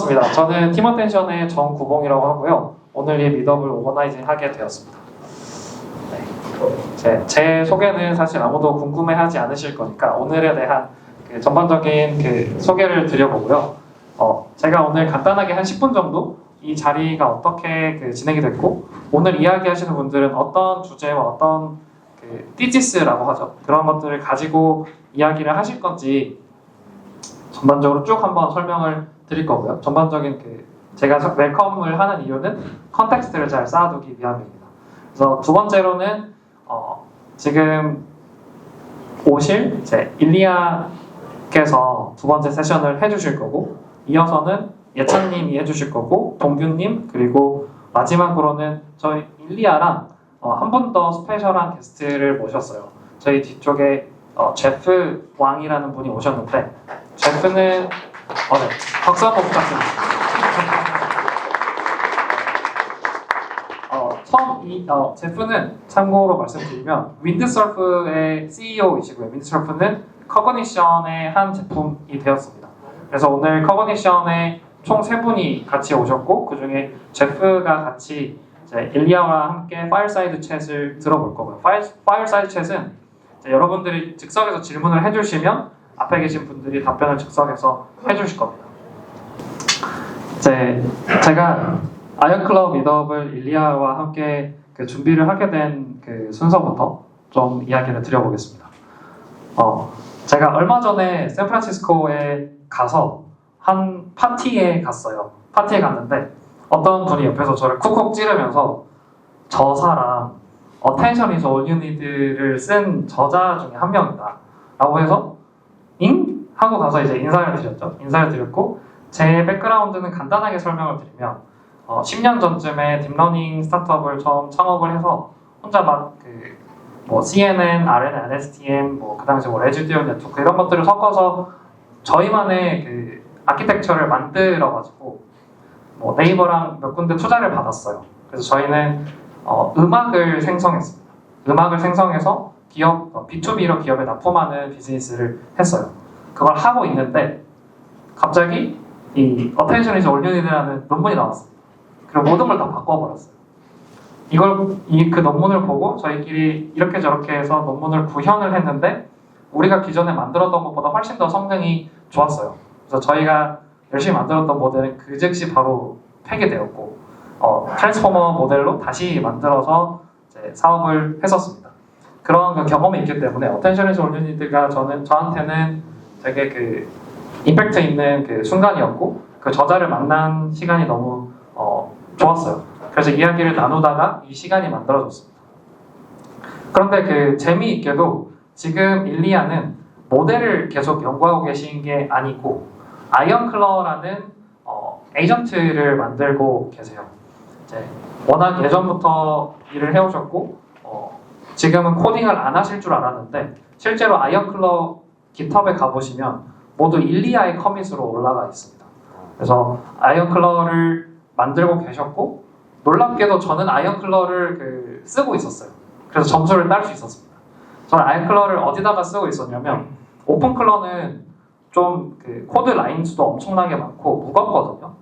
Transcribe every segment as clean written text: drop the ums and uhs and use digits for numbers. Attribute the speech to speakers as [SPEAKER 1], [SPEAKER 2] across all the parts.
[SPEAKER 1] 반갑습니다. 저는 팀어텐션의 정구봉이라고 하고요. 오늘 이 미더블 오거나이징 하게 되었습니다. 네. 제 소개는 사실 아무도 궁금해하지 않으실 거니까 오늘에 대한 전반적인 소개를 드려보고요. 제가 오늘 간단하게 한 10분 정도 이 자리가 어떻게 진행이 됐고 오늘 이야기하시는 분들은 어떤 주제와 어떤 띠지스라고 하죠. 그런 것들을 가지고 이야기를 하실 건지 전반적으로 쭉 한번 설명을 드릴 거고요. 전반적인 제가 웰컴을 하는 이유는 컨텍스트를 잘 쌓아두기 위함입니다. 그래서 두 번째로는 지금 오실 일리아께서 두 번째 세션을 해주실 거고 이어서는 예찬님이 해주실 거고 동규님 그리고 마지막으로는 저희 일리아랑 한 분 더 스페셜한 게스트를 모셨어요. 저희 뒤쪽에 제프 왕이라는 분이 오셨는데 제프는 박수 한번 부탁드립니다. 제프는 참고로 말씀드리면 윈드서프의 CEO이시고요. 윈드서프는 커그니션의 한 제품이 되었습니다. 그래서 오늘 커그니션에 총 3분이 같이 오셨고 그 중에 제프가 같이 일리아와 함께 파이어사이드 챗을 들어볼 거고요. 파이어사이드 챗은 여러분들이 즉석에서 질문을 해주시면 앞에 계신 분들이 답변을 즉석에서 해주실 겁니다. 제가 아이언클럽 미더블 일리아와 함께 준비를 하게 된 순서부터 좀 이야기를 드려보겠습니다. 제가 얼마 전에 샌프란시스코에 가서 한 파티에 갔어요. 파티에 갔는데 어떤 분이 옆에서 저를 쿡쿡 찌르면서 저 사람 Attention is all you need를 쓴 저자 중에 한 명이다 라고 해서 잉? 하고 가서 이제 인사를 드렸죠. 인사를 드렸고 제 백그라운드는 간단하게 설명을 드리면 10년 전쯤에 딥러닝 스타트업을 처음 창업을 해서 혼자 막 CNN, RNN, NSTM, 그 당시 레지듀얼 네트워크 이런 것들을 섞어서 저희만의 아키텍처를 만들어가지고 네이버랑 몇 군데 투자를 받았어요. 그래서 저희는 음악을 생성했습니다. 음악을 생성해서 B2B로 기업에 납품하는 비즈니스를 했어요. 그걸 하고 있는데 갑자기 이 Attention is all you need라는 논문이 나왔어요. 그리고 모든 걸 다 바꿔버렸어요. 그 논문을 보고 저희끼리 이렇게 저렇게 해서 논문을 구현을 했는데 우리가 기존에 만들었던 것보다 훨씬 더 성능이 좋았어요. 그래서 저희가 열심히 만들었던 모델은 그 즉시 바로 폐기되었고 트랜스포머 모델로 다시 만들어서 사업을 했었습니다. 그런 경험이 있기 때문에 Attention is all you need가 저한테는 되게 임팩트 있는 순간이었고 그 저자를 만난 시간이 너무 좋았어요. 그래서 이야기를 나누다가 이 시간이 만들어졌습니다. 그런데 재미있게도 지금 일리아는 모델을 계속 연구하고 계신 게 아니고 아이언클러라는 에이전트를 만들고 계세요. 워낙 예전부터 일을 해오셨고 지금은 코딩을 안 하실 줄 알았는데 실제로 아이언클러 깃허브에 가보시면 모두 일리아의 커밋으로 올라가 있습니다. 그래서 아이언클러를 만들고 계셨고 놀랍게도 저는 아이언클러를 쓰고 있었어요. 그래서 점수를 딸 수 있었습니다. 저는 아이언클러를 어디다가 쓰고 있었냐면 오픈클러는 좀 코드 라인 수도 엄청나게 많고 무겁거든요.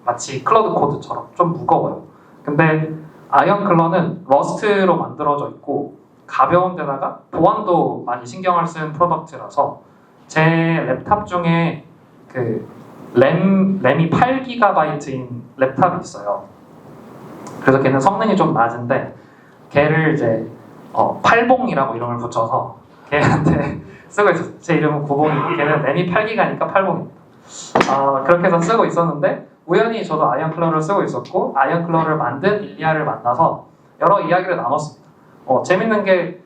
[SPEAKER 1] 마치 클러드 코드처럼 좀 무거워요. 근데 아이언클러는 러스트로 만들어져 있고 가벼운 데다가 보안도 많이 신경을 쓴 프로덕트라서 제 랩탑 중에 램이 8GB인 랩탑이 있어요. 그래서 걔는 성능이 좀 낮은데 걔를 팔봉이라고 이름을 붙여서 걔한테 쓰고 있었어요. 제 이름은 구봉이고 걔는 램이 8GB니까 팔봉입니다. 그렇게 해서 쓰고 있었는데 우연히 저도 아이언클러를 쓰고 있었고 아이언클러를 만든 일리아를 만나서 여러 이야기를 나눴습니다. 재밌는 게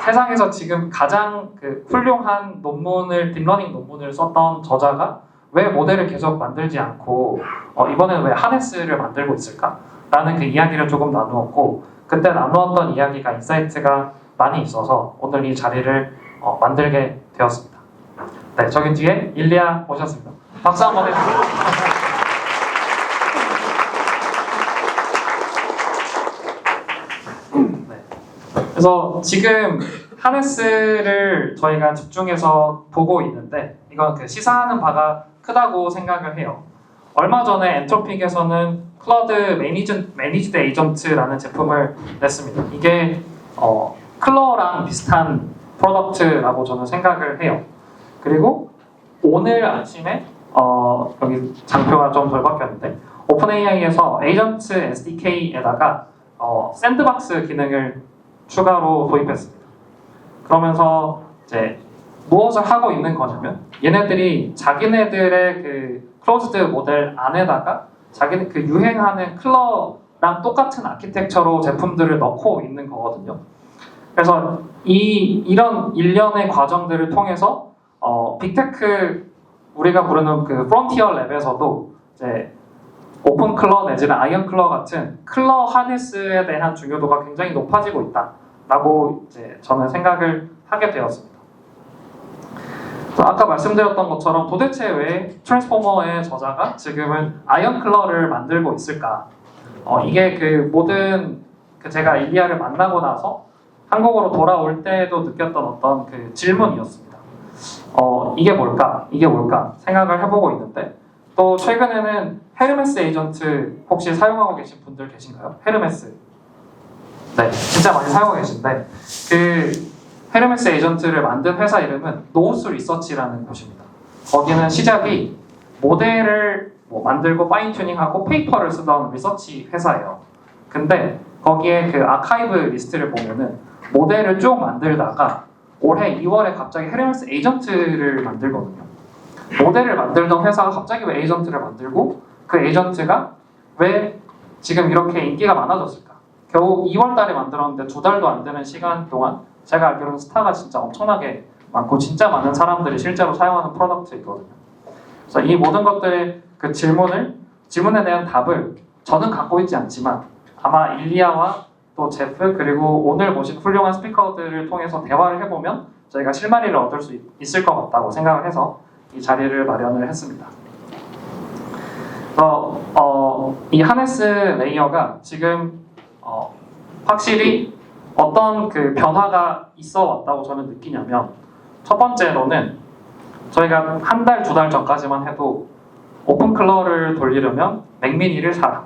[SPEAKER 1] 세상에서 지금 가장 훌륭한 딥러닝 논문을 썼던 저자가 왜 모델을 계속 만들지 않고 이번에는 왜 하네스를 만들고 있을까? 라는 이야기를 조금 나누었고 그때 나누었던 이야기가 인사이트가 많이 있어서 오늘 이 자리를 만들게 되었습니다. 네, 저기 뒤에 일리아 오셨습니다. 박수 한번 해주세요. 네. 그래서 지금 하네스를 저희가 집중해서 보고 있는데 이건 시사하는 바가 크다고 생각을 해요. 얼마 전에 엔트로픽에서는 클라우드 매니지드 에이전트라는 제품을 냈습니다. 이게 클러랑 비슷한 프로덕트라고 저는 생각을 해요. 그리고 오늘 아침에 여기 장표가 좀 덜 바뀌었는데 오픈AI에서 에이전트 SDK에다가 샌드박스 기능을 추가로 도입했습니다. 그러면서 이제 무엇을 하고 있는 거냐면 얘네들이 자기네들의 그 클로즈드 모델 안에다가 자기네 그 유행하는 클러랑 똑같은 아키텍처로 제품들을 넣고 있는 거거든요. 그래서 이런 일련의 과정들을 통해서 빅테크 우리가 부르는 그 프론티어 랩에서도 이제 오픈 클러 내지는 아이언 클러 같은 클러 하네스에 대한 중요도가 굉장히 높아지고 있다라고 이제 저는 생각을 하게 되었습니다. 아까 말씀드렸던 것처럼 도대체 왜 트랜스포머의 저자가 지금은 아이언 클러를 만들고 있을까? 이게 그 모든 제가 일리아를 만나고 나서 한국으로 돌아올 때도 느꼈던 어떤 그 질문이었습니다. 이게 뭘까 생각을 해보고 있는데 또 최근에는 헤르메스 에이전트 혹시 사용하고 계신 분들 계신가요? 헤르메스. 네, 진짜 많이 사용하고 계신데 그 헤르메스 에이전트를 만든 회사 이름은 노우스 리서치라는 곳입니다. 거기는 시작이 모델을 만들고 파인 튜닝하고 페이퍼를 쓰던 리서치 회사예요. 근데 거기에 그 아카이브 리스트를 보면은 모델을 쭉 만들다가 올해 2월에 갑자기 헤르메스 에이전트를 만들거든요. 모델을 만들던 회사가 갑자기 왜 에이전트를 만들고 그 에이전트가 왜 지금 이렇게 인기가 많아졌을까? 겨우 2월 달에 만들었는데 2달도 안 되는 시간 동안 제가 알기로는 스타가 진짜 엄청나게 많고 진짜 많은 사람들이 실제로 사용하는 프로덕트이거든요. 그래서 이 모든 것들의 그 질문에 대한 답을 저는 갖고 있지 않지만 아마 일리아와 또 제프 그리고 오늘 모신 훌륭한 스피커들을 통해서 대화를 해보면 저희가 실마리를 얻을 수 있을 것 같다고 생각을 해서 이 자리를 마련을 했습니다. 그래서 이 하네스 레이어가 지금 확실히 어떤 그 변화가 있어 왔다고 저는 느끼냐면 첫 번째로는 저희가 한 달, 2달 전까지만 해도 오픈클러를 돌리려면 맥미니를 사라.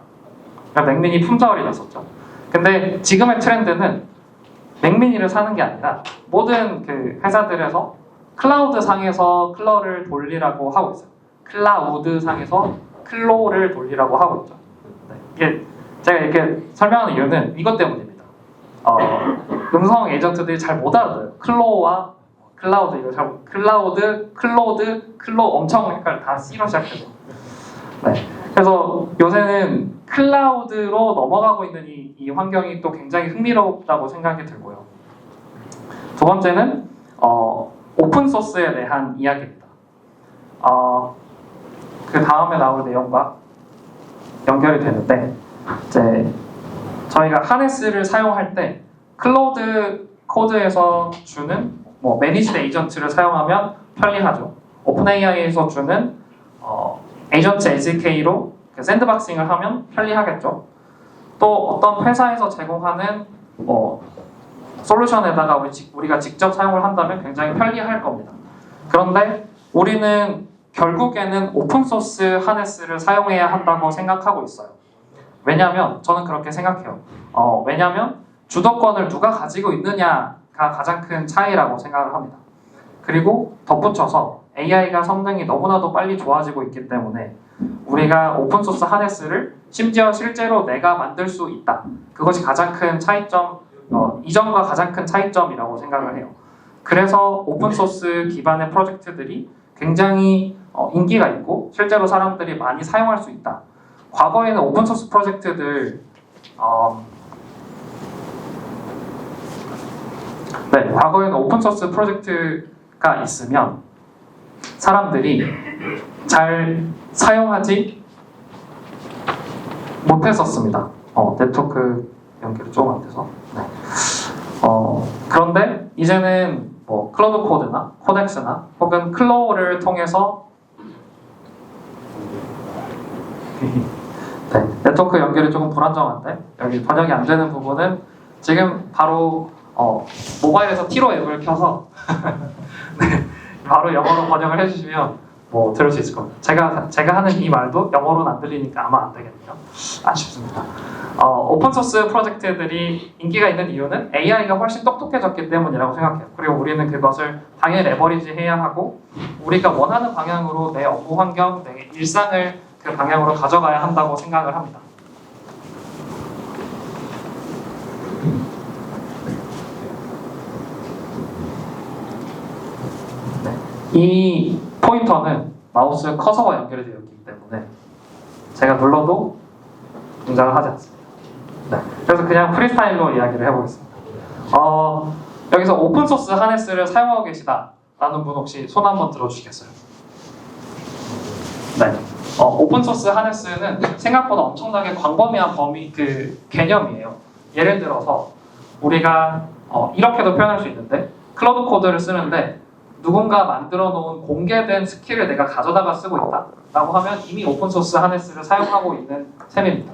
[SPEAKER 1] 그러니까 맥미니 품절이 났었죠. 근데 지금의 트렌드는 맥미니를 사는 게 아니라 모든 그 회사들에서 클라우드 상에서 클러를 돌리라고 하고 있어요. 클라우드 상에서 클로를 돌리라고 하고 있죠. 네, 이게 제가 이렇게 설명하는 이유는 이것 때문입니다. 음성 에이전트들이 잘 못 알아들어요. 클로와 클라우드 이거 잘 클라우드, 클로드, 클로 엄청 헷갈려. 다 C로 시작해서. 네. 그래서 요새는 클라우드로 넘어가고 있는 이 환경이 또 굉장히 흥미롭다고 생각이 들고요. 두 번째는 오픈 소스에 대한 이야기입니다. 그 다음에 나올 내용과 연결이 되는데 이제 저희가 하네스를 사용할 때 클로드 코드에서 주는 매니지드 에이전트를 사용하면 편리하죠. 오픈AI에서 주는 에이전트 SDK로 샌드박싱을 하면 편리하겠죠. 또 어떤 회사에서 제공하는 솔루션에다가 우리가 직접 사용을 한다면 굉장히 편리할 겁니다. 그런데 우리는 결국에는 오픈소스 하네스를 사용해야 한다고 생각하고 있어요. 왜냐하면 저는 그렇게 생각해요. 왜냐하면 주도권을 누가 가지고 있느냐가 가장 큰 차이라고 생각을 합니다. 그리고 덧붙여서 AI가 성능이 너무나도 빨리 좋아지고 있기 때문에 우리가 오픈소스 하네스를 심지어 실제로 내가 만들 수 있다. 그것이 가장 큰 차이점, 이전과 가장 큰 차이점이라고 생각을 해요. 그래서 오픈소스 기반의 프로젝트들이 굉장히 인기가 있고 실제로 사람들이 많이 사용할 수 있다. 과거에는 오픈소스 프로젝트들 과거에는 오픈소스 프로젝트가 있으면 사람들이 잘 사용하지 못했었습니다. 네트워크 연결이 조금 안 돼서. 네. 그런데 이제는 클로드 코드나 코덱스나 혹은 클로우를 통해서 네, 네트워크 연결이 조금 불안정한데 여기 번역이 안 되는 부분은 지금 바로 모바일에서 티로 앱을 켜서 네, 바로 영어로 번역을 해주시면 뭐 들을 수 있을 겁니다. 제가 하는 이 말도 영어로는 안 들리니까 아마 안 되겠네요. 아쉽습니다. 오픈소스 프로젝트들이 인기가 있는 이유는 AI가 훨씬 똑똑해졌기 때문이라고 생각해요. 그리고 우리는 그것을 당연히 레버리지해야 하고 우리가 원하는 방향으로 내 업무 환경, 내 일상을 그 방향으로 가져가야 한다고 생각을 합니다. 이 포인터는 마우스 커서와 연결이 되어 있기 때문에 제가 눌러도 동작을 하지 않습니다. 네, 그래서 그냥 프리스타일로 이야기를 해보겠습니다. 여기서 오픈소스 하네스를 사용하고 계시다라는 분 혹시 손 한번 들어주시겠어요? 네. 오픈소스 하네스는 생각보다 엄청나게 광범위한 개념이에요. 예를 들어서 우리가 이렇게도 표현할 수 있는데 클로드 코드를 쓰는데 누군가 만들어 놓은 공개된 스킬을 내가 가져다가 쓰고 있다 라고 하면 이미 오픈소스 하네스를 사용하고 있는 셈입니다.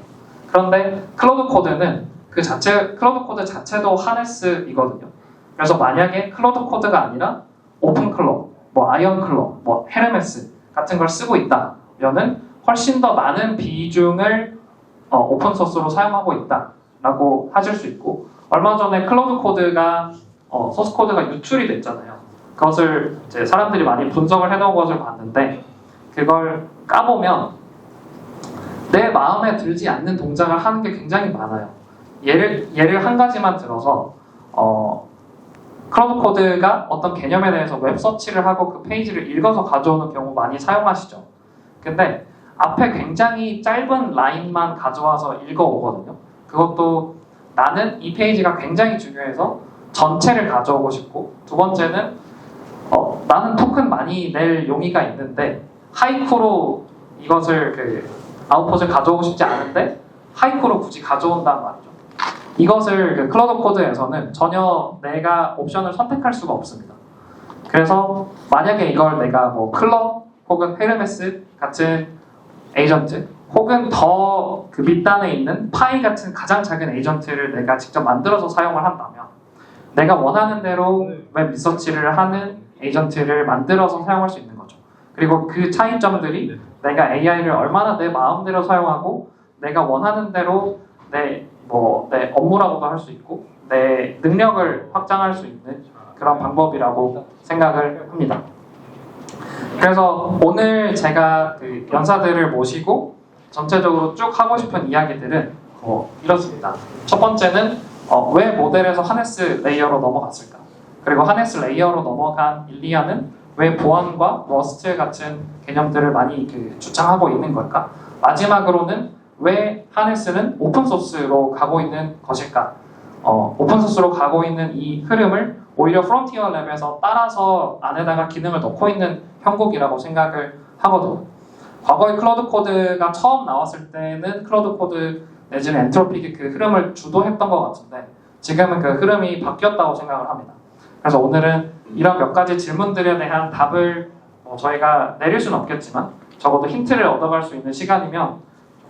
[SPEAKER 1] 그런데 클로드 코드는 클로드 코드 자체도 하네스이거든요. 그래서 만약에 클로드 코드가 아니라 오픈클럭, 아이언클럭, 헤르메스 같은 걸 쓰고 있다면은 훨씬 더 많은 비중을 오픈소스로 사용하고 있다라고 하실 수 있고, 얼마 전에 클로드 코드가 소스 코드가 유출이 됐잖아요. 그것을 이제 사람들이 많이 분석을 해놓은 것을 봤는데 그걸 까보면 내 마음에 들지 않는 동작을 하는 게 굉장히 많아요. 예를 한 가지만 들어서 클로드 코드가 어떤 개념에 대해서 웹 서치를 하고 그 페이지를 읽어서 가져오는 경우 많이 사용하시죠. 근데 앞에 굉장히 짧은 라인만 가져와서 읽어오거든요. 그것도 나는 이 페이지가 굉장히 중요해서 전체를 가져오고 싶고, 두 번째는 나는 토큰 많이 낼 용의가 있는데 하이쿠로 이것을 아웃풋을 가져오고 싶지 않은데 하이쿠로 굳이 가져온단 말이죠. 이것을 클로드 코드에서는 전혀 내가 옵션을 선택할 수가 없습니다. 그래서 만약에 이걸 내가 클럭 혹은 헤르메스 같은 에이전트 혹은 더 그 밑단에 있는 파이 같은 가장 작은 에이전트를 내가 직접 만들어서 사용을 한다면 내가 원하는 대로 웹 리서치를 하는 에이전트를 만들어서 사용할 수 있는 거죠. 그리고 그 차이점들이 내가 AI를 얼마나 내 마음대로 사용하고 내가 원하는 대로 내 업무라고도 할 수 있고 내 능력을 확장할 수 있는 그런 방법이라고 생각을 합니다. 그래서 오늘 제가 연사들을 모시고 전체적으로 쭉 하고 싶은 이야기들은 이렇습니다. 첫 번째는 왜 모델에서 하네스 레이어로 넘어갔을까? 그리고 하네스 레이어로 넘어간 일리아는 왜 보안과 러스트 같은 개념들을 많이 주창하고 있는 걸까? 마지막으로는 왜 하네스는 오픈소스로 가고 있는 것일까? 오픈소스로 가고 있는 이 흐름을 오히려 프론티어 랩에서 따라서 안에다가 기능을 넣고 있는 형국이라고 생각을 하거든요. 과거에 클로드 코드가 처음 나왔을 때는 클로드 코드 내지는 엔트로픽이 그 흐름을 주도했던 것 같은데 지금은 그 흐름이 바뀌었다고 생각을 합니다. 그래서 오늘은 이런 몇 가지 질문들에 대한 답을 저희가 내릴 수는 없겠지만 적어도 힌트를 얻어갈 수 있는 시간이면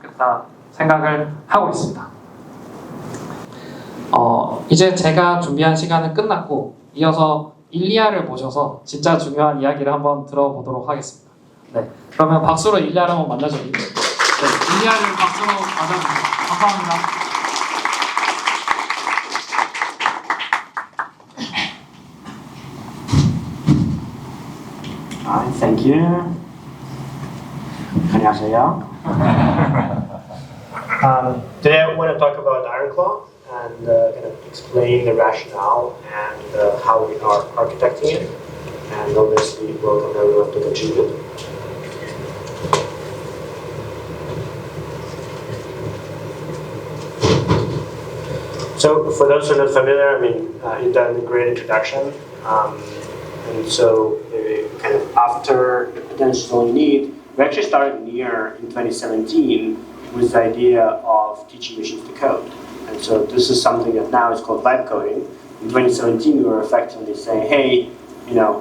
[SPEAKER 1] 좋겠다 생각을 하고 있습니다. 이제 제가 준비한 시간은 끝났고 이어서 일리아를 모셔서 진짜 중요한 이야기를 한번 들어보도록 하겠습니다. 네, 그러면 박수로 일리아를 한번 만나주세요. 네, 일리아를 박수로 맞아주세요. 감사합니다.
[SPEAKER 2] Thank you. 안녕하세요. Today I want to talk about Ironclaw and kind of explain the rationale and how we are architecting it, and obviously welcome everyone to contribute. So for those who are not familiar, I mean, you've done a great introduction. And so kind of after the potential you need, we actually started Near in 2017 with the idea of teaching machines to code. And so this is something that now is called vibe coding. In 2017, we were effectively saying, hey,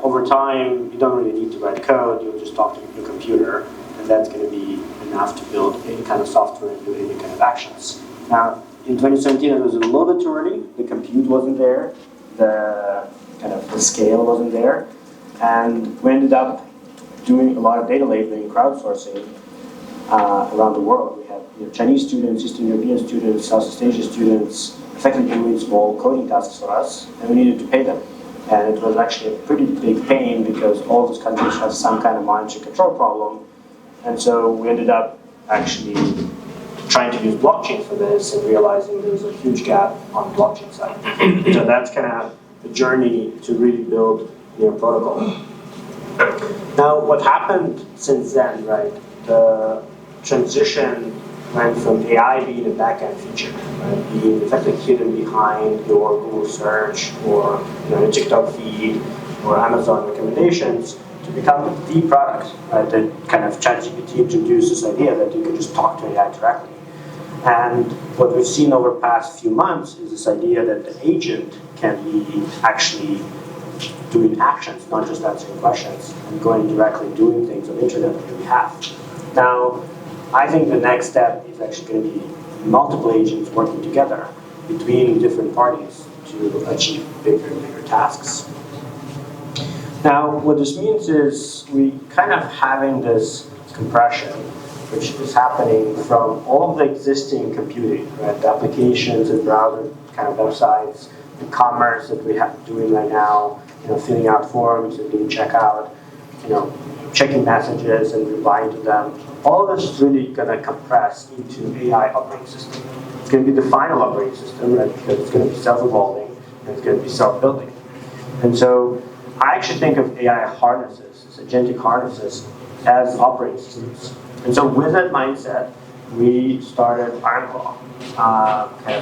[SPEAKER 2] over time, you don't really need to write code, you'll just talk to your computer, and that's going to be enough to build any kind of software and do any kind of actions. Now, in 2017, it was a little bit too early. The compute wasn't there. The scale wasn't there, and we ended up doing a lot of data labeling, crowdsourcing around the world. We have Chinese students, Eastern European students, Southeast Asia students, effectively doing small coding tasks for us, and we needed to pay them. And it was actually a pretty big pain because all those countries have some kind of monetary control problem. And so we ended up actually trying to use blockchain for this and realizing there was a huge gap on the blockchain side. So that's kind of the journey to really build Neo Protocol. Now, what happened since then, right? The transition went from AI being a backend feature, right? Being effectively hidden behind your Google search or your TikTok feed or Amazon recommendations to become the product, right? That kind of ChatGPT introduced this idea that you can just talk to AI directly. And what we've seen over the past few months is this idea that the agent can be actually doing actions, not just answering questions, and going directly doing things on the internet on your behalf. Now, I think the next step is actually going to be multiple agents working together between different parties to achieve bigger and bigger tasks. Now, what this means is we kind of having this compression, which is happening from all of the existing computing, right? The applications and browser kind of websites, the commerce that we have doing right now, filling out forms and doing checkout, checking messages and replying to them. All of this is really going to compress into AI operating system. It's going to be the final operating system, right? Because it's going to be self-evolving and it's going to be self-building. And so I actually think of AI harnesses, agentic harnesses, as operating systems. And so with that mindset, we started IronClaw.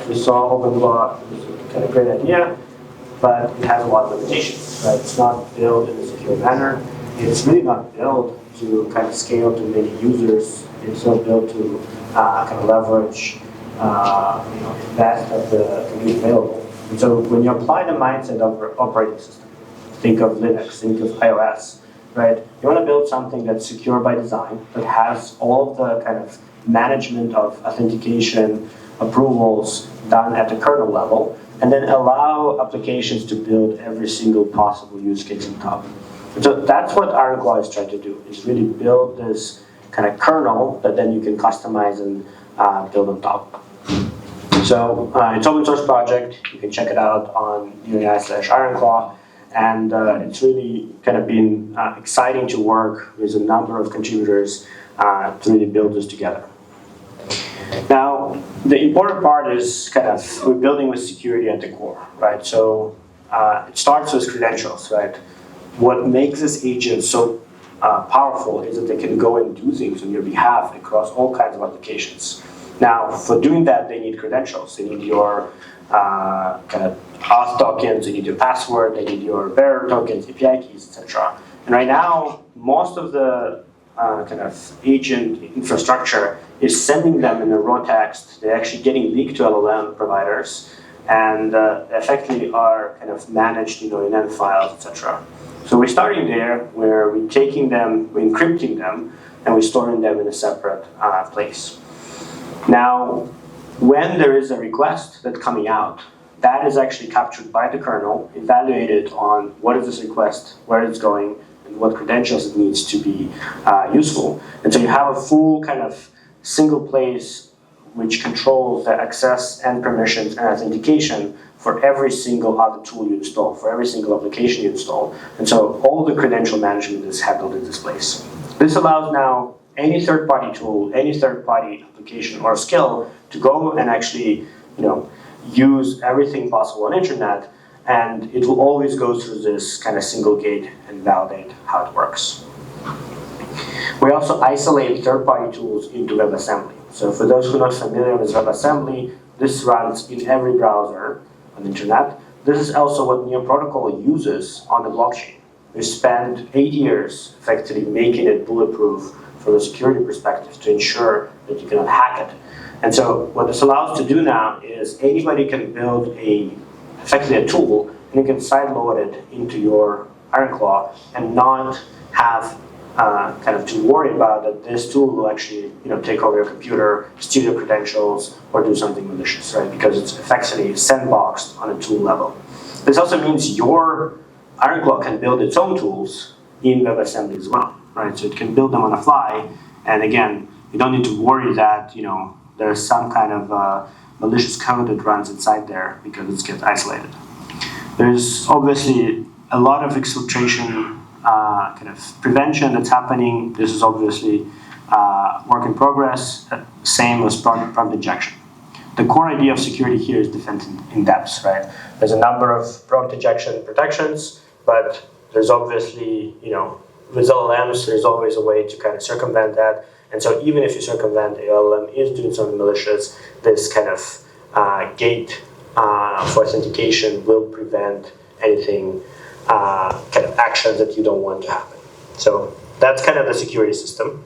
[SPEAKER 2] We saw OpenClaw was a kind of great idea, but it has a lot of limitations. Right? It's not built in a secure manner. It's really not built to kind of scale to many users. It's not built to kind of leverage the best of the compute available. And so when you apply the mindset of your operating system, think of Linux, think of iOS, right? You want to build something that's secure by design, that has all of the kind of management of authentication, approvals done at the kernel level, and then allow applications to build every single possible use case on top. So that's what IronClaw is trying to do, is really build this kind of kernel that then you can customize and build on top. So it's an open source project. You can check it out on UNI/IronClaw. And it's really kind of been exciting to work with a number of contributors to really build this together. Now, the important part is kind of we're building with security at the core, right? So it starts with credentials, right? What makes this agent so powerful is that they can go and do things on your behalf across all kinds of applications. Now, for doing that, they need credentials. They need your kind of auth tokens, they need your password, they need your bearer tokens, API keys, etc. And right now, most of the kind of agent infrastructure is sending them in a raw text. They're actually getting leaked to LLM providers and effectively are kind of managed in env files, etc. So we're starting there where we're taking them, we're encrypting them, and we're storing them in a separate place. Now, when there is a request that's coming out, that is actually captured by the kernel, evaluated on what is this request, where it's going, and what credentials it needs to be useful. And so you have a full kind of single place which controls the access and permissions and authentication for every single other tool you install, for every single application you install. And so all the credential management is handled in this place. This allows now any third-party tool, any third-party application or skill to go and actually, use everything possible on internet, and it will always go through this kind of single gate and validate how it works. We also isolate third-party tools into WebAssembly. So for those who are not familiar with WebAssembly, this runs in every browser on the internet. This is also what Neo Protocol uses on the blockchain. We spent 8 years effectively making it bulletproof from a security perspective to ensure that you cannot hack it. And so what this allows to do now is anybody can build effectively a tool, and you can sideload it into your IronClaw and not have kind of to worry about that this tool will actually take over your computer, steal your credentials, or do something malicious, right? Because it's effectively sandboxed on a tool level. This also means your IronClaw can build its own tools in WebAssembly as well. right? So it can build them on the fly, and again, you don't need to worry that there's some kind of malicious code that runs inside there because it's get isolated. There's obviously a lot of exfiltration kind of prevention that's happening. This is obviously work in progress, same as prompt injection. The core idea of security here is defense in depth, right? There's a number of prompt injection protections, but there's obviously, with LLMs, there's always a way to kind of circumvent that. And so even if you circumvent the LLM is doing something malicious, this kind of gate for authentication will prevent anything, kind of actions that you don't want to happen. So that's kind of the security system.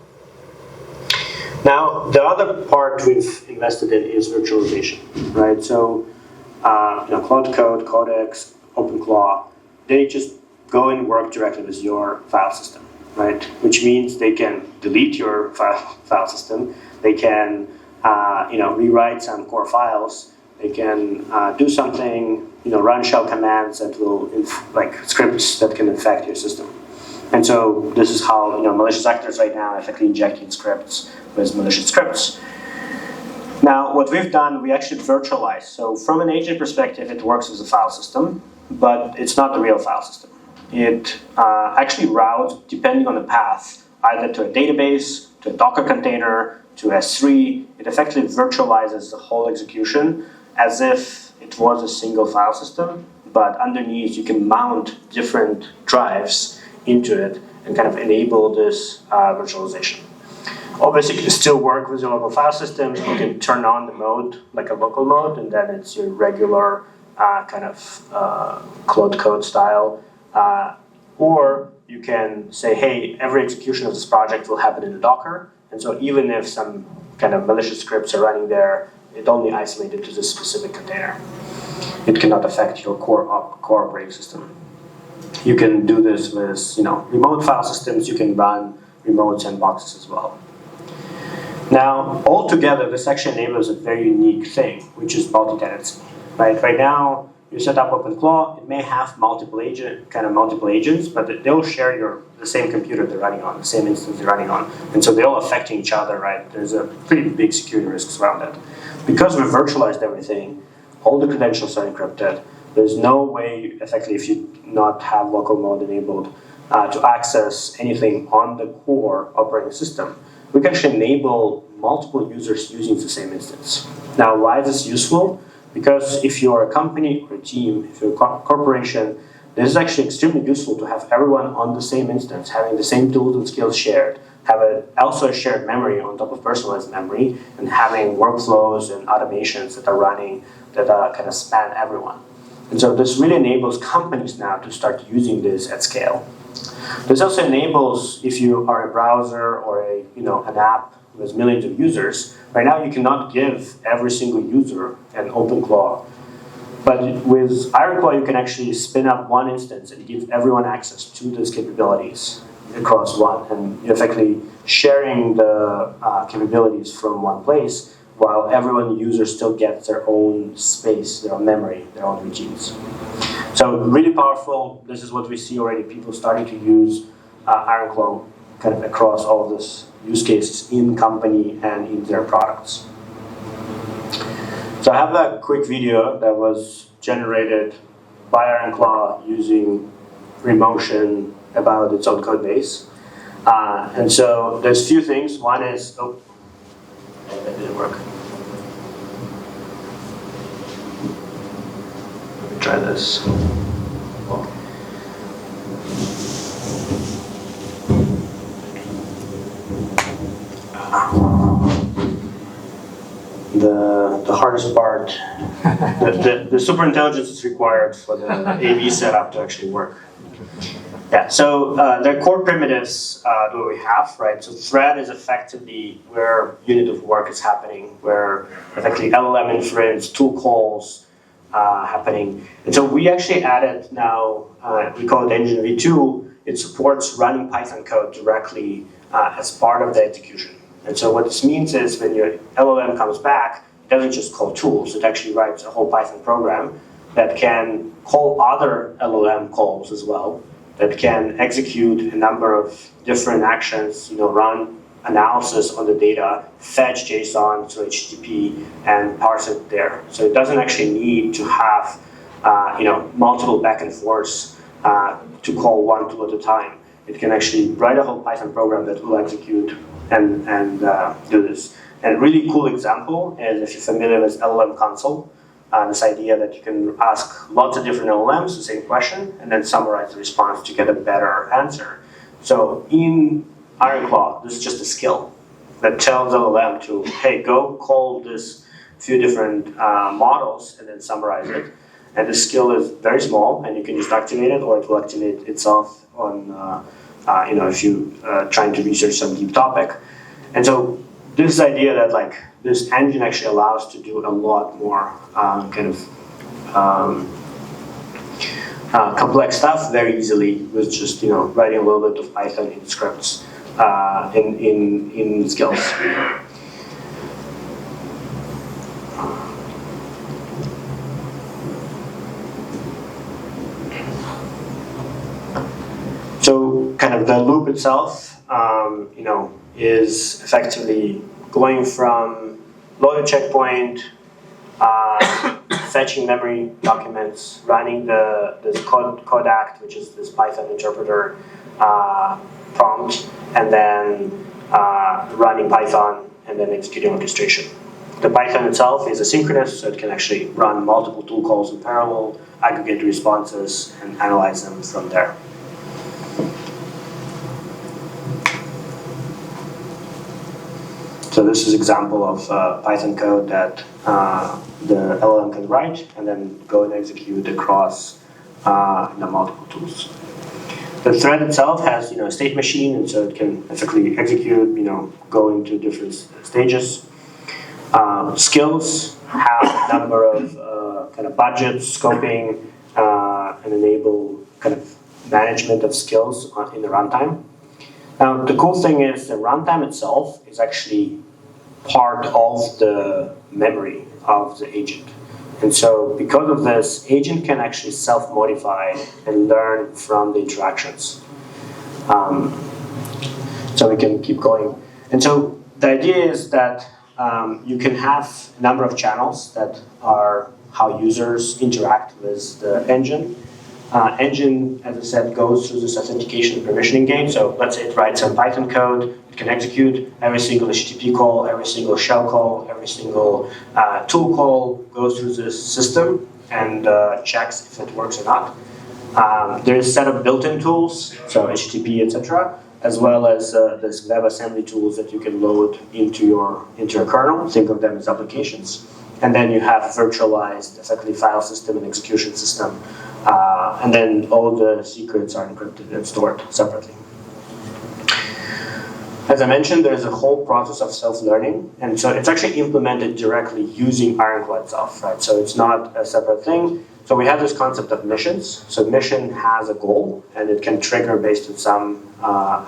[SPEAKER 2] Now, the other part we've invested in is virtualization, right? So, Cloud Code, Codex, OpenClaw, they just go and work directly with your file system, right? Which means they can delete your file system, they can, rewrite some core files, they can do something, run shell commands that will, like scripts that can infect your system. And so this is how malicious actors right now are effectively injecting scripts with malicious scripts. Now, what we've done, we actually virtualize. So from an agent perspective, it works as a file system, but it's not the real file system. It actually routes, depending on the path, either to a database, to a Docker container, to S3. It effectively virtualizes the whole execution as if it was a single file system, but underneath you can mount different drives into it and kind of enable this virtualization. Obviously, you can still work with your local file systems. You can turn on the mode, like a local mode, and then it's your regular kind of Cloud Code style. Or you can say, hey, every execution of this project will happen in a Docker. And so even if some kind of malicious scripts are running there, it's only isolated to this specific container. It cannot affect your core operating system. You can do this with remote file systems. You can run remote sandboxes as well. Now, altogether, this actually enables a very unique thing, which is multi-tenancy. Right now, you set up OpenClaw. It may have multiple agents, but they'll share the same computer they're running on, the same instance they're running on, and so they're all affecting each other. Right? There's a pretty big security risks around that. Because we virtualized everything, all the credentials are encrypted. There's no way, effectively, if you not have local mode enabled, to access anything on the core operating system. We can actually enable multiple users using the same instance. Now, why is this useful? Because if you're a company or a team, if you're a corporation, this is actually extremely useful to have everyone on the same instance, having the same tools and skills shared, have also a shared memory on top of personalized memory, and having workflows and automations that are running that kind of span everyone. And so this really enables companies now to start using this at scale. This also enables, if you are a browser or an app with millions of users, right now you cannot give every single user an OpenClaw. But with IronClaw, you can actually spin up one instance and give everyone access to those capabilities across one. And you're effectively sharing the capabilities from one place, while everyone user still gets their own space, their own memory, their own routines. So really powerful. This is what we see already, people starting to use IronClaw kind of across all of these use cases in company and in their products. So I have a quick video that was generated by IronClaw using Remotion about its own code base. And so there's a few things. One is, that didn't work. Let me try this. The hardest part, the super intelligence is required for the AV setup to actually work. Yeah, so the core primitives that we have, right? So thread is effectively where unit of work is happening, where effectively LLM inference, tool calls happening. And so we actually added now, we call it Engine V2. It supports running Python code directly as part of the execution. And so what this means is when your LLM comes back, it doesn't just call tools, it actually writes a whole Python program that can call other LLM calls as well, that can execute a number of different actions, run analysis on the data, fetch JSON to HTTP, and parse it there. So it doesn't actually need to have multiple back and forths to call one tool at a time. It can actually write a whole Python program that will execute and do this. And a really cool example is if you're familiar with LLM console, this idea that you can ask lots of different LLMs the same question and then summarize the response to get a better answer. So in Ironclaw, this is just a skill that tells LLM to, hey, go call this few different models and then summarize it. And this skill is very small, and you can just activate it, or it will activate itself on, if you trying to research some deep topic. And so this idea that this engine actually allows to do a lot more complex stuff very easily with just writing a little bit of Python in scripts in skills. So kind of the loop itself, is effectively going from loaded checkpoint, fetching memory documents, running this Codact, which is this Python interpreter prompt, and then running Python, and then executing orchestration. The Python itself is asynchronous, so it can actually run multiple tool calls in parallel, aggregate the responses, and analyze them from there. So this is an example of Python code that the LLM can write and then go and execute across the multiple tools. The thread itself has a state machine, and so it can effectively execute, go into different stages. Skills have a number of kind of budgets, scoping, and enable kind of management of skills in the runtime. Now, the cool thing is the runtime itself is actually part of the memory of the agent. And so because of this, agent can actually self-modify and learn from the interactions. So we can keep going. And so the idea is that you can have a number of channels that are how users interact with the engine. Engine, as I said, goes through this authentication and permissioning gate. So let's say it writes some Python code, it can execute every single HTTP call, every single shell call, every single tool call, goes through this system and checks if it works or not. There's a set of built-in tools, so HTTP, etc., as well as this WebAssembly tools that you can load into your kernel. Think of them as applications. And then you have virtualized, effectively, file system and execution system. And then all the secrets are encrypted and stored separately. As I mentioned, there's a whole process of self-learning, and so it's actually implemented directly using Ironclaw itself, right? So it's not a separate thing. So we have this concept of missions. So mission has a goal, and it can trigger based on some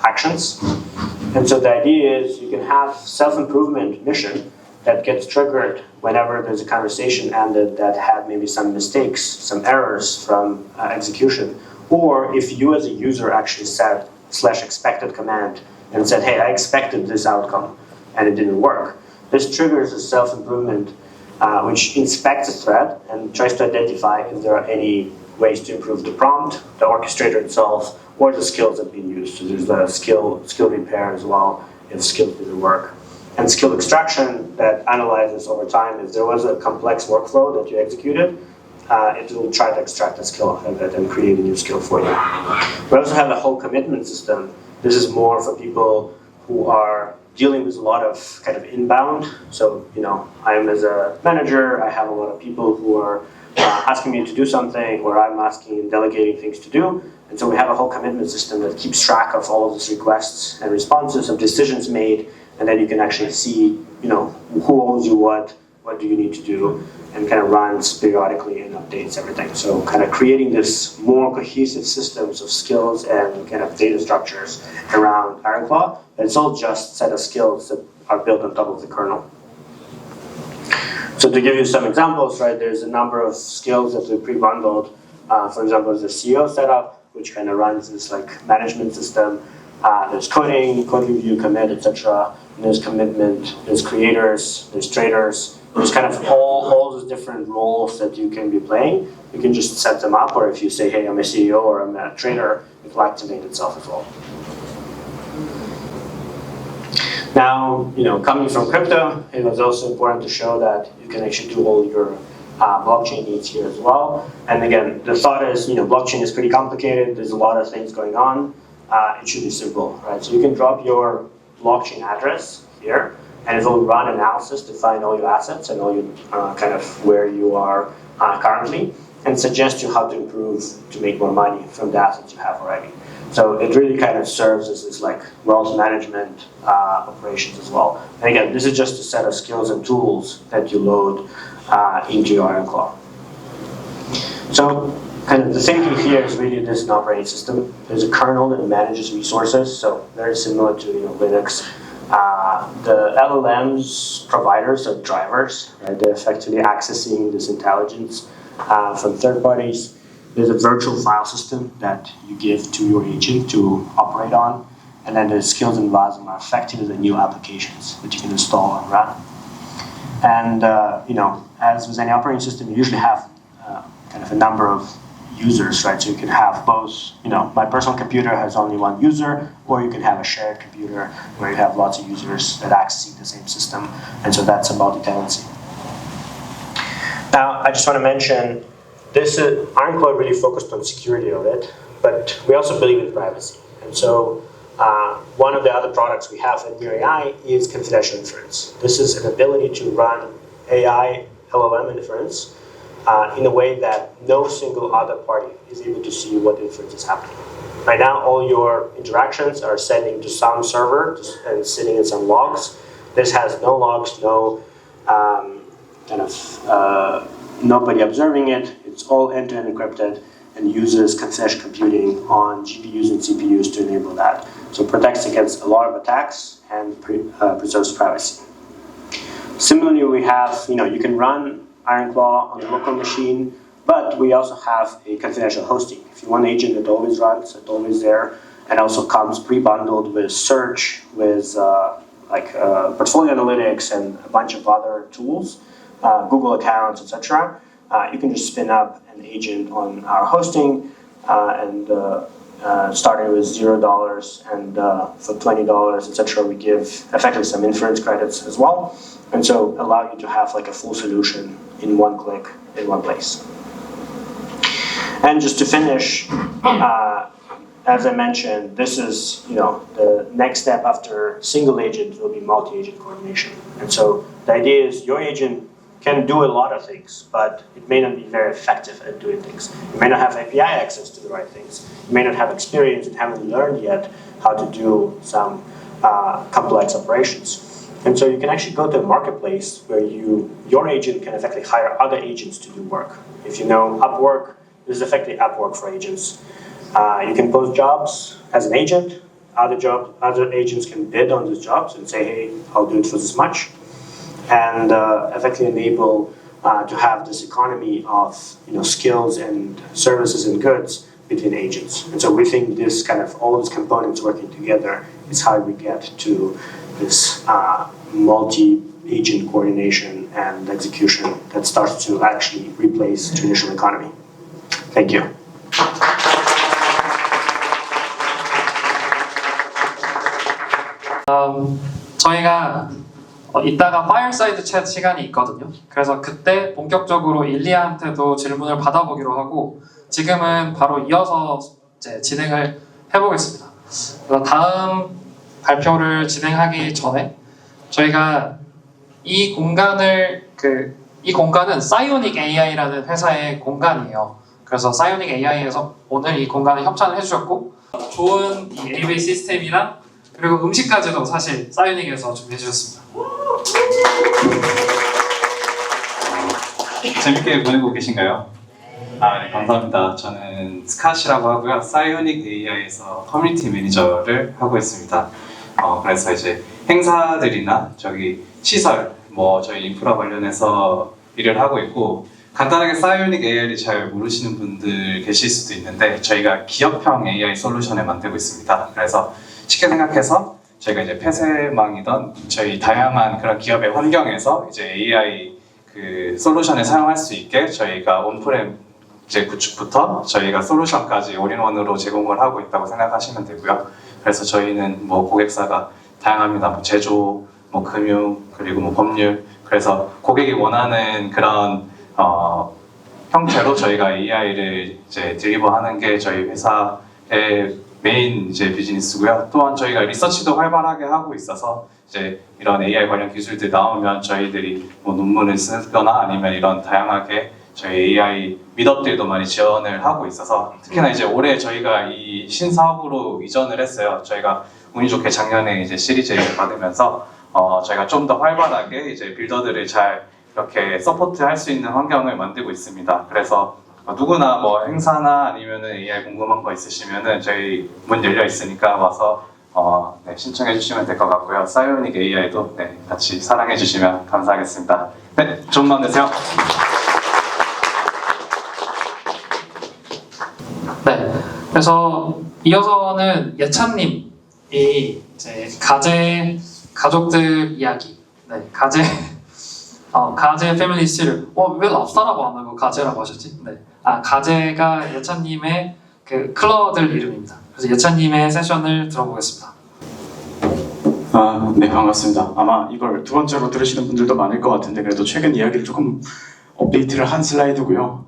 [SPEAKER 2] actions. And so the idea is you can have self-improvement mission that gets triggered whenever there's a conversation ended that had maybe some mistakes, some errors from execution, or if you as a user actually said /expected command and said, hey, I expected this outcome and it didn't work. This triggers a self-improvement which inspects the thread and tries to identify if there are any ways to improve the prompt, the orchestrator itself, or the skills that have been used. So there's the skill repair as well if skills didn't work. And skill extraction that analyzes over time if there was a complex workflow that you executed, it will try to extract a skill out of it and create a new skill for you. We also have a whole commitment system. This is more for people who are dealing with a lot of kind of inbound. So, I'm as a manager, I have a lot of people who are asking me to do something, or I'm asking and delegating things to do. And so we have a whole commitment system that keeps track of all of these requests and responses of decisions made. And then you can actually see, who owes you what do you need to do, and kind of runs periodically and updates everything. So kind of creating this more cohesive systems of skills and kind of data structures around Ironclaw. It's all just a set of skills that are built on top of the kernel. So to give you some examples, right, there's a number of skills that we pre-bundled. For example, the CEO setup. which kind of runs this like management system. There's coding, code review, commit, etc. And there's commitment, there's creators, there's traders. There's kind of all those different roles that you can be playing. You can just set them up, or if you say, hey, I'm a CEO or I'm a trader, it will activate itself as well. Now, coming from crypto, it was also important to show that you can actually do all your blockchain needs here as well. And again, the thought is, blockchain is pretty complicated. There's a lot of things going on. It should be simple, right? So you can drop your blockchain address here, and it will run analysis to find all your assets and all your kind of where you are currently, and suggest you how to improve to make more money from the assets you have already. So it really kind of serves as this like wealth management operations as well. And again, this is just a set of skills and tools that you load into your IronClaw. So kind of the thinking here is really this is an operating system. There's a kernel that manages resources, so very similar to Linux. The LLMs providers are drivers, right? They're effectively accessing this intelligence from third parties. There's a virtual file system that you give to your agent to operate on. And then the skills and WASM are effectively the new applications that you can install and run. And as with any operating system, you usually have kind of a number of users, right? So you can have both, my personal computer has only one user, or you can have a shared computer where you have lots of users that accessing the same system. And so that's a multi-tenancy. Now, I just want to mention, this IronClaw really focused on security of it, but we also believe in privacy. And so one of the other products we have at MirAI is confidential inference. This is an ability to run AI LLM inference in a way that no single other party is able to see what inference is happening. Right now, all your interactions are sending to some server and sitting in some logs. This has no logs, no nobody observing it. It's all end-to-end encrypted and uses confidential computing on GPUs and CPUs to enable that. So it protects against a lot of attacks and preserves privacy. Similarly, we have, you can run IronClaw on a local machine, but we also have a confidential hosting. If you want an agent that always runs, it's always there, and also comes pre-bundled with search, with portfolio analytics and a bunch of other tools, Google accounts, etc. You can just spin up an agent on our hosting and starting with $0 and for $20, etc. we give effectively some inference credits as well. And so allow you to have like a full solution in one click, in one place. And just to finish, as I mentioned, this is the next step after single agent will be multi-agent coordination. And so the idea is your agent can do a lot of things, but it may not be very effective at doing things. You may not have API access to the right things. You may not have experience and haven't learned yet how to do some complex operations. And so you can actually go to a marketplace where your agent can effectively hire other agents to do work. If you know Upwork, this is effectively Upwork for agents. You can post jobs as an agent. Other agents can bid on those jobs and say, hey, I'll do it for this much. And effectively enable to have this economy of skills and services and goods between agents. And so we think this kind of all these components working together is how we get to this multi-agent coordination and execution that starts to actually replace traditional economy. Thank you.
[SPEAKER 1] 저희가 이따가 파이어사이드 챗 시간이 있거든요. 그래서 그때 본격적으로 일리아한테도 질문을 받아보기로 하고 지금은 바로 이어서 이제 진행을 해보겠습니다. 그래서 다음 발표를 진행하기 전에 저희가 이 공간은 사이오닉 AI라는 회사의 공간이에요. 그래서 사이오닉 AI에서 오늘 이 공간에 협찬을 해주셨고 좋은 이 AV 시스템이랑 그리고 음식까지도 사실 사이오닉에서 준비해 주셨습니다.
[SPEAKER 3] 재밌게 보내고 계신가요? 네, 감사합니다. 저는 스캇이라고 하고요. 사이오닉 AI에서 커뮤니티 매니저를 하고 있습니다. 그래서 이제 행사들이나 저기 시설, 저희 인프라 관련해서 일을 하고 있고, 간단하게 사이오닉 AI를 잘 모르시는 분들 계실 수도 있는데 저희가 기업형 AI 솔루션을 만들고 있습니다. 그래서 쉽게 생각해서 저희가 이제 폐쇄망이던 저희 다양한 그런 기업의 환경에서 이제 AI 그 솔루션을 사용할 수 있게 저희가 온프렘 이제 구축부터 저희가 솔루션까지 올인원으로 제공을 하고 있다고 생각하시면 되고요. 그래서 저희는 뭐 고객사가 다양합니다. 뭐 제조, 뭐 금융, 그리고 뭐 법률. 그래서 고객이 원하는 그런 형태로 저희가 AI를 이제 딜리버하는 게 저희 회사의 메인 이제 비즈니스고요. 또한 저희가 리서치도 활발하게 하고 있어서 이제 이런 AI 관련 기술들 나오면 저희들이 뭐 논문을 쓰거나 아니면 이런 다양하게 저희 AI 미드업들도 많이 지원을 하고 있어서 특히나 이제 올해 저희가 이 신사업으로 이전을 했어요. 저희가 운이 좋게 작년에 이제 시리즈 A를 받으면서 저희가 좀 더 활발하게 이제 빌더들을 잘 이렇게 서포트할 수 있는 환경을 만들고 있습니다. 그래서 누구나 뭐 행사나 아니면은 AI 궁금한 거 있으시면은 저희 문 열려 있으니까 와서 네, 신청해 주시면 될 것 같고요. 사이오닉 AI도 네, 같이 사랑해 주시면 감사하겠습니다. 네, 좋은 밤 되세요.
[SPEAKER 1] 네. 그래서 이어서는 예찬님이 이제 가족들 이야기, 네, 가제 페미니스트를 왜 랍스타라고 안 하고 가제라고 하셨지? 네. 가제가 예찬님의 그 클러들 이름입니다. 그래서 예찬님의 세션을 들어보겠습니다.
[SPEAKER 4] 네, 반갑습니다. 아마 이걸 두 번째로 들으시는 분들도 많을 것 같은데 그래도 최근 이야기를 조금 업데이트를 한 슬라이드고요.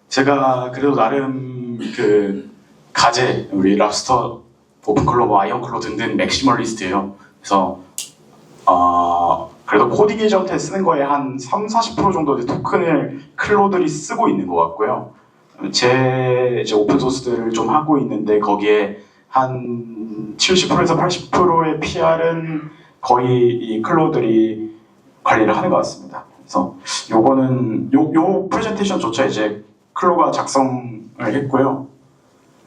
[SPEAKER 4] 제가 그래도 나름 그 가제, 우리 랍스터, 오픈클로, 뭐 아이언클로 등등 맥시멀리스트예요. 그래서 그래도 코딩 에이전트에 쓰는 거에 한 30-40% 정도의 토큰을 클로들이 쓰고 있는 것 같고요. 제 이제 오픈소스들을 좀 하고 있는데 거기에 한 70%에서 80%의 PR은 거의 이 클로들이 관리를 하는 것 같습니다. 그래서 요거는 요 프레젠테이션조차 이제 클로가 작성을 했고요.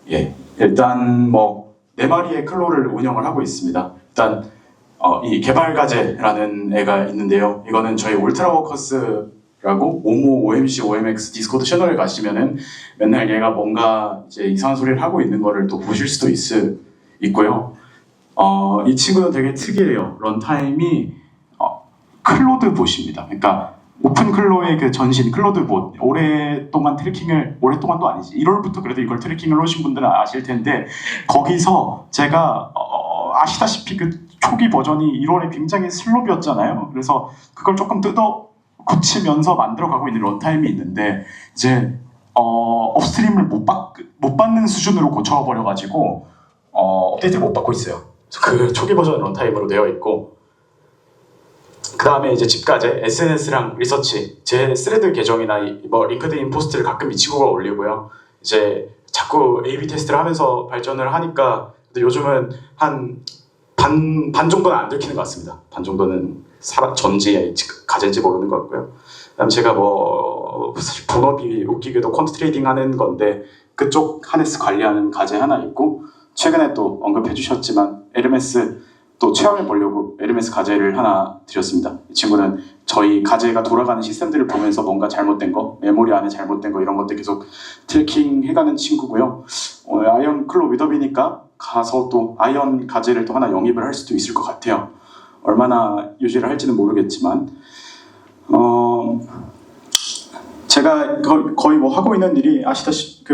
[SPEAKER 4] 예, 일단 뭐 4마리의 클로를 운영을 하고 있습니다. 일단 이 개발가제라는 애가 있는데요. 이거는 저희 울트라워커스라고 오모, OMC, OMX 디스코드 채널에 가시면은 맨날 얘가 뭔가 이제 이상한 소리를 하고 있는 거를 또 보실 수도 있고요. 이 친구는 되게 특이해요. 런타임이 클로드 봇입니다. 그러니까 오픈클로의 그 전신 클로드 봇, 오랫동안도 아니지 1월부터 그래도 이걸 트래킹을 하신 분들은 아실 텐데 거기서 제가 아시다시피 그 초기 버전이 1월에 굉장히 슬롭이었잖아요. 그래서 그걸 조금 뜯어 고치면서 만들어가고 있는 런타임이 있는데 이제 업스트림을 못 받는 수준으로 고쳐버려가지고 업데이트를 못 받고 있어요. 그래서 그 초기 버전 런타임으로 되어 있고 그 다음에 이제 집가제, SNS랑 리서치, 제 스레드 계정이나 뭐 링크드인 포스트를 가끔 이 친구가 올리고요. 이제 자꾸 A/B 테스트를 하면서 발전을 하니까 요즘은 한 반 정도는 안 들키는 것 같습니다. 반 정도는 전지 가제인지 모르는 것 같고요. 그다음 제가 뭐 사실 본업이 웃기게도 퀀트 트레이딩 하는 건데 그쪽 하네스 관리하는 가제 하나 있고 최근에 또 언급해 주셨지만 에르메스 또 체험해 보려고 에르메스 가제를 하나 드렸습니다. 이 친구는 저희 가제가 돌아가는 시스템들을 보면서 뭔가 잘못된 거, 메모리 안에 잘못된 거 이런 것들 계속 트래킹 해가는 친구고요. 오늘 아이언 클로 위더비니까 가서 또 아이언 가제를 또 하나 영입을 할 수도 있을 것 같아요. 얼마나 유지를 할지는 모르겠지만 제가 거의 뭐 하고 있는 일이 아시다시피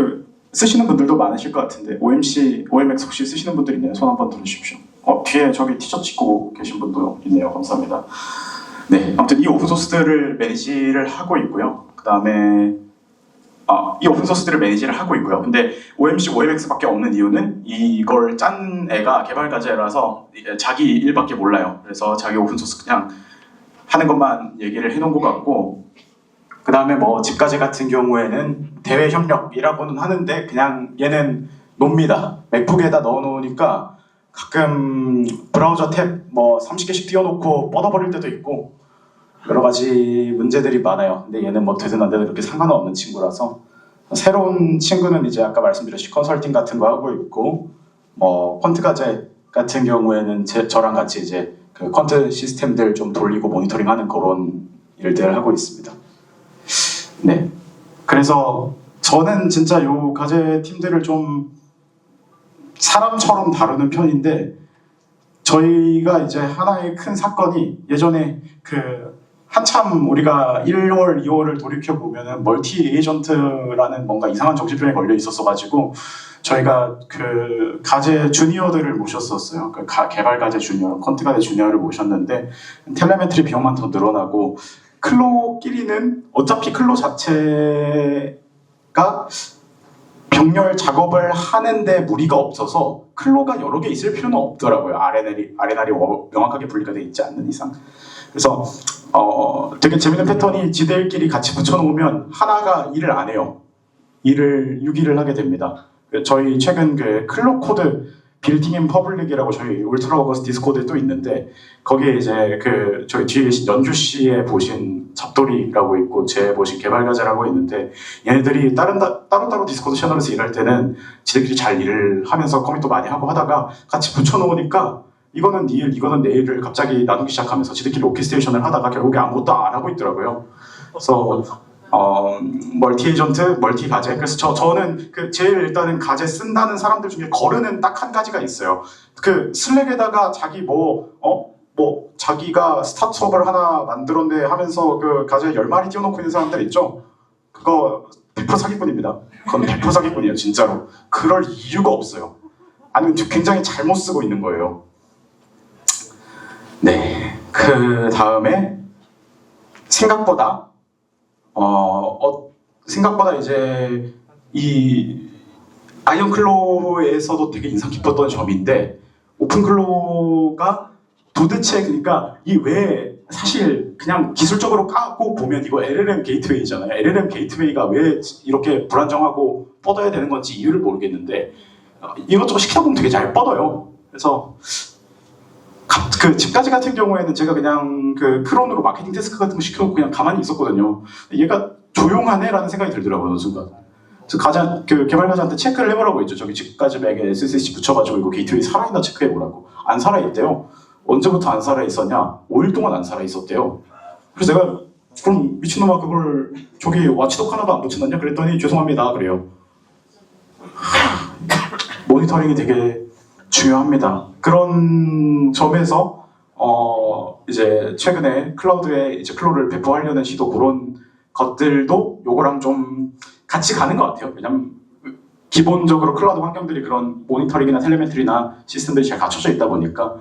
[SPEAKER 4] 쓰시는 분들도 많으실 것 같은데 OMC, OMX 혹시 쓰시는 분들 있나요? 손 한번 들어주십시오. 뒤에 저기 티셔츠 찍고 계신 분도 있네요. 감사합니다. 네, 아무튼 이 오픈소스들을 매니지를 하고 있고요. 그 다음에 이 오픈소스들을 매니지를 하고 있고요. 근데 OMC, OMX밖에 없는 이유는 이걸 짠 애가 개발가제라서 자기 일밖에 몰라요. 그래서 자기 오픈소스 그냥 하는 것만 얘기를 해놓은 것 같고 그 다음에 뭐 집가제 같은 경우에는 대외 협력이라고는 하는데 그냥 얘는 놉니다. 맥북에다 넣어놓으니까 가끔 브라우저 탭 뭐 30개씩 띄워놓고 뻗어버릴 때도 있고 여러 가지 문제들이 많아요. 근데 얘는 뭐 되든 안 되든 그렇게 상관은 없는 친구라서 새로운 친구는 이제 아까 말씀드렸듯이 컨설팅 같은 거 하고 있고 뭐 퀀트 가제 같은 경우에는 저랑 같이 이제 그 퀀트 시스템들 좀 돌리고 모니터링하는 그런 일들을 하고 있습니다. 네. 그래서 저는 진짜 요 과제 팀들을 좀 사람처럼 다루는 편인데 저희가 이제 하나의 큰 사건이 예전에 한참 우리가 1월, 2월을 돌이켜 보면은 멀티 에이전트라는 뭔가 이상한 정신병에 걸려 있었어가지고 저희가 과제 주니어들을 모셨었어요. 개발 과제 주니어, 컨트 과제 주니어를 모셨는데 텔레메트리 비용만 더 늘어나고 클로끼리는 어차피 클로 자체가 병렬 작업을 하는데 무리가 없어서 클로가 여러 개 있을 필요는 없더라고요. RNR이 명확하게 분리가 돼 있지 않는 이상. 그래서 되게 재밌는 패턴이 지들끼리 같이 붙여놓으면 하나가 일을 안 해요. 6일을 하게 됩니다. 저희 최근 클로 코드 빌딩 인 퍼블릭이라고 저희 울트라 어거스 디스코드에 또 있는데 거기에 이제 저희 뒤에 계신 연주 씨의 보신 잡돌이라고 있고 제 보신 개발과제라고 있는데 얘네들이 따로따로 디스코드 채널에서 일할 때는 지들끼리 잘 일을 하면서 커밋도 많이 하고 하다가 같이 붙여놓으니까 이거는 내일, 이거는 내일을 갑자기 나누기 시작하면서 지들끼리 오케스트레이션을 하다가 결국에 아무것도 안 하고 있더라고요. 그래서 멀티 에이전트, 멀티 과제. 그래서 저는 제일 일단은 과제 쓴다는 사람들 중에 거르는 딱 한 가지가 있어요. 슬랙에다가 자기 자기가 스타트업을 하나 만들었네 하면서 과제 10마리 띄워놓고 있는 사람들 있죠? 그거 100% 사기꾼입니다. 그건 100% 사기꾼이에요, 진짜로. 그럴 이유가 없어요. 아니면 굉장히 잘못 쓰고 있는 거예요. 네. 그 다음에 생각보다 이제 이 아이언클로에서도 되게 인상 깊었던 점인데 오픈클로가 도대체 그러니까 사실 그냥 기술적으로 까고 보면 이거 LLM 게이트웨이잖아요. LLM 게이트웨이가 왜 이렇게 불안정하고 뻗어야 되는 건지 이유를 모르겠는데 이것저것 시키다 보면 되게 잘 뻗어요. 그래서 집까지 같은 경우에는 제가 그냥 크론으로 마케팅 데스크 같은 거 시켜놓고 그냥 가만히 있었거든요. 얘가 조용하네라는 생각이 들더라고요, 어느 순간. 그래서 개발자한테 체크를 해보라고 했죠. 저기 집까지 맥에 SSH 붙여가지고 이거 게이트웨이 살아있나 체크해보라고. 안 살아있대요. 언제부터 안 살아있었냐? 5일 동안 안 살아있었대요. 그래서 내가 그럼 미친놈아 그걸 저기 와치독 하나도 안 붙여놨냐? 그랬더니 죄송합니다 그래요. 모니터링이 되게 중요합니다. 그런 점에서 이제 최근에 클라우드에 이제 클로를 배포하려는 시도 그런 것들도 요거랑 좀 같이 가는 것 같아요. 왜냐면 기본적으로 클라우드 환경들이 그런 모니터링이나 텔레메트리나 시스템들이 잘 갖춰져 있다 보니까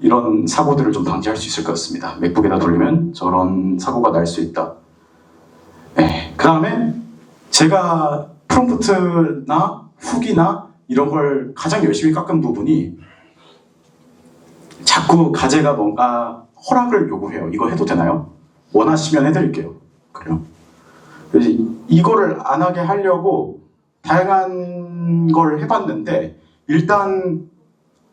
[SPEAKER 4] 이런 사고들을 좀 방지할 수 있을 것 같습니다. 맥북에다 돌리면 저런 사고가 날 수 있다. 네. 그 다음에 제가 프롬프트나 훅이나 이런 걸 가장 열심히 깎은 부분이 자꾸 과제가 뭔가 허락을 요구해요. 이거 해도 되나요? 원하시면 해드릴게요. 그래요. 그래서 이거를 안 하게 하려고 다양한 걸 해봤는데 일단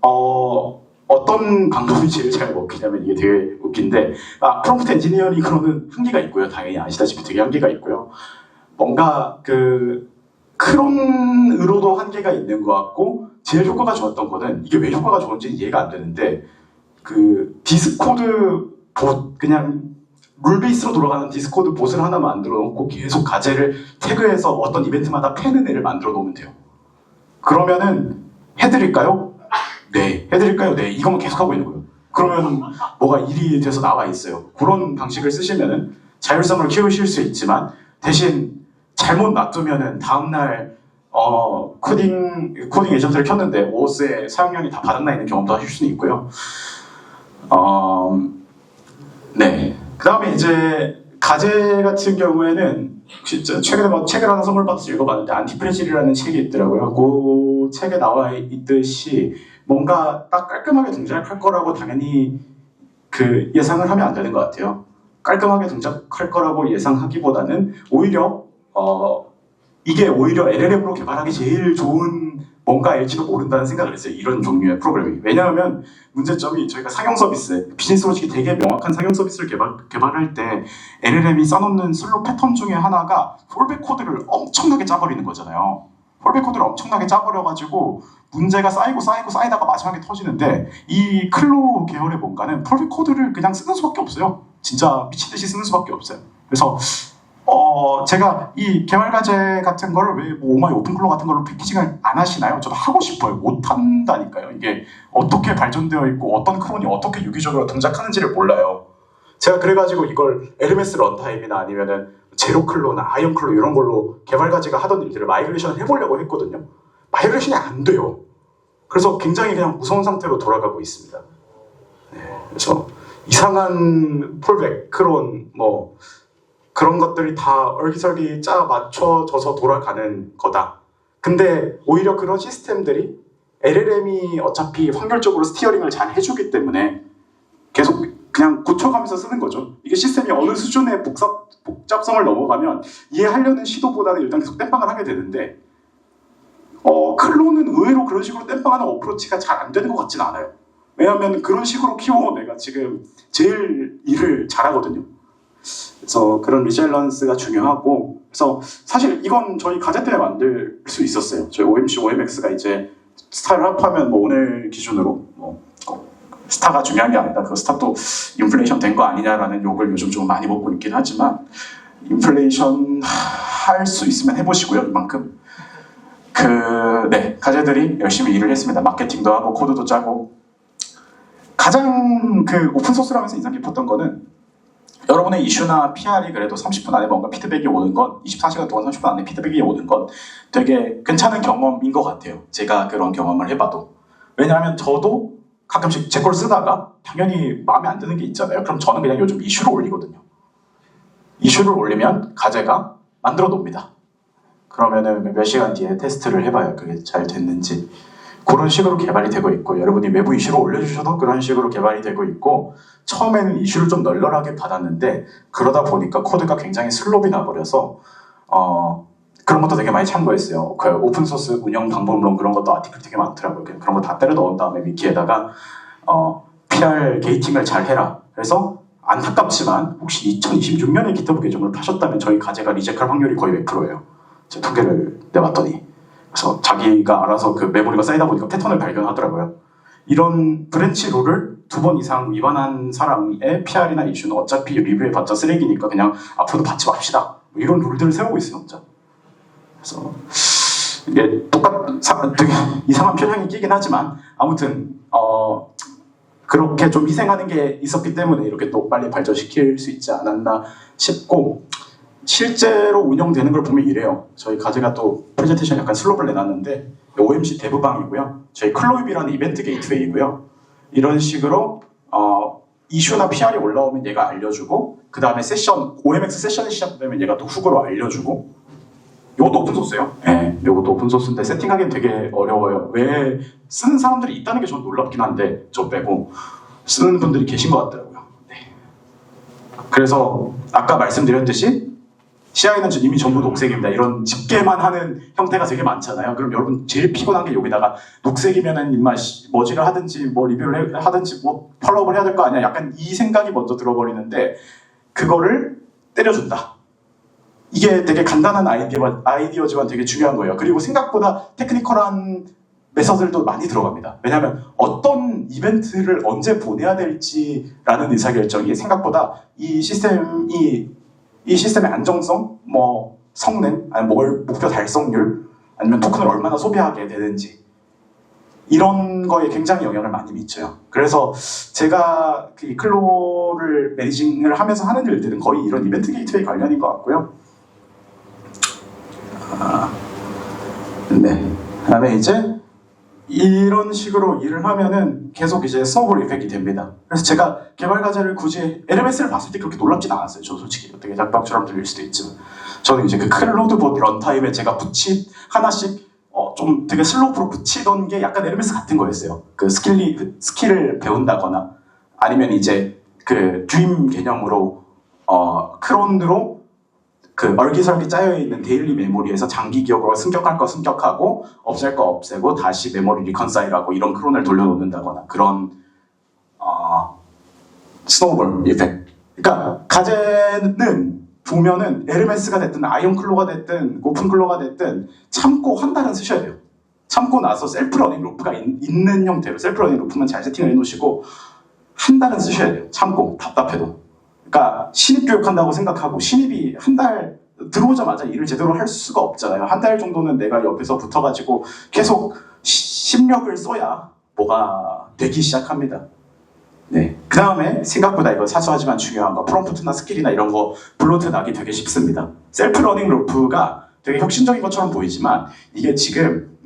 [SPEAKER 4] 어떤 방법이 제일 잘 먹히냐면 이게 되게 웃긴데 프롬프트 엔지니어링으로는 한계가 있고요. 당연히 아시다시피 되게 한계가 있고요. 뭔가 크론으로도 한계가 있는 것 같고 제일 효과가 좋았던 거는 이게 왜 효과가 좋은지 이해가 안 되는데 디스코드 봇 그냥 룰 베이스로 돌아가는 디스코드 봇을 하나 만들어 놓고 계속 과제를 태그해서 어떤 이벤트마다 패는 애를 만들어 놓으면 돼요. 그러면은 해드릴까요? 네. 해드릴까요? 네. 이것만 계속 하고 있는 거예요. 그러면 뭐가 일이 돼서 나와 있어요. 그런 방식을 쓰시면은 자율성을 키우실 수 있지만 대신 잘못 놔두면은 다음날 코딩 에이전트를 켰는데 OS의 사용량이 다 바닥나 있는 경험도 하실 수는 있고요. 네. 그 다음에 이제 과제 같은 경우에는 진짜 최근에 책을 하나 선물 받아서 읽어봤는데 안티프레질이라는 책이 있더라고요. 그 책에 나와 있듯이 뭔가 딱 깔끔하게 동작할 거라고 당연히 예상을 하면 안 되는 것 같아요. 깔끔하게 동작할 거라고 예상하기보다는 오히려 이게 오히려 LLM으로 개발하기 제일 좋은 뭔가일지도 모른다는 생각을 했어요. 이런 종류의 프로그래밍. 왜냐하면 문제점이 저희가 상용 서비스, 비즈니스 로직이 되게 명확한 상용 서비스를 개발할 때 LLM이 써놓는 슬로 패턴 중에 하나가 폴백 코드를 엄청나게 짜버리는 거잖아요. 폴백 코드를 엄청나게 짜버려가지고 문제가 쌓이다가 마지막에 터지는데 이 클로 계열의 뭔가는 폴백 코드를 그냥 쓰는 수밖에 없어요. 진짜 미친듯이 쓰는 수밖에 없어요. 그래서 제가 이 개발 과제 같은 거를 왜뭐 오마이 오픈클로 같은 걸로 패키징을 안 하시나요? 저도 하고 싶어요. 못 한다니까요. 이게 어떻게 발전되어 있고 어떤 크론이 어떻게 유기적으로 동작하는지를 몰라요. 제가 그래가지고 이걸 LMS 런타임이나 아니면은 제로클로나 아이언클로 이런 걸로 개발 과제가 하던 일들을 마이그레이션을 해보려고 했거든요. 마이그레이션이 안 돼요. 그래서 굉장히 그냥 무서운 상태로 돌아가고 있습니다. 네, 그래서 이상한 폴백, 크론, 뭐 그런 것들이 다 얼기설기 짜 맞춰져서 돌아가는 거다. 근데 오히려 그런 시스템들이 LLM이 어차피 확률적으로 스티어링을 잘 해주기 때문에 계속 그냥 고쳐가면서 쓰는 거죠. 이게 시스템이 어느 수준의 복잡성을 넘어가면 이해하려는 시도보다는 일단 계속 땜빵을 하게 되는데 클론은 의외로 그런 식으로 땜빵하는 어프로치가 잘 안 되는 것 같진 않아요. 왜냐하면 그런 식으로 키워온 애가 지금 제일 일을 잘하거든요. 그래서 그런 리젤런스가 중요하고, 그래서 사실 이건 저희 과제 때문에 만들 수 있었어요. 저희 OMC, OMX가 이제 스타를 합하면 뭐 오늘 기준으로 스타가 중요한 게 아니다. 그 스타도 인플레이션 된 거 아니냐라는 욕을 요즘 좀 많이 먹고 있긴 하지만 인플레이션 할 수 있으면 해보시고요. 이만큼 네, 과제들이 열심히 일을 했습니다. 마케팅도 하고 코드도 짜고. 가장 그 오픈소스를 하면서 인상 깊었던 거는 여러분의 이슈나 PR이 그래도 30분 안에 뭔가 피드백이 오는 건, 24시간 동안 30분 안에 피드백이 오는 건 되게 괜찮은 경험인 것 같아요. 제가 그런 경험을 해봐도. 왜냐하면 저도 가끔씩 제 걸 쓰다가 당연히 마음에 안 드는 게 있잖아요. 그럼 저는 그냥 요즘 이슈를 올리거든요. 이슈를 올리면 과제가 만들어 놓습니다. 그러면은 몇 시간 뒤에 테스트를 해봐요. 그게 잘 됐는지. 그런 식으로 개발이 되고 있고, 여러분이 외부 이슈를 올려주셔도 그런 식으로 개발이 되고 있고, 처음에는 이슈를 좀 널널하게 받았는데 그러다 보니까 코드가 굉장히 슬롭이 나버려서 그런 것도 되게 많이 참고했어요. 그 오픈소스 운영 방법론 그런 것도 아티클 되게 많더라고요. 그런 거 다 때려 넣은 다음에 위키에다가 PR 게이팅을 잘 해라. 그래서 안타깝지만 혹시 2026년에 기터브 계정을 파셨다면 저희 과제가 리젝할 확률이 거의 100%예요. 제가 통계를 내봤더니. 그래서 자기가 알아서 그 메모리가 쌓이다 보니까 패턴을 발견하더라고요. 이런 브랜치 룰을 2번 이상 위반한 사람의 PR이나 이슈는 어차피 리뷰해봤자 쓰레기니까 그냥 앞으로도 받지 맙시다. 뭐 이런 룰들을 세우고 있어요, 혼자. 그래서 이게 되게 이상한 편향이 끼긴 하지만 아무튼 그렇게 좀 희생하는 게 있었기 때문에 이렇게 또 빨리 발전시킬 수 있지 않았나 싶고, 실제로 운영되는 걸 보면 이래요. 저희 과제가 또 프레젠테이션 약간 슬롭을 내놨는데 OMC 대부방이고요. 저희 클로이비라는 이벤트 게이트웨이고요. 이런 식으로 이슈나 PR이 올라오면 얘가 알려주고, 그 다음에 세션, OMX 세션이 시작되면 얘가 또 훅으로 알려주고. 요것도 오픈소스예요. 네, 요것도 오픈소스인데 세팅하기는 되게 어려워요. 왜 쓰는 사람들이 있다는 게 전 놀랍긴 한데 저 빼고 쓰는 분들이 계신 것 같더라고요. 네. 그래서 아까 말씀드렸듯이 CI는 이미 전부 녹색입니다. 이런 집계만 하는 형태가 되게 많잖아요. 그럼 여러분 제일 피곤한 게 여기다가 녹색이면은 인마 머지를 하든지 뭐 리뷰를 하든지 뭐 펄업을 해야 될 거 아니야. 약간 이 생각이 먼저 들어버리는데 그거를 때려준다. 이게 되게 간단한 아이디어지만 되게 중요한 거예요. 그리고 생각보다 테크니컬한 메서드들도 많이 들어갑니다. 왜냐하면 어떤 이벤트를 언제 보내야 될지라는 의사결정이 생각보다 이 시스템의 안정성, 뭐 성능, 아니 목표 달성률, 아니면 토큰을 얼마나 소비하게 되는지 이런 거에 굉장히 영향을 많이 미쳐요. 그래서 제가 그 클로를 매니징을 하면서 하는 일들은 거의 이런 이벤트 게이트웨이 관련인 것 같고요. 네. 그다음에 이제 이런 식으로 일을 하면은 계속 이제 스노볼 이펙이 됩니다. 그래서 제가 개발 과제를 굳이 LMS를 봤을 때 그렇게 놀랍진 않았어요. 저 솔직히 되게 약박처럼 들릴 수도 있지만 저는 이제 그 클로드봇 런타임에 제가 하나씩 좀 되게 슬로프로 붙이던 게 약간 LMS 같은 거였어요. 그 스킬을 배운다거나 아니면 이제 그 듀임 개념으로 크론으로 그 얼기설기 짜여있는 데일리 메모리에서 장기 기억으로 승격할 거 승격하고 없앨 거 없애고 다시 메모리 리컨사일하고 이런 크론을 돌려놓는다거나 그런 스노우볼 이펙트. 그러니까 과제는 보면은 LMS가 됐든 아이언클로가 됐든 오픈클로가 됐든 참고 한 달은 쓰셔야 돼요. 참고 나서 셀프러닝 루프가 있는 형태로 셀프러닝 루프만 잘 세팅을 해놓으시고 한 달은 쓰셔야 돼요. 참고 답답해도. 그러니까 신입 교육한다고 생각하고 신입이 한 달 들어오자마자 일을 제대로 할 수가 없잖아요. 한 달 정도는 내가 옆에서 붙어가지고 계속 심력을 써야 뭐가 되기 시작합니다. 네. 그 다음에 생각보다 이거 사소하지만 중요한 거 프롬프트나 스킬이나 이런 거 블로트 나기 되게 쉽습니다. 셀프 러닝 루프가 되게 혁신적인 것처럼 보이지만 이게 지금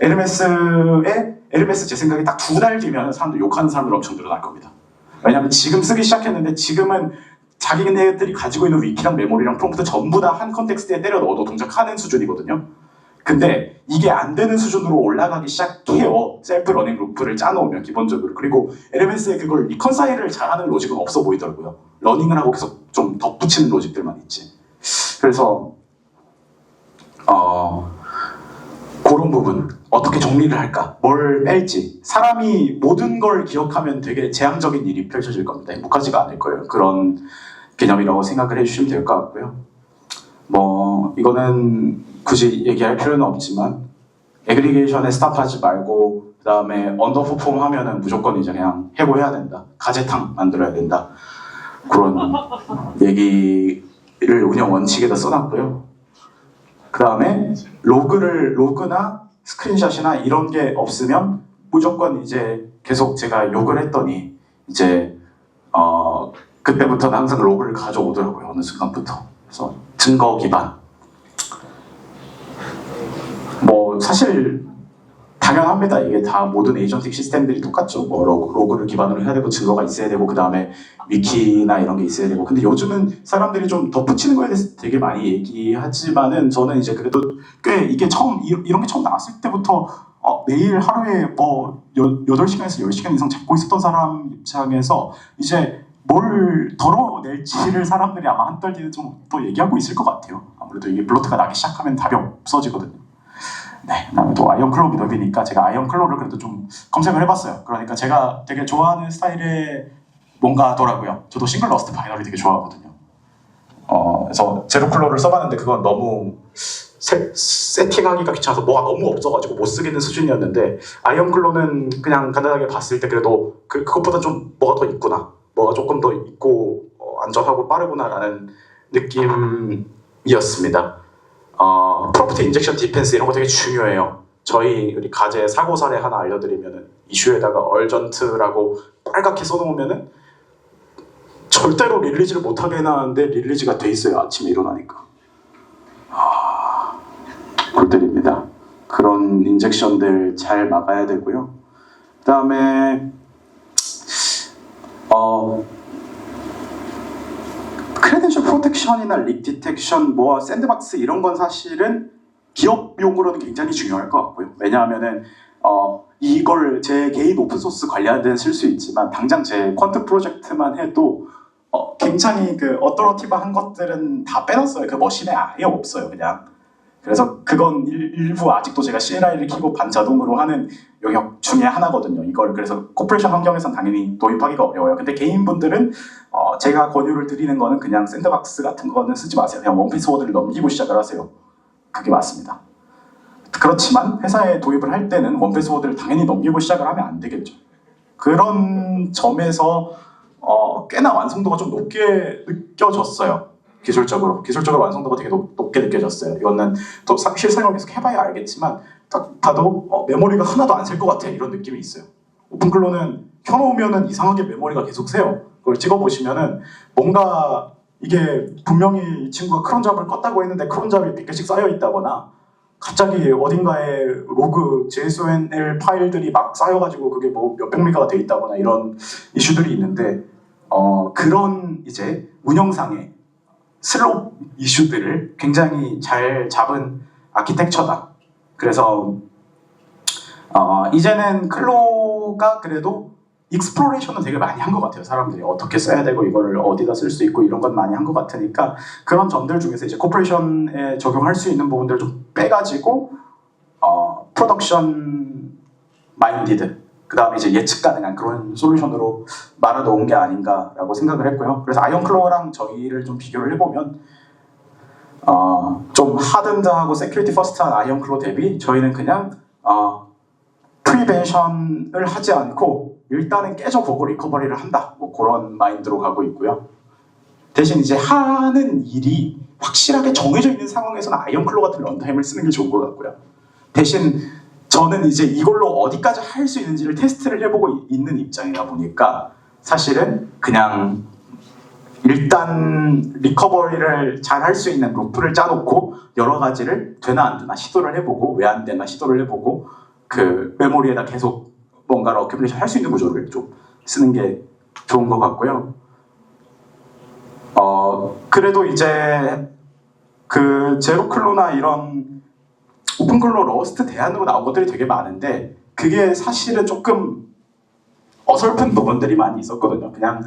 [SPEAKER 4] 에르메스 제 생각에 딱 2달 뒤면 사람들 욕하는 사람들 엄청 늘어날 겁니다. 왜냐면 지금 쓰기 시작했는데 지금은 자기네들이 가지고 있는 위키랑 메모리랑 프롬프트 전부 다 한 컨텍스트에 때려 넣어도 동작하는 수준이거든요. 근데 이게 안 되는 수준으로 올라가기 시작해요. 셀프 러닝 루프를 짜놓으면 기본적으로. 그리고 LMS에 그걸 리컨사일을 잘하는 로직은 없어 보이더라고요. 러닝을 하고 계속 좀 덧붙이는 로직들만 있지. 그래서 그런 부분 어떻게 정리를 할까? 뭘 뺄지. 사람이 모든 걸 기억하면 되게 재앙적인 일이 펼쳐질 겁니다. 행복하지가 않을 거예요. 그런 개념이라고 생각을 해주시면 될 것 같고요. 뭐 이거는 굳이 얘기할 필요는 없지만 애그리게이션에 스탑하지 말고 그 다음에 언더퍼폼 하면은 무조건 이제 그냥 해고해야 된다. 가재탕 만들어야 된다. 그런 얘기를 운영 원칙에다 써놨고요. 그 다음에 로그나 스크린샷이나 이런 게 없으면 무조건 이제 계속 제가 욕을 했더니 이제 그때부터는 항상 로그를 가져오더라고요. 어느 순간부터. 그래서 증거 기반. 뭐 사실 당연합니다. 이게 다 모든 에이전틱 시스템들이 똑같죠. 뭐 로그를 기반으로 해야 되고 증거가 있어야 되고 그 다음에 위키나 이런 게 있어야 되고. 근데 요즘은 사람들이 좀 덧붙이는 거에 대해서 되게 많이 얘기하지만은 저는 이제 그래도 꽤 이게 이런 게 처음 나왔을 때부터 매일 하루에 뭐 8시간에서 10시간 이상 잡고 있었던 사람 입장에서 이제 뭘 덜어낼지를 사람들이 아마 한 달 뒤에 좀 더 얘기하고 있을 것 같아요. 아무래도 이게 블로트가 나기 시작하면 답이 없어지거든요. 네, 그다음에 또 아이언클로우 미더비니까 제가 아이언클로우를 그래도 좀 검색을 해봤어요. 그러니까 제가 되게 좋아하는 스타일의 뭔가 하더라고요. 저도 싱글 러스트 바이너리 되게 좋아하거든요. 그래서 제로클로우를 써봤는데 그건 너무 세팅하기가 귀찮아서 뭐가 너무 없어가지고 못 쓰겠는 수준이었는데 아이언클로우는 그냥 간단하게 봤을 때 그래도 그것보다 좀 뭐가 더 있구나. 뭐가 조금 더 있고 안전하고 빠르구나라는 느낌이었습니다. 프로퍼티 인젝션 디펜스 이런 거 되게 중요해요. 우리 가제 사고 사례 하나 알려드리면은 이슈에다가 얼전트라고 빨갛게 써놓으면은 절대로 릴리즈를 못하게 해놨는데 릴리즈가 돼 있어요. 아침에 일어나니까. 골 때립니다. 그런 인젝션들 잘 막아야 되고요. 그 다음에 크레덴셜 프로텍션이나 릭 디텍션, 뭐 샌드박스 이런 건 사실은 기업용으로는 굉장히 중요할 것 같고요. 왜냐하면은 이걸 제 개인 오픈소스 관리하는 데는 쓸 수 있지만 당장 제 퀀트 프로젝트만 해도 굉장히 그 어토러티브한 것들은 다 빼놨어요. 그 머신에 아예 없어요, 그냥. 그래서 그건 일부 아직도 제가 CLI를 키고 반자동으로 하는 영역 중에 하나거든요. 이걸 그래서 코퍼레이션 환경에선 당연히 도입하기가 어려워요. 근데 개인분들은 제가 권유를 드리는 거는 그냥 샌드박스 같은 거는 쓰지 마세요. 그냥 원피스 워드를 넘기고 시작을 하세요. 그게 맞습니다. 그렇지만 회사에 도입을 할 때는 원피스 워드를 당연히 넘기고 시작을 하면 안 되겠죠. 그런 점에서 꽤나 완성도가 좀 높게 느껴졌어요. 기술적으로 완성도가 되게 높게 느껴졌어요. 이거는 또 실사용을 계속 해봐야 알겠지만 딱 봐도 메모리가 하나도 안 셀 것 같아 이런 느낌이 있어요. 오픈클로는 켜놓으면은 이상하게 메모리가 계속 새요. 그걸 찍어보시면은 뭔가 이게 분명히 이 친구가 크론 잡을 껐다고 했는데 크론 잡이 100개씩 쌓여 있다거나 갑자기 어딘가에 로그 JSONL 파일들이 막 쌓여가지고 그게 뭐 몇백 메가가 돼 있다거나 이런 이슈들이 있는데 그런 이제 운영상의 슬롭 이슈들을 굉장히 잘 잡은 아키텍처다. 그래서 이제는 클로가 그래도 익스플로레이션은 되게 많이 한 것 같아요. 사람들이 어떻게 써야 되고 이거를 어디다 쓸 수 있고 이런 건 많이 한 것 같으니까 그런 점들 중에서 이제 코퍼레이션에 적용할 수 있는 부분들을 좀 빼가지고 프로덕션 마인디드 그 다음에 이제 예측 가능한 그런 솔루션으로 말아놓은 게 아닌가라고 생각을 했고요. 그래서 아이언클로우랑 저희를 좀 비교를 해보면 좀 하든드하고 세큐리티 퍼스트한 아이언클로우 대비 저희는 그냥 프리벤션을 하지 않고 일단은 깨져보고 리커버리를 한다. 뭐 그런 마인드로 가고 있고요. 대신 이제 하는 일이 확실하게 정해져 있는 상황에서는 아이언클로 같은 런타임을 쓰는 게 좋은 것 같고요. 대신 저는 이제 이걸로 어디까지 할 수 있는지를 테스트를 해보고 있는 입장이다 보니까 사실은 그냥 일단 리커버리를 잘 할 수 있는 루프를 짜놓고 여러 가지를 되나 안 되나 시도를 해보고 왜 안 되나 시도를 해보고 그 메모리에다 계속 뭔가를 어큐뮬레이션 할 수 있는 구조를 좀 쓰는 게 좋은 것 같고요. 그래도 이제 그 제로클로나 이런 오픈클로 러스트 대안으로 나온 것들이 되게 많은데 그게 사실은 조금 어설픈 부분들이 많이 있었거든요. 그냥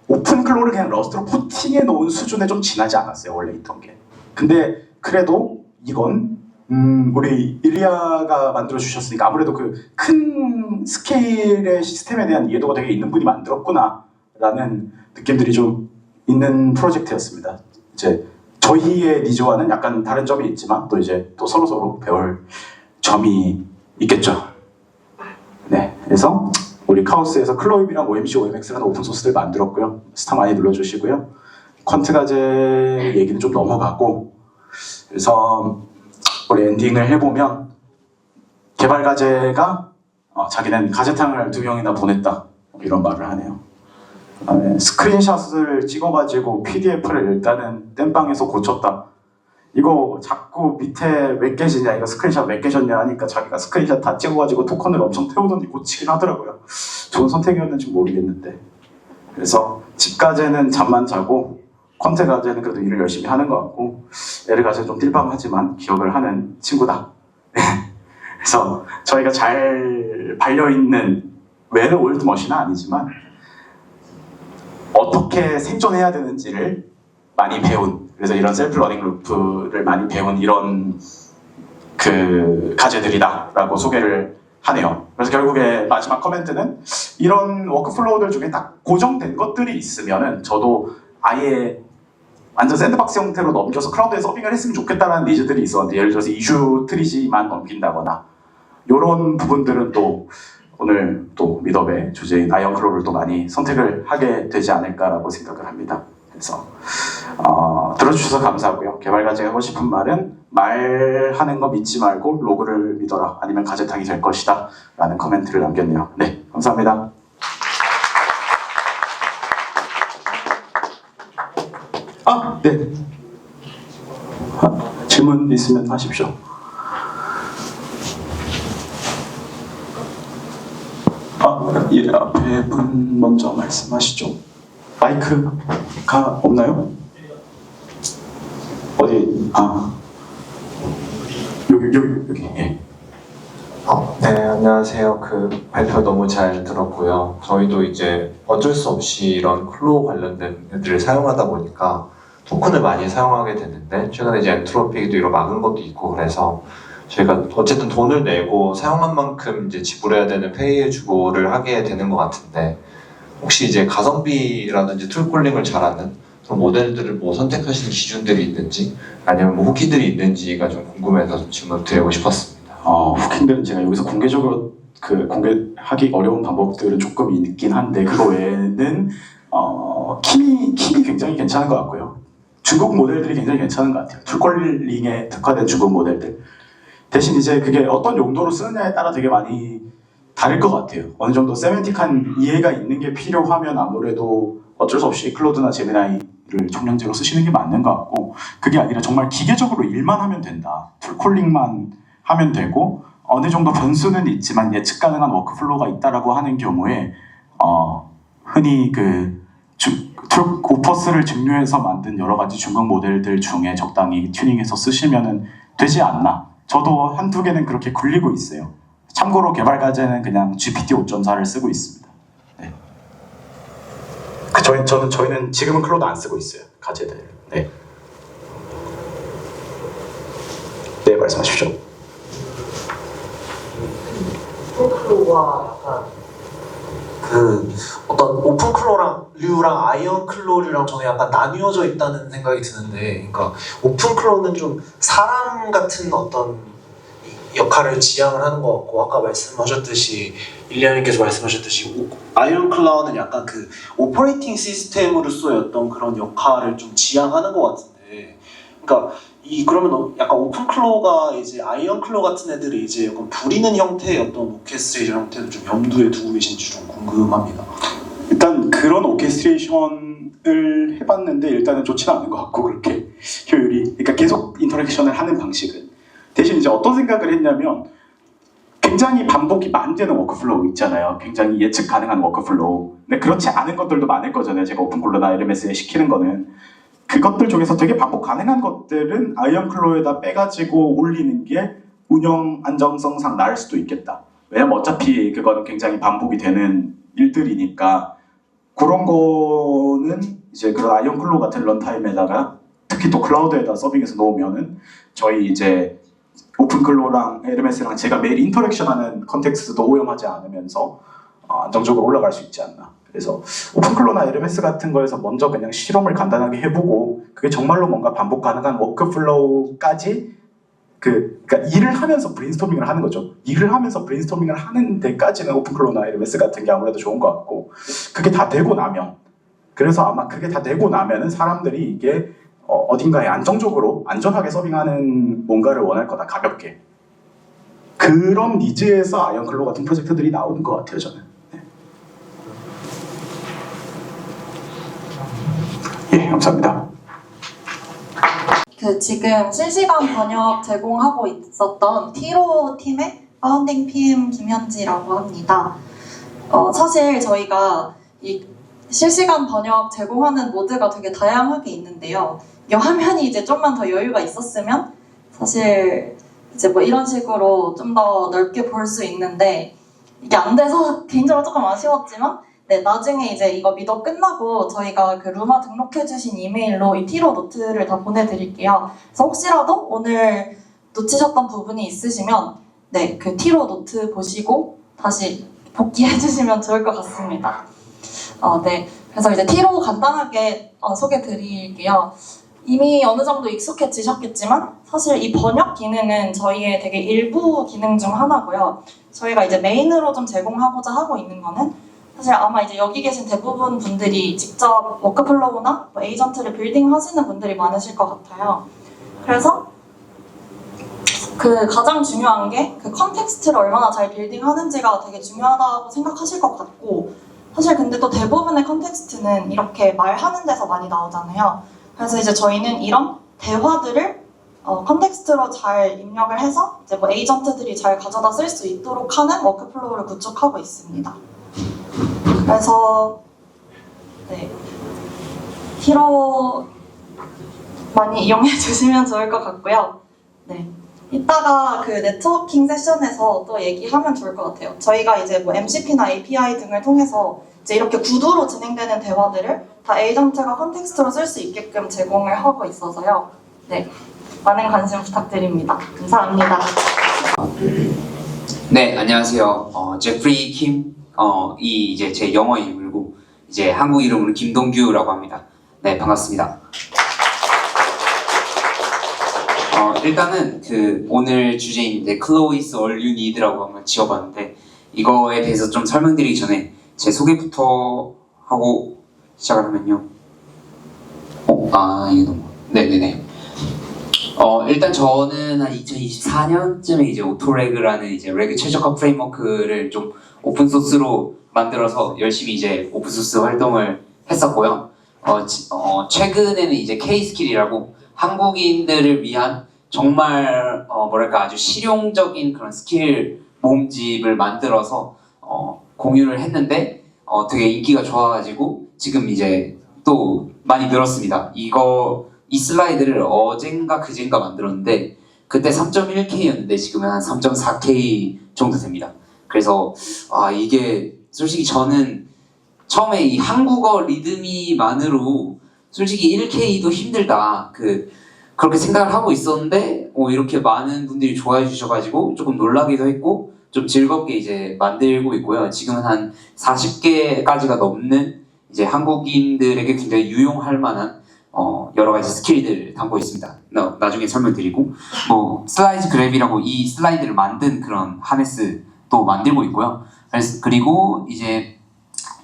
[SPEAKER 4] 오픈클로를 그냥 러스트로 포팅해 놓은 수준에 좀 지나지 않았어요. 원래 있던 게. 근데 그래도 이건 우리 일리아가 만들어 주셨으니까 아무래도 그 큰 스케일의 시스템에 대한 이해도가 되게 있는 분이 만들었구나라는 느낌들이 좀 있는 프로젝트였습니다. 이제 저희의 니즈와는 약간 다른 점이 있지만 또 이제 또 서로 배울 점이 있겠죠. 네, 그래서 우리 카오스에서 클로입이랑 OMC, OMX라는 오픈 소스들 만들었고요. 스타 많이 눌러주시고요. 퀀트 가제 얘기는 좀 넘어가고 그래서 우리 엔딩을 해보면 개발 가제가 자기는 가제탕을 2명이나 보냈다 이런 말을 하네요. 스크린샷을 찍어가지고 PDF를 일단은 땜빵에서 고쳤다. 이거 자꾸 밑에 왜 깨지냐, 이거 스크린샷 왜 깨졌냐 하니까 자기가 스크린샷 다 찍어가지고 토큰을 엄청 태우더니 고치긴 하더라고요. 좋은 선택이었는지 모르겠는데. 그래서 집 가제는 잠만 자고 퀀트 가제는 그래도 일을 열심히 하는 것 같고 L 가제는 좀 띨빵하지만 기억을 하는 친구다. 그래서 저희가 잘 발려있는 웰 올드머신은 아니지만 어떻게 생존해야 되는지를 많이 배운, 그래서 이런 셀프 러닝 루프를 많이 배운 이런 그 가제들이다라고 소개를 하네요. 그래서 결국에 마지막 커멘트는 이런 워크플로우들 중에 딱 고정된 것들이 있으면은 저도 아예 완전 샌드박스 형태로 넘겨서 클라우드에 서빙을 했으면 좋겠다는 니즈들이 있었는데, 예를 들어서 이슈 트리지만 넘긴다거나 이런 부분들은 또 오늘 또 미더의 주제인 아이언클로를 또 많이 선택을 하게 되지 않을까라고 생각을 합니다. 그래서 들어주셔서 감사하고요. 개발가제가 하고 싶은 말은 말하는 거 믿지 말고 로그를 믿어라, 아니면 가제탕이 될 것이다 라는 코멘트를 남겼네요. 네, 감사합니다. 네. 질문 있으면 하십시오. 예, 앞에 분 먼저 말씀하시죠. 마이크가 없나요? 어디? 여기. 예.
[SPEAKER 5] 네, 안녕하세요. 그 발표 너무 잘 들었고요. 저희도 이제 어쩔 수 없이 이런 클로우 관련된 애들을 사용하다 보니까 토큰을 많이 사용하게 됐는데, 최근에 이제 엔트로피도 이런 막은 것도 있고, 그래서 저희가 어쨌든 돈을 내고 사용한 만큼 이제 지불해야 되는 페이의 주고를 하게 되는 것 같은데, 혹시 이제 가성비라든지 툴콜링을 잘하는 그런 모델들을 뭐 선택하시는 기준들이 있는지, 아니면 뭐 후기들이 있는지가 좀 궁금해서 좀 질문 드리고 싶었습니다.
[SPEAKER 4] 후킹들은 제가 여기서 공개적으로 공개하기 어려운 방법들은 조금 있긴 한데, 그거 외에는 킴이 굉장히 괜찮은 것 같고요. 중국 모델들이 굉장히 괜찮은 것 같아요. 툴콜링에 특화된 중국 모델들. 대신 이제 그게 어떤 용도로 쓰느냐에 따라 되게 많이 다를 것 같아요. 어느 정도 세멘틱한 이해가 있는 게 필요하면 아무래도 어쩔 수 없이 클로드나 제미나이를 총량제로 쓰시는 게 맞는 것 같고, 그게 아니라 정말 기계적으로 일만 하면 된다, 툴콜링만 하면 되고 어느 정도 변수는 있지만 예측 가능한 워크플로우가 있다라고 하는 경우에 흔히 오퍼스를 증류해서 만든 여러 가지 중국 모델들 중에 적당히 튜닝해서 쓰시면 되지 않나. 저도 한두 개는 그렇게 굴리고 있어요. 참고로 개발 가제는 그냥 GPT 5.4를 쓰고 있습니다. 네. 저희는 지금은 클로드 안 쓰고 있어요. 가제들. 네. 네, 말씀하십시오.
[SPEAKER 6] 오픈클로우가 약간 어떤 오픈클로우랑 아이언클로우랑 저는 약간 나뉘어져 있다는 생각이 드는데, 그러니까 오픈클로우는 좀 사람 같은 어떤 역할을 지향을 하는 것 같고, 아까 말씀하셨듯이 일리아님께서 말씀하셨듯이 아이언 클라우드는 약간 그 오퍼레이팅 시스템으로서의 어떤 그런 역할을 좀 지향하는 것 같은데, 그러니까 그러면 약간 오픈 클로가 이제 아이언 클로 같은 애들이 이제 약간 부리는 형태의 어떤 오케스트레이션 형태를 좀 염두에 두고 계신지 좀 궁금합니다.
[SPEAKER 4] 일단 그런 오케스트레이션을 해봤는데 일단은 좋지는 않은 것 같고, 그렇게 효율이, 그러니까 계속 인터랙션을 하는 방식은. 대신 이제 어떤 생각을 했냐면, 굉장히 반복이 많이 되는 워크플로우 있잖아요. 굉장히 예측 가능한 워크플로우. 근데 그렇지 않은 것들도 많을 거잖아요. 제가 오픈클로나 LMS에 시키는 거는 그것들 중에서 되게 반복 가능한 것들은 아이언클로에다 빼가지고 올리는 게 운영 안정성상 나을 수도 있겠다. 왜냐면 어차피 그거는 굉장히 반복이 되는 일들이니까, 그런 거는 이제 그런 아이언클로 같은 런타임에다가 특히 또 클라우드에다 서빙해서 놓으면은 저희 이제 오픈클로랑 LMS랑 제가 매일 인터랙션하는 컨텍스트도 오염하지 않으면서 안정적으로 올라갈 수 있지 않나. 그래서 오픈클로나 LMS 같은 거에서 먼저 그냥 실험을 간단하게 해보고, 그게 정말로 뭔가 반복 가능한 워크플로우까지 그러니까 일을 하면서 브레인스토밍을 하는 거죠. 일을 하면서 브레인스토밍을 하는 데까지는 오픈클로나 LMS 같은 게 아무래도 좋은 것 같고, 그게 다 되고 나면, 그래서 아마 그게 다 되고 나면은 사람들이 이게 어딘가에 안정적으로 안전하게 서빙하는 뭔가를 원할 거다, 가볍게. 그런 니즈에서 아이언클로 같은 프로젝트들이 나오는 것 같아요, 저는. 네. 예, 감사합니다.
[SPEAKER 7] 지금 실시간 번역 제공하고 있었던 티로 팀의 파운딩 PM 김현지라고 합니다. 사실 저희가 이 실시간 번역 제공하는 모드가 되게 다양하게 있는데요. 이 화면이 이제 좀만 더 여유가 있었으면 사실 이제 뭐 이런 식으로 좀 더 넓게 볼 수 있는데, 이게 안 돼서 개인적으로 조금 아쉬웠지만, 네, 나중에 이제 이거 미더 끝나고 저희가 그 루마 등록해주신 이메일로 이 티로 노트를 다 보내드릴게요. 그래서 혹시라도 오늘 놓치셨던 부분이 있으시면 네, 그 티로 노트 보시고 다시 복귀해주시면 좋을 것 같습니다. 네, 그래서 이제 티로 간단하게 소개드릴게요. 이미 어느 정도 익숙해지셨겠지만 사실 이 번역 기능은 저희의 되게 일부 기능 중 하나고요. 저희가 이제 메인으로 좀 제공하고자 하고 있는 거는, 사실 아마 이제 여기 계신 대부분 분들이 직접 워크플로우나 뭐 에이전트를 빌딩 하시는 분들이 많으실 것 같아요. 그래서 그 가장 중요한 게 그 컨텍스트를 얼마나 잘 빌딩하는지가 되게 중요하다고 생각하실 것 같고, 사실 근데 또 대부분의 컨텍스트는 이렇게 말하는 데서 많이 나오잖아요. 그래서 이제 저희는 이런 대화들을 컨텍스트로 잘 입력을 해서 이제 뭐 에이전트들이 잘 가져다 쓸 수 있도록 하는 워크플로우를 구축하고 있습니다. 그래서 네, 티로 많이 이용해 주시면 좋을 것 같고요. 네, 이따가 그 네트워킹 세션에서 또 얘기하면 좋을 것 같아요. 저희가 이제 뭐 MCP나 API 등을 통해서 이제 이렇게 구두로 진행되는 대화들을 다 에이전트가 컨텍스트로 쓸 수 있게끔 제공을 하고 있어서요. 네, 많은 관심 부탁드립니다. 감사합니다.
[SPEAKER 8] 네, 안녕하세요. 제프리 킴. 이 이제 제 영어 이름이고 이제 한국 이름으로 김동규라고 합니다. 네, 반갑습니다. 일단은 그 오늘 주제인데 Clo is all you need라고 한번 지어봤는데, 이거에 대해서 좀 설명드리기 전에 제 소개부터 하고 시작을 하면요. 이게 너무 네네네. 일단 저는 한 2024년쯤에 이제 오토레그라는 이제 레그 최적화 프레임워크를 좀 오픈소스로 만들어서 열심히 이제 오픈소스 활동을 했었고요. 최근에는 이제 K-스킬이라고 한국인들을 위한 정말 뭐랄까 아주 실용적인 그런 스킬 모음집을 만들어서 공유를 했는데 되게 인기가 좋아가지고 지금 이제 또 많이 늘었습니다. 이 슬라이드를 어젠가 그젠가 만들었는데 그때 3.1K였는데 지금은 한 3.4K 정도 됩니다. 그래서 이게 솔직히 저는 처음에 이 한국어 리드미만으로 솔직히 1K도 힘들다 그렇게 생각을 하고 있었는데 이렇게 많은 분들이 좋아해 주셔가지고 조금 놀라기도 했고 좀 즐겁게 이제 만들고 있고요. 지금은 한 40개까지가 넘는 이제 한국인들에게 굉장히 유용할 만한 여러 가지 스킬들을 담고 있습니다. 나중에 설명드리고 슬라이드 그랩이라고 이 슬라이드를 만든 그런 하네스도 만들고 있고요. 그리고 이제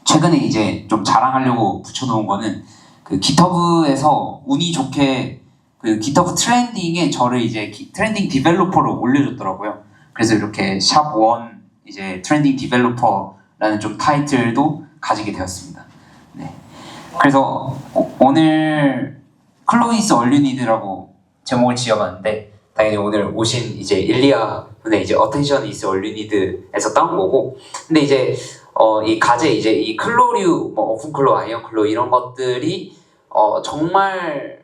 [SPEAKER 8] 최근에 이제 좀 자랑하려고 붙여놓은 거는 그 GitHub에서 운이 좋게 그 GitHub 트렌딩에 저를 이제 트렌딩 디벨로퍼로 올려줬더라고요. 그래서 이렇게 샵1 이제 트렌딩 디벨로퍼라는 좀 타이틀도 가지게 되었습니다. 네. 그래서 오늘 클로우 is all you need라고 제목을 지어봤는데 당연히 오늘 오신 이제 일리아 분의 이제 attention is all you need에서 따온 거고, 근데 이제 이 가제 이제 이 클로류 뭐 오픈클로우, 아이언클로우 이런 것들이 정말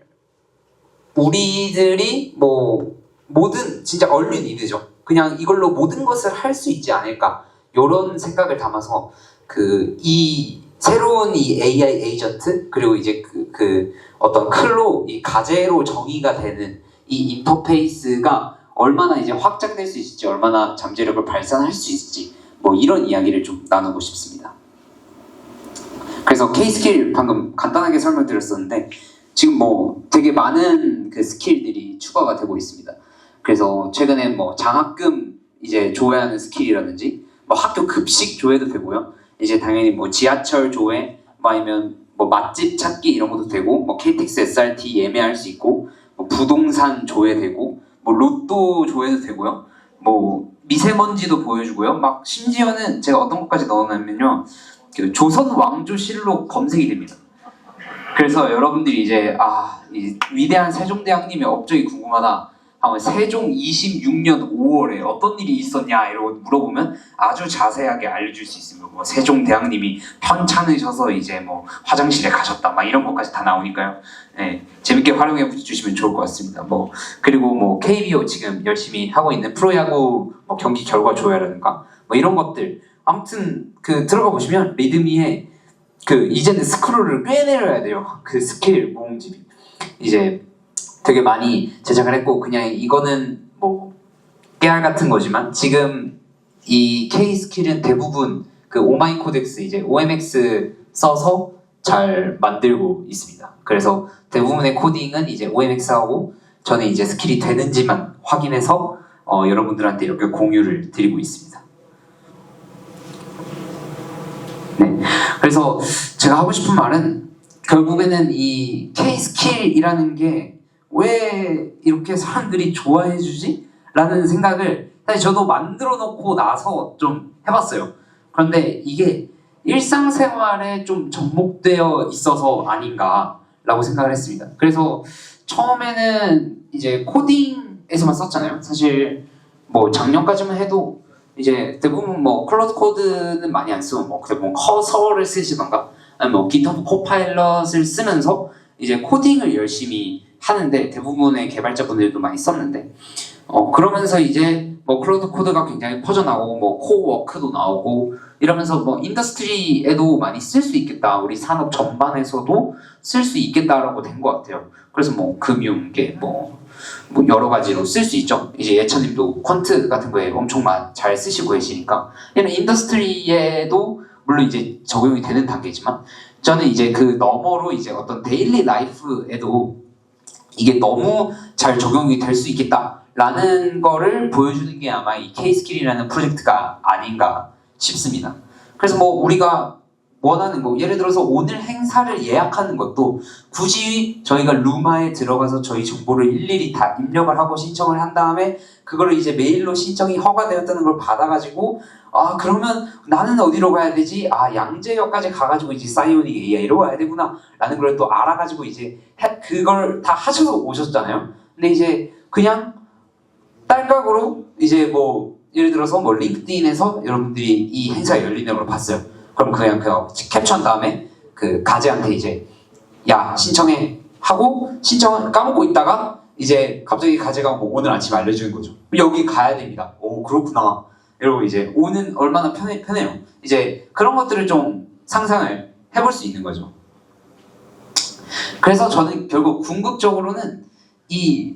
[SPEAKER 8] 우리들이 뭐 모든 진짜 all you need죠. 그냥 이걸로 모든 것을 할 수 있지 않을까 이런 생각을 담아서 이 새로운 이 AI 에이전트 그리고 이제 그 어떤 클로우 이 가제로 정의가 되는 이 인터페이스가 얼마나 이제 확장될 수 있을지, 얼마나 잠재력을 발산할 수 있을지 뭐 이런 이야기를 좀 나누고 싶습니다. 그래서 K-스킬 방금 간단하게 설명드렸었는데 지금 뭐 되게 많은 그 스킬들이 추가가 되고 있습니다. 그래서 최근에 뭐 장학금 이제 조회하는 스킬이라든지 뭐 학교 급식 조회도 되고요. 이제 당연히 뭐 지하철 조회, 뭐 아니면 뭐 맛집 찾기 이런 것도 되고, 뭐 KTX SRT 예매할 수 있고, 뭐 부동산 조회되고, 뭐 로또 조회도 되고요. 뭐 미세먼지도 보여주고요. 막 심지어는 제가 어떤 것까지 넣어놨냐면요, 그 조선 왕조실록 검색이 됩니다. 그래서 여러분들이 이제 이 위대한 세종대왕님의 업적이 궁금하다 하면 세종 26년 5월에 어떤 일이 있었냐 이러고 물어보면 아주 자세하게 알려줄 수 있습니다. 뭐 세종대왕님이 편찮으셔서 이제 뭐 화장실에 가셨다 막 이런 것까지 다 나오니까요. 네, 재밌게 활용해 주시면 좋을 것 같습니다. 뭐 그리고 뭐 KBO 지금 열심히 하고 있는 프로야구 뭐 경기 결과 조회라든가 뭐 이런 것들, 아무튼 들어가 보시면 리드미에 이제는 스크롤을 꽤 내려야 돼요. 그 스킬 모음집이 이제 되게 많이 제작을 했고, 그냥 이거는 뭐 깨알 같은 거지만 지금 이 K-스킬은 대부분 그 오마이 코덱스 이제 OMX 써서 잘 만들고 있습니다. 그래서 대부분의 코딩은 이제 OMX하고 저는 이제 스킬이 되는지만 확인해서 여러분들한테 이렇게 공유를 드리고 있습니다. 네, 그래서 제가 하고 싶은 말은 결국에는 이 K-스킬이라는 게 왜 이렇게 사람들이 좋아해주지? 라는 생각을 사실 저도 만들어 놓고 나서 좀 해봤어요. 그런데 이게 일상생활에 좀 접목되어 있어서 아닌가라고 생각을 했습니다. 그래서 처음에는 이제 코딩에서만 썼잖아요. 사실 뭐 작년까지만 해도 이제 대부분 뭐 클로드 코드는 많이 안 쓰고 뭐 대부분 커서를 쓰시던가 아니면 뭐 GitHub 코파일럿을 쓰면서 이제 코딩을 열심히 하는데 대부분의 개발자분들도 많이 썼는데 그러면서 이제 뭐 클로드 코드가 굉장히 퍼져나오고 뭐 코워크도 나오고 이러면서 뭐 인더스트리에도 많이 쓸 수 있겠다, 우리 산업 전반에서도 쓸 수 있겠다라고 된 것 같아요. 그래서 뭐 금융계 뭐 여러 가지로 쓸 수 있죠. 이제 예찬님도 퀀트 같은 거에 엄청 잘 쓰시고 계시니까 이런 인더스트리에도 물론 이제 적용이 되는 단계지만 저는 이제 그 너머로 이제 어떤 데일리 라이프에도 이게 너무 잘 적용이 될 수 있겠다라는 거를 보여주는 게 아마 이 K-스킬이라는 프로젝트가 아닌가 싶습니다. 그래서 뭐 우리가 원하는 거, 예를 들어서 오늘 행사를 예약하는 것도 굳이 저희가 루마에 들어가서 저희 정보를 일일이 다 입력을 하고 신청을 한 다음에 그거를 이제 메일로 신청이 허가되었다는 걸 받아가지고 그러면 나는 어디로 가야 되지? 양재역까지 가가지고 이제 사이오닉 AI로 가야 되구나 라는 걸 또 알아가지고 이제 그걸 다 하셔서 오셨잖아요. 근데 이제 그냥 딸깍으로 이제 뭐 예를 들어서 뭐 링크드인에서 여러분들이 이 행사가 열리는 걸 봤어요. 그럼 그냥 캡처한 다음에 그 가제한테 이제 야 신청해 하고 신청을 까먹고 있다가 이제 갑자기 가제가 뭐 오늘 아침에 알려주는 거죠. 여기 가야 됩니다. 오 그렇구나. 이러고 이제 오는 얼마나 편해요. 이제 그런 것들을 좀 상상을 해볼 수 있는 거죠. 그래서 저는 결국 궁극적으로는 이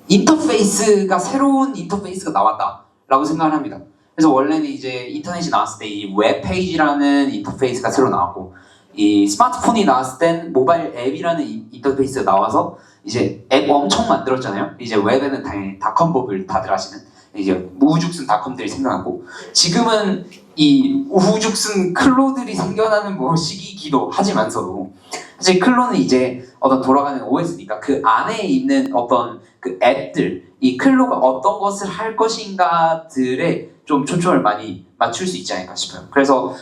[SPEAKER 8] 인터페이스가 새로운 인터페이스가 나왔다라고 생각을 합니다. 그래서 원래는 이제 인터넷이 나왔을 때 이 웹페이지라는 인터페이스가 새로 나왔고 이 스마트폰이 나왔을 땐 모바일 앱이라는 인터페이스가 나와서 이제 앱 엄청 만들었잖아요. 이제 웹에는 당연히 닷컴법을 다들 아시는 이제 우후죽순 닷컴들이 생겨났고 지금은 이 우후죽순 클로들이 생겨나는 뭐 시기이기도 하지만서도 사실 클로는 이제 어떤 돌아가는 OS니까 그 안에 있는 어떤 그 앱들 이 클로가 어떤 것을 할 것인가들에 좀 초점을 많이 맞출 수 있지 않을까 싶어요. 그래서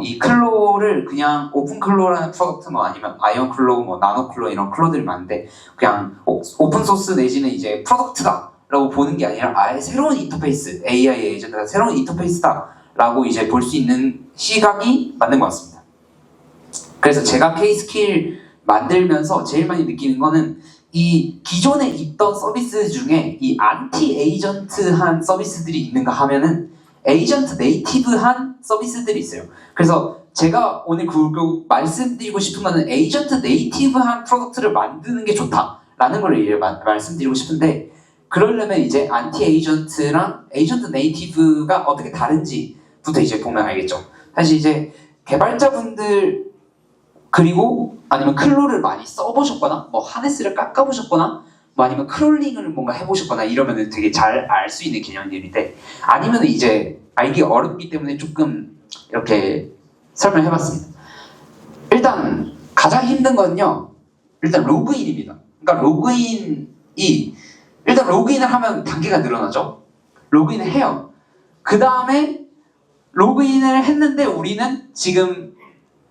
[SPEAKER 8] 이 클로를 그냥 오픈 클로라는 프로덕트 뭐 아니면 아이언 클로, 뭐 나노 클로 이런 클로들이 많은데 그냥 오픈 소스 내지는 이제 프로덕트다라고 보는 게 아니라 아예 새로운 인터페이스 AI 에이전트가 새로운 인터페이스다라고 이제 볼 수 있는 시각이 맞는 것 같습니다. 그래서 제가 K-스킬 만들면서 제일 많이 느끼는 거는 이 기존에 있던 서비스 중에 이 안티 에이전트한 서비스들이 있는가 하면은 에이전트 네이티브한 서비스들이 있어요. 그래서 제가 오늘 결국 말씀드리고 싶은 거는 에이전트 네이티브한 프로덕트를 만드는 게 좋다라는 걸 이제 말씀드리고 싶은데 그러려면 이제 안티 에이전트랑 에이전트 네이티브가 어떻게 다른지부터 이제 보면 알겠죠. 사실 이제 개발자분들 그리고 아니면 클로를 많이 써보셨거나 뭐 하네스를 깎아보셨거나 뭐 아니면 크롤링을 뭔가 해보셨거나 이러면은 되게 잘 알 수 있는 개념들인데 아니면 이제 알기 어렵기 때문에 조금 이렇게 설명해봤습니다. 일단 가장 힘든 건요 일단 로그인입니다. 그러니까 일단 로그인을 하면 단계가 늘어나죠. 로그인을 해요. 그 다음에 로그인을 했는데 우리는 지금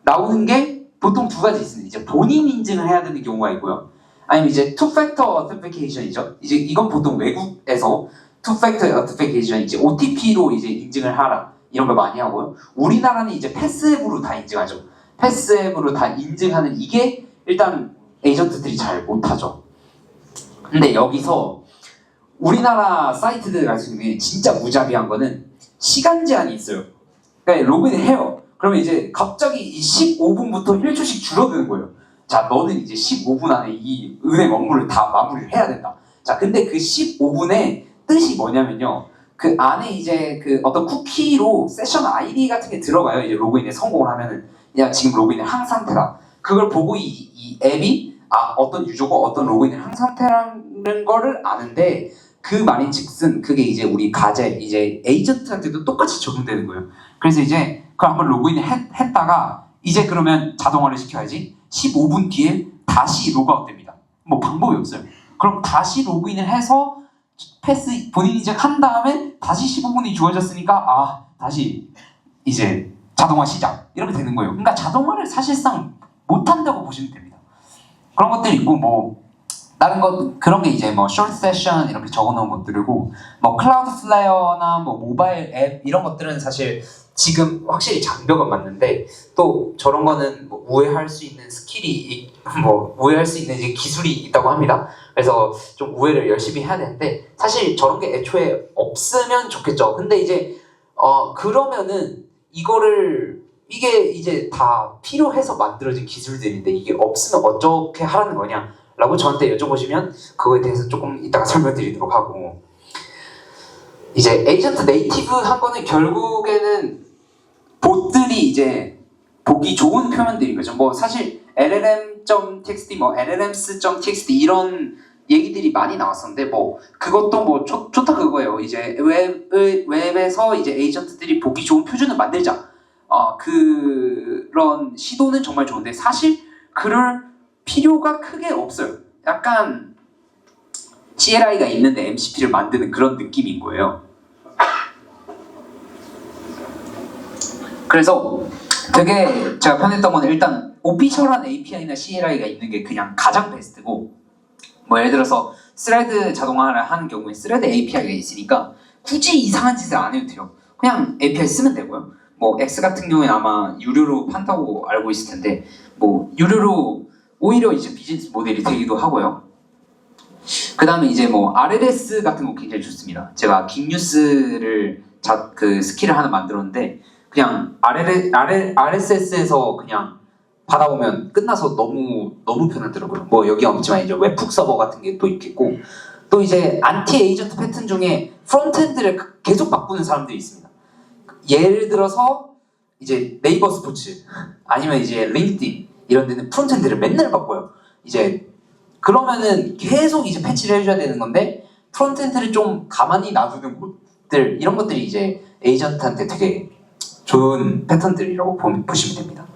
[SPEAKER 8] 나오는 게 보통 두 가지 있습니다. 이제 본인 인증을 해야 되는 경우가 있고요. 아니면 이제 투팩터 어터피케이션이죠. 이제 이건 보통 외국에서 투팩터 어터피케이션 이제 OTP로 이제 인증을 하라 이런 걸 많이 하고요. 우리나라는 이제 패스앱으로 다 인증하죠. 패스앱으로 다 인증하는 이게 일단 에이전트들이 잘 못하죠. 근데 여기서 우리나라 사이트들 같은 경우에 진짜 무자비한 거는 시간 제한이 있어요. 그러니까 로그인을 해요. 그러면 이제 갑자기 15분부터 1초씩 줄어드는 거예요. 자, 너는 이제 15분 안에 이 은행 업무를 다 마무리를 해야 된다. 자, 근데 그 15분의 뜻이 뭐냐면요. 그 안에 이제 그 어떤 쿠키로 세션 아이디 같은 게 들어가요. 이제 로그인에 성공을 하면은. 야, 지금 로그인을 한 상태다. 그걸 보고 이 앱이 어떤 유저가 어떤 로그인을 한 상태라는 거를 아는데 그 말인 즉슨 그게 이제 우리 가제 이제 에이전트한테도 똑같이 적용되는 거예요. 그래서 이제 그걸 한번 로그인을 했다가 이제 그러면 자동화를 시켜야지 15분 뒤에 다시 로그아웃 됩니다. 뭐 방법이 없어요. 그럼 다시 로그인을 해서 패스 본인 인증한 다음에 다시 15분이 주어졌으니까 다시 이제 자동화 시작 이렇게 되는 거예요. 그러니까 자동화를 사실상 못한다고 보시면 됩니다. 그런 것들이 있고 뭐 다른 것 그런 게 이제 뭐 숏 세션 이렇게 적어놓은 것들이고 뭐 클라우드 플레이어나 뭐 모바일 앱 이런 것들은 사실 지금 확실히 장벽은 맞는데 또 저런 거는 뭐 우회할 수 있는 스킬이 뭐 우회할 수 있는 이제 기술이 있다고 합니다. 그래서 좀 우회를 열심히 해야 되는데 사실 저런 게 애초에 없으면 좋겠죠. 근데 이제 그러면은 이게 이제 다 필요해서 만들어진 기술들인데 이게 없으면 어떻게 하라는 거냐라고 저한테 여쭤보시면 그거에 대해서 조금 이따가 설명드리도록 하고 이제 에이전트 네이티브 한 거는 결국에는 봇들이 이제 보기 좋은 표현들인 거죠. 뭐 사실 LLM.txt, 뭐 LLMs.txt 이런 얘기들이 많이 나왔었는데 뭐 그것도 뭐 좋다 그거예요. 이제 웹에서 이제 에이전트들이 보기 좋은 표준을 만들자. 그런 시도는 정말 좋은데 사실 그럴 필요가 크게 없어요. 약간 CLI가 있는데 MCP를 만드는 그런 느낌인 거예요. 그래서 되게 제가 편했던 건 일단 오피셜한 API나 CLI가 있는 게 그냥 가장 베스트고 뭐 예를 들어서 스레드 자동화를 하는 경우에 스레드 API가 있으니까 굳이 이상한 짓을 안 해도 돼요. 그냥 API 쓰면 되고요. 뭐 X 같은 경우에 아마 유료로 판다고 알고 있을 텐데 뭐 유료로 오히려 이제 비즈니스 모델이 되기도 하고요. 그 다음에 이제 뭐 RLS 같은 거 굉장히 좋습니다. 제가 긱뉴스를 그 스킬을 하나 만들었는데 그냥 RSS에서 그냥 받아오면 끝나서 너무 편하더라고요. 뭐 여기 없지만 이제 웹훅 서버 같은 게 또 있겠고 또 이제 안티 에이전트 패턴 중에 프론트엔드를 계속 바꾸는 사람들이 있습니다. 예를 들어서 이제 네이버 스포츠 아니면 이제 링크드인 이런 데는 프론트엔드를 맨날 바꿔요. 이제 그러면은 계속 이제 패치를 해줘야 되는 건데 프론트엔드를 좀 가만히 놔두는 곳 것들 이런 것들이 이제 에이전트한테 되게 좋은 패턴들이라고 보시면 됩니다.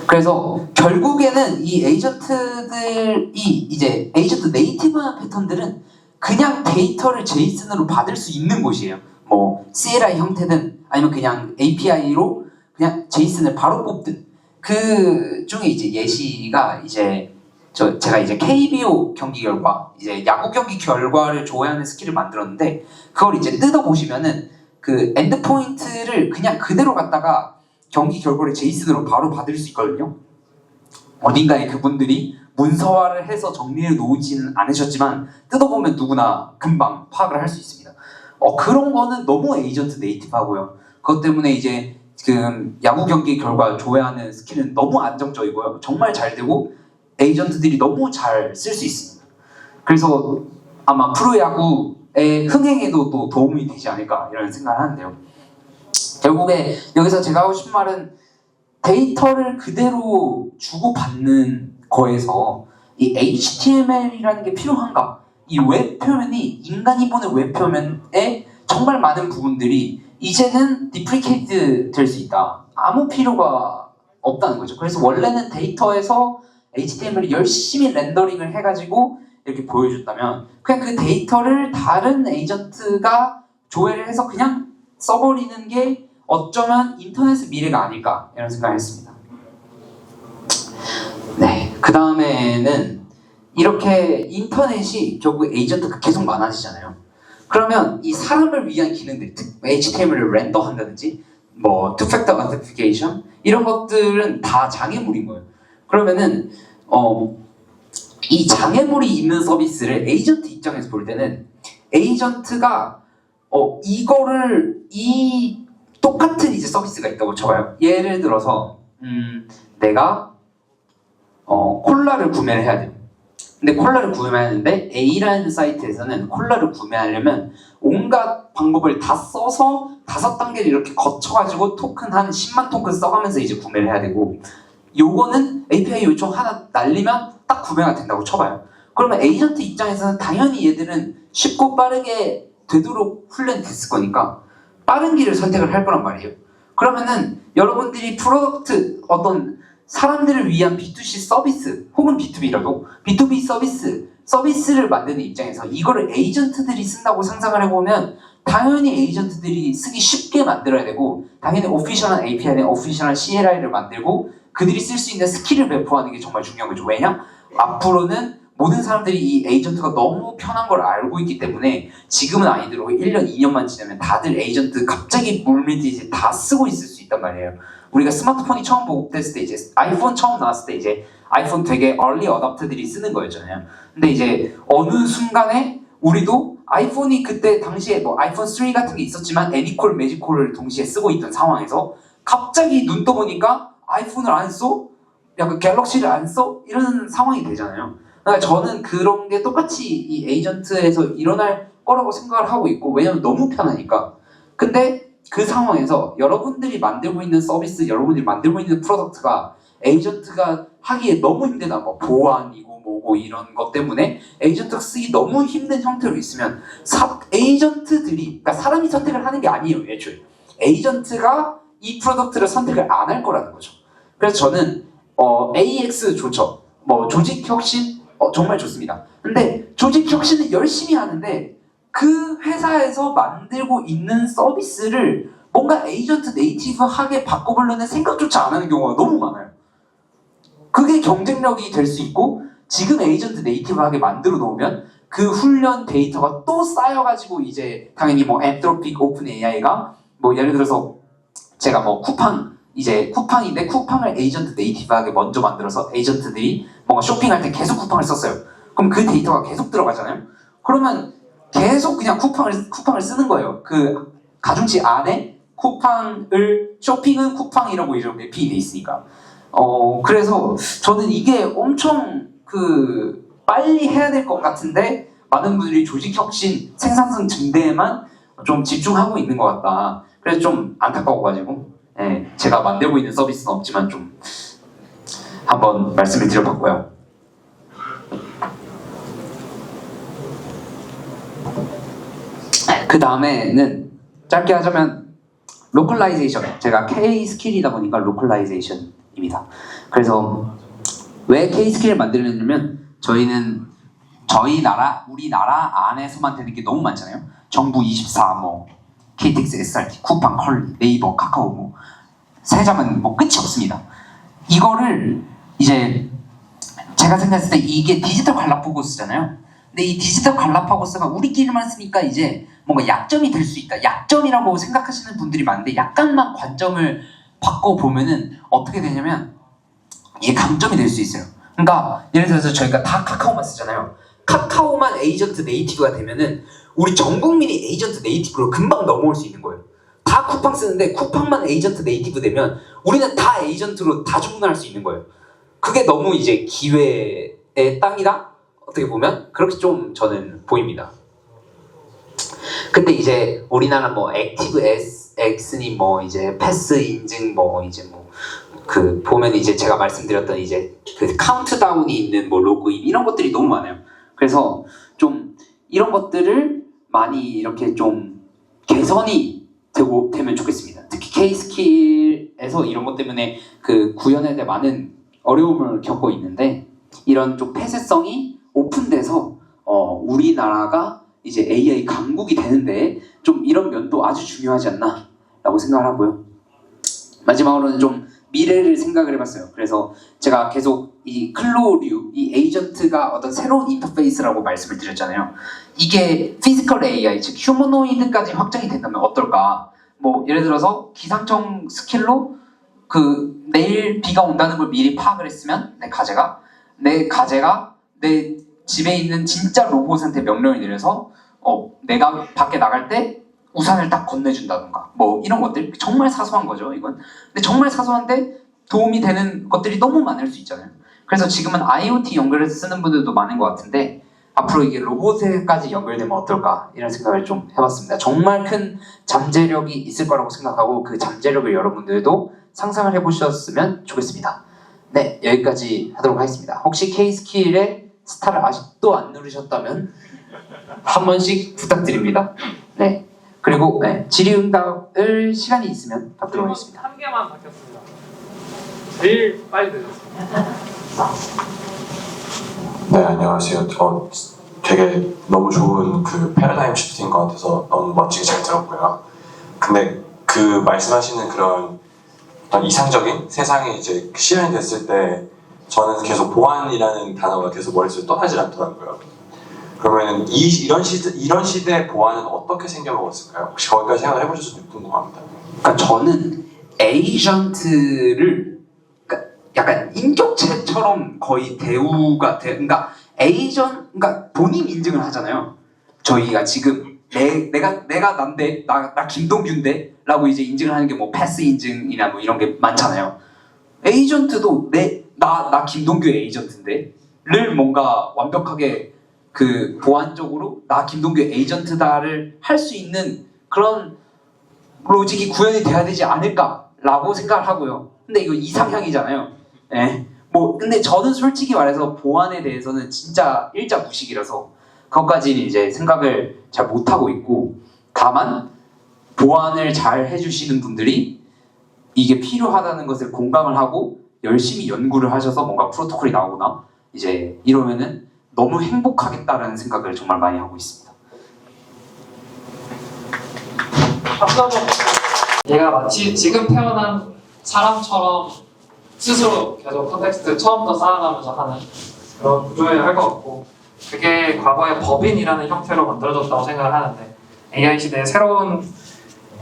[SPEAKER 8] 그래서 결국에는 이 에이전트들이 이제 에이전트 네이티브한 패턴들은 그냥 데이터를 JSON으로 받을 수 있는 곳이에요. 뭐 CLI 형태든 아니면 그냥 API로 그냥 JSON을 바로 뽑든 그 중에 이제 예시가 이제 제가 이제 KBO 경기 결과 이제 야구 경기 결과를 조회하는 스킬을 만들었는데 그걸 이제 뜯어 보시면은 그 엔드 포인트를 그냥 그대로 갖다가 경기 결과를 JSON으로 바로 받을 수 있거든요. 어딘가에 그분들이 문서화를 해서 정리해 놓지는 않으셨지만 뜯어보면 누구나 금방 파악을 할 수 있습니다. 그런 거는 너무 에이전트 네이티브하고요. 그것 때문에 이제 지금 야구 경기 결과 조회하는 스킬은 너무 안정적이고요. 정말 잘 되고 에이전트들이 너무 잘 쓸 수 있습니다. 그래서 아마 프로야구의 흥행에도 또 도움이 되지 않을까 이런 생각을 하는데요. 결국에 여기서 제가 하고 싶은 말은 데이터를 그대로 주고받는 거에서 이 HTML이라는 게 필요한가? 이 웹 표면이 인간이 보는 웹 표면에 정말 많은 부분들이 이제는 디프리케이트 될 수 있다. 아무 필요가 없다는 거죠. 그래서 원래는 데이터에서 HTML을 열심히 렌더링을 해가지고 이렇게 보여줬다면 그냥 그 데이터를 다른 에이전트가 조회를 해서 그냥 써버리는 게 어쩌면 인터넷의 미래가 아닐까 이런 생각을 했습니다. 네, 그 다음에는 이렇게 인터넷이 결국 에이전트가 계속 많아지잖아요. 그러면 이 사람을 위한 기능들, HTML을 렌더한다든지 뭐 투팩터 어센티피케이션 이런 것들은 다 장애물인 거예요. 그러면은 이 장애물이 있는 서비스를 에이전트 입장에서 볼 때는 에이전트가 이거를 똑같은 이제 서비스가 있다고 쳐봐요. 예를 들어서 내가 콜라를 구매를 해야 돼요. 근데 콜라를 구매하는데 A라는 사이트에서는 콜라를 구매하려면 온갖 방법을 다 써서 5단계를 이렇게 거쳐가지고 토큰 한 10만 토큰 써가면서 이제 구매를 해야 되고 요거는 API 요청 하나 날리면 딱 구매가 된다고 쳐봐요. 그러면 에이전트 입장에서는 당연히 얘들은 쉽고 빠르게 되도록 훈련됐을 거니까 빠른 길을 선택을 할 거란 말이에요. 그러면은 여러분들이 프로덕트 어떤 사람들을 위한 B2C 서비스 혹은 B2B라도 B2B 서비스를 만드는 입장에서 이거를 에이전트들이 쓴다고 상상을 해보면 당연히 에이전트들이 쓰기 쉽게 만들어야 되고 당연히 오피셜한 API나 오피셜한 CLI를 만들고 그들이 쓸 수 있는 스킬을 배포하는 게 정말 중요한 거죠. 왜냐? 앞으로는 모든 사람들이 이 에이전트가 너무 편한 걸 알고 있기 때문에 지금은 아니더라도 1년, 2년만 지나면 다들 에이전트 갑자기 물밀듯이 다 쓰고 있을 수 있단 말이에요. 우리가 스마트폰이 처음 보급됐을 때 이제 아이폰 처음 나왔을 때 이제 아이폰 되게 얼리 어답터들이 쓰는 거였잖아요. 근데 이제 어느 순간에 우리도 아이폰이 그때 당시에 뭐 아이폰 3 같은 게 있었지만 애니콜, 매지콜을 동시에 쓰고 있던 상황에서 갑자기 눈 떠보니까 아이폰을 안 써? 약간 갤럭시를 안 써? 이런 상황이 되잖아요. 그러니까 저는 그런 게 똑같이 이 에이전트에서 일어날 거라고 생각을 하고 있고 왜냐면 너무 편하니까. 근데 그 상황에서 여러분들이 만들고 있는 서비스, 여러분들이 만들고 있는 프로덕트가 에이전트가 하기에 너무 힘들다. 뭐 보안이고 뭐고 이런 것 때문에 에이전트가 쓰기 너무 힘든 형태로 있으면 에이전트들이 그러니까 사람이 선택을 하는 게 아니에요. 애초에 에이전트가 이 프로덕트를 선택을 안 할 거라는 거죠. 그래서 저는 AX 좋죠. 뭐 조직 혁신 정말 좋습니다. 근데 조직 혁신을 열심히 하는데 그 회사에서 만들고 있는 서비스를 뭔가 에이전트 네이티브하게 바꿔보려는 생각조차 안 하는 경우가 너무 많아요. 그게 경쟁력이 될 수 있고 지금 에이전트 네이티브하게 만들어 놓으면 그 훈련 데이터가 또 쌓여가지고 이제 당연히 뭐 엔트로픽 오픈 AI가 뭐 예를 들어서 제가 뭐 쿠팡인데 쿠팡을 에이전트 네이티브하게 먼저 만들어서 에이전트들이 뭔가 쇼핑할 때 계속 쿠팡을 썼어요. 그럼 그 데이터가 계속 들어가잖아요. 그러면 계속 그냥 쿠팡을 쓰는 거예요. 그 가중치 안에 쇼핑은 쿠팡이라고 이렇게 맵핑이 돼 있으니까. 그래서 저는 이게 엄청 빨리 해야 될 것 같은데 많은 분들이 조직 혁신, 생산성 증대에만 좀 집중하고 있는 것 같다. 그래서 좀 안타까워가지고 제가 만들고 있는 서비스는 없지만 좀 한번 말씀을 드려봤고요. 그 그 다음에는 짧게 하자면 로컬라이제이션. 제가 K 스킬이다 보니까 로컬라이제이션입니다. 그래서 왜 K 스킬을 만들었냐면 저희는 우리나라 안에서만 되는 게 너무 많잖아요. 정부 24, 뭐 KTX, SRT, 쿠팡, 컬리, 네이버, 카카오 뭐 세자면 뭐 끝이 없습니다. 이거를 이제 제가 생각했을 때 이게 디지털 갈라파고스잖아요. 근데 이 디지털 갈라파고스가 우리끼리만 쓰니까 이제 뭔가 약점이 될 수 있다. 약점이라고 생각하시는 분들이 많은데 약간만 관점을 바꿔보면은 어떻게 되냐면 이게 강점이 될 수 있어요. 그러니까 예를 들어서 저희가 다 카카오만 쓰잖아요. 카카오만 에이전트 네이티브가 되면은 우리 전 국민이 에이전트 네이티브로 금방 넘어올 수 있는 거예요. 다 쿠팡 쓰는데 쿠팡만 에이전트 네이티브 되면 우리는 다 에이전트로 다 주문할 수 있는 거예요. 그게 너무 이제 기회의 땅이다? 어떻게 보면 그렇게 좀 저는 보입니다. 근데 이제 우리나라 뭐 액티브 X니 뭐 이제 패스 인증 뭐 이제 뭐 그 보면 이제 제가 말씀드렸던 이제 그 카운트다운이 있는 뭐 로그인 이런 것들이 너무 많아요. 그래서 좀 이런 것들을 많이 이렇게 좀 개선이 되면 좋겠습니다. 특히 K-스킬에서 이런 것 때문에 그 구현에 대해 많은 어려움을 겪고 있는데 이런 좀 폐쇄성이 오픈돼서 우리나라가 이제 AI 강국이 되는데 좀 이런 면도 아주 중요하지 않나 라고 생각을 하고요. 마지막으로는 좀 미래를 생각을 해봤어요. 그래서 제가 계속 이 클로류, 이 에이전트가 어떤 새로운 인터페이스라고 말씀을 드렸잖아요. 이게 피지컬 AI, 즉 휴머노이드까지 확장이 된다면 어떨까? 뭐 예를 들어서 기상청 스킬로 그 내일 비가 온다는 걸 미리 파악을 했으면 내 가재가 내 집에 있는 진짜 로봇한테 명령을 내려서 내가 밖에 나갈 때 우산을 딱 건네준다던가 뭐 이런 것들 정말 사소한 거죠 이건. 근데 정말 사소한데 도움이 되는 것들이 너무 많을 수 있잖아요. 그래서 지금은 IoT 연결해서 쓰는 분들도 많은 것 같은데 앞으로 이게 로봇에까지 연결되면 어떨까 이런 생각을 좀 해봤습니다. 정말 큰 잠재력이 있을 거라고 생각하고 그 잠재력을 여러분들도 상상을 해보셨으면 좋겠습니다. 네, 여기까지 하도록 하겠습니다. 혹시 K-스킬의 스타를 아직도 안 누르셨다면 한 번씩 부탁드립니다. 네. 그리고 질의응답을 시간이 있으면 받도록 하겠습니다.
[SPEAKER 1] 한 개만 바뀌었습니다. 제일 빨리 되셨습니다.
[SPEAKER 5] 네, 안녕하세요. 되게 너무 좋은 그 패러다임 시프트인 것 같아서 너무 멋지게 잘 들었고요. 근데 그 말씀하시는 그런 어떤 이상적인 세상이 이제 실현이 됐을 때 저는 계속 보안이라는 단어가 계속 머릿속에 떠나질 않더라고요. 그러면 이런 시대의 보안은 어떻게 생겨먹었을까요? 혹시 거기까지 생각을 해보셨는지 궁금합니다.
[SPEAKER 8] 그러니까 저는 에이전트를 그러니까 약간 인격체처럼 거의 대우가 그러니까 그러니까 본인 인증을 하잖아요. 저희가 지금 내가 난데 나 김동규인데 라고 이제 인증을 하는 게 뭐 패스 인증이나 뭐 이런 게 많잖아요. 에이전트도 나 김동규의 에이전트인데를 뭔가 완벽하게 그 보안적으로 나 김동규의 에이전트다를 할 수 있는 그런 로직이 구현이 돼야 되지 않을까라고 생각을 하고요. 근데 이거 이상향이잖아요. 네. 뭐 근데 저는 솔직히 말해서 보안에 대해서는 진짜 일자 무식이라서 그것까지는 이제 생각을 잘 못하고 있고 다만 보안을 잘 해주시는 분들이 이게 필요하다는 것을 공감을 하고 열심히 연구를 하셔서 뭔가 프로토콜이 나오거나 이제 이러면은 너무 행복하겠다라는 생각을 정말 많이 하고 있습니다.
[SPEAKER 1] 얘가 마치 지금 태어난 사람처럼 스스로 계속 컨텍스트 처음부터 쌓아가면서 하는 그런 구조여야 할 것 같고 그게 과거의 법인이라는 형태로 만들어졌다고 생각을 하는데 AI 시대에 새로운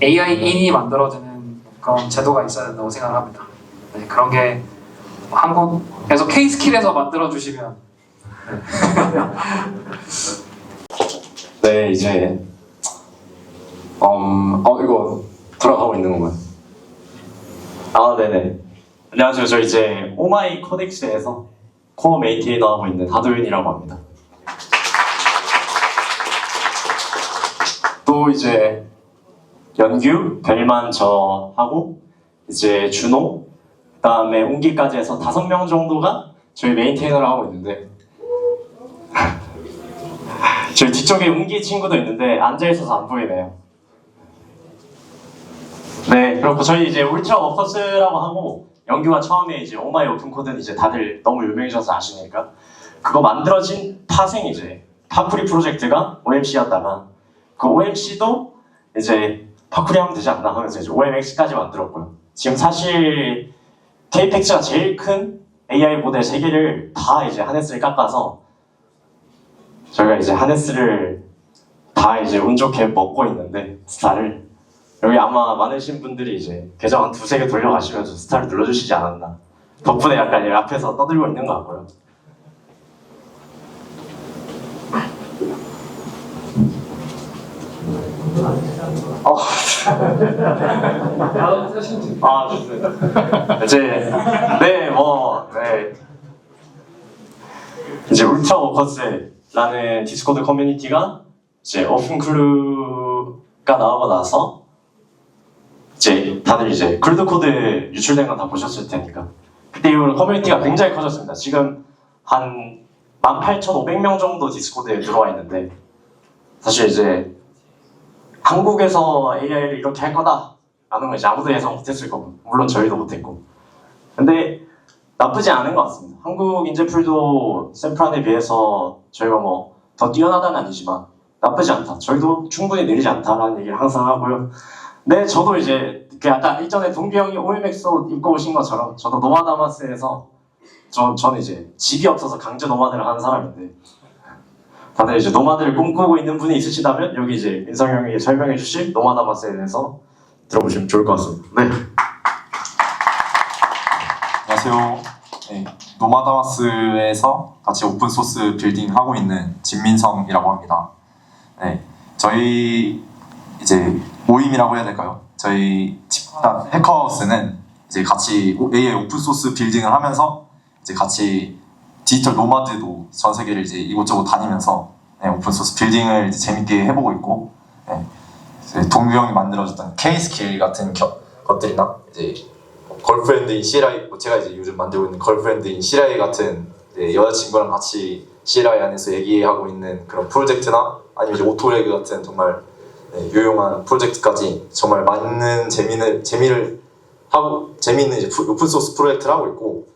[SPEAKER 1] AI인이 만들어지는 그런 제도가 있어야 된다고 생각을 합니다. 네, 그런 게 한국에서 K-스킬에서 만들어주시면
[SPEAKER 9] 네, 이제 이거 돌아가고 있는 건가요? 아, 네네. 안녕하세요. 저 이제 오마이 코덱스에서 코어 메인테이너 하고 있는 하도윤이라고 합니다. 또 이제 연규, 벨만 저하고 이제 준호, 그다음에 웅기까지 해서 5명 정도가 저희 메인테이너를 하고 있는데 저희 뒤쪽에 운기 친구도 있는데 앉아있어서 안 보이네요. 네, 그렇고 저희 이제 울트라 워커스라고 하고 영규가 처음에 이제 오마이 오픈 코드는 이제 다들 너무 유명해져서 아시니까 그거 만들어진 파생 이제 파쿠리 프로젝트가 OMC였다가 그 OMC도 이제 파쿠리 하면 되지 않나 하면서 이제 OMX까지 만들었고요. 지금 사실 KPX가 제일 큰 AI 모델 3개를 다 이제 하네스를 깎아서 저희가 이제 하네스를 다 이제 운 좋게 먹고 있는데 스타를 여기 아마 많으신 분들이 이제 계정 한 2-3개 돌려가시면서 스타를 눌러주시지 않았나 덕분에 약간 여기 앞에서 떠들고 있는 것 같고요. 아, 좋습니다. 이제 울트라 워커스라는 디스코드 커뮤니티가 이제 오픈클루가 나오고 나서 이제 다들 이제 글드 코드 유출된 건 다 보셨을 테니까 그때 이후로 커뮤니티가 굉장히 커졌습니다. 지금 한 18,500명 정도 디스코드에 들어와 있는데 사실 이제 한국에서 AI를 이렇게 할 거다 라는 건 이제 아무도 예상 못했을 거고 물론 저희도 못했고 근데 나쁘지 않은 것 같습니다. 한국 인재풀도 샌프란에 비해서 저희가 뭐 더 뛰어나다는 아니지만 나쁘지 않다. 저희도 충분히 느리지 않다라는 얘기를 항상 하고요. 네, 저도 이제 그 약간 일전에 동규 형이 OMX 옷 입고 오신 것처럼 저도 노마다마스에서 저는 이제 집이 없어서 강제 노마드를 하는 사람인데 다들 이제 노마드를 꿈꾸고 있는 분이 있으시다면 여기 이제 민성 형이 설명해 주실 노마다마스에 대해서 들어보시면 좋을 것 같습니다. 네.
[SPEAKER 10] 안녕하세요. 네, 노마다마스에서 같이 오픈소스 빌딩 하고 있는 진민성이라고 합니다. 네, 저희 이제 모임이라고 해야 될까요? 저희 집단 해커하우스는 이제 같이 AI 오픈소스 빌딩을 하면서 이제 같이 디지털 노마드도 전 세계를 이제 이곳저곳 다니면서 네, 오픈소스 빌딩을 이제 재밌게 해보고 있고 네, 동규 형이 만들어줬던 K-스킬 같은 것들이나 이제 걸프렌드인 CLI, 제가 이제 요즘 만들고 있는 걸프렌드인 CLI 같은 여자친구랑 같이 CLI 안에서 얘기하고 있는 그런 프로젝트나 아니면 이제 오토레그 같은 정말 유용한 프로젝트까지 정말 많은 재미를 하고 재미있는 이제 오픈소스 프로젝트를 하고 있고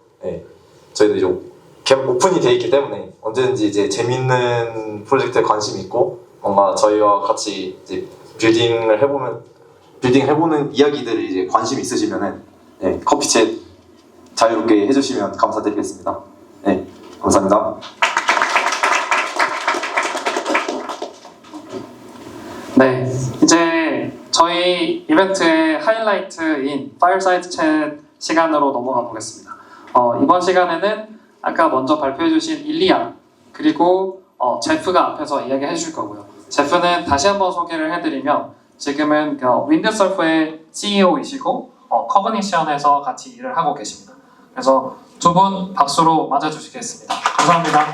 [SPEAKER 10] 저희도 이제 오픈이 돼 있기 때문에 언제든지 이제 재미있는 프로젝트에 관심이 있고 뭔가 저희와 같이 이제 빌딩 해보는 이야기들이 이제 관심 있으시면은 커피챗 자유롭게 해주시면 감사드리겠습니다. 네, 감사합니다.
[SPEAKER 1] 네, 이제 저희 이벤트의 하이라이트인 파이어사이드 챗 시간으로 넘어가 보겠습니다. 이번 시간에는 아까 먼저 발표해주신 일리아 그리고 제프가 앞에서 이야기해 주실 거고요. 제프는 다시 한번 소개를 해드리면 지금은 윈드서프의 CEO이시고 커그니션에서 같이 일을 하고 계십니다. 그래서 두 분 박수로 맞아주시겠습니다. 감사합니다.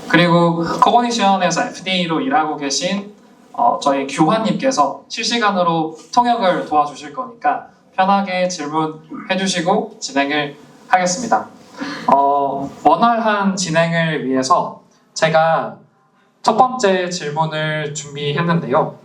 [SPEAKER 1] 그리고 커그니션에서 FDA로 일하고 계신 저희 규환님께서 실시간으로 통역을 도와주실 거니까 편하게 질문해 주시고 진행을 하겠습니다. 원활한 진행을 위해서 제가 첫 번째 질문을 준비했는데요.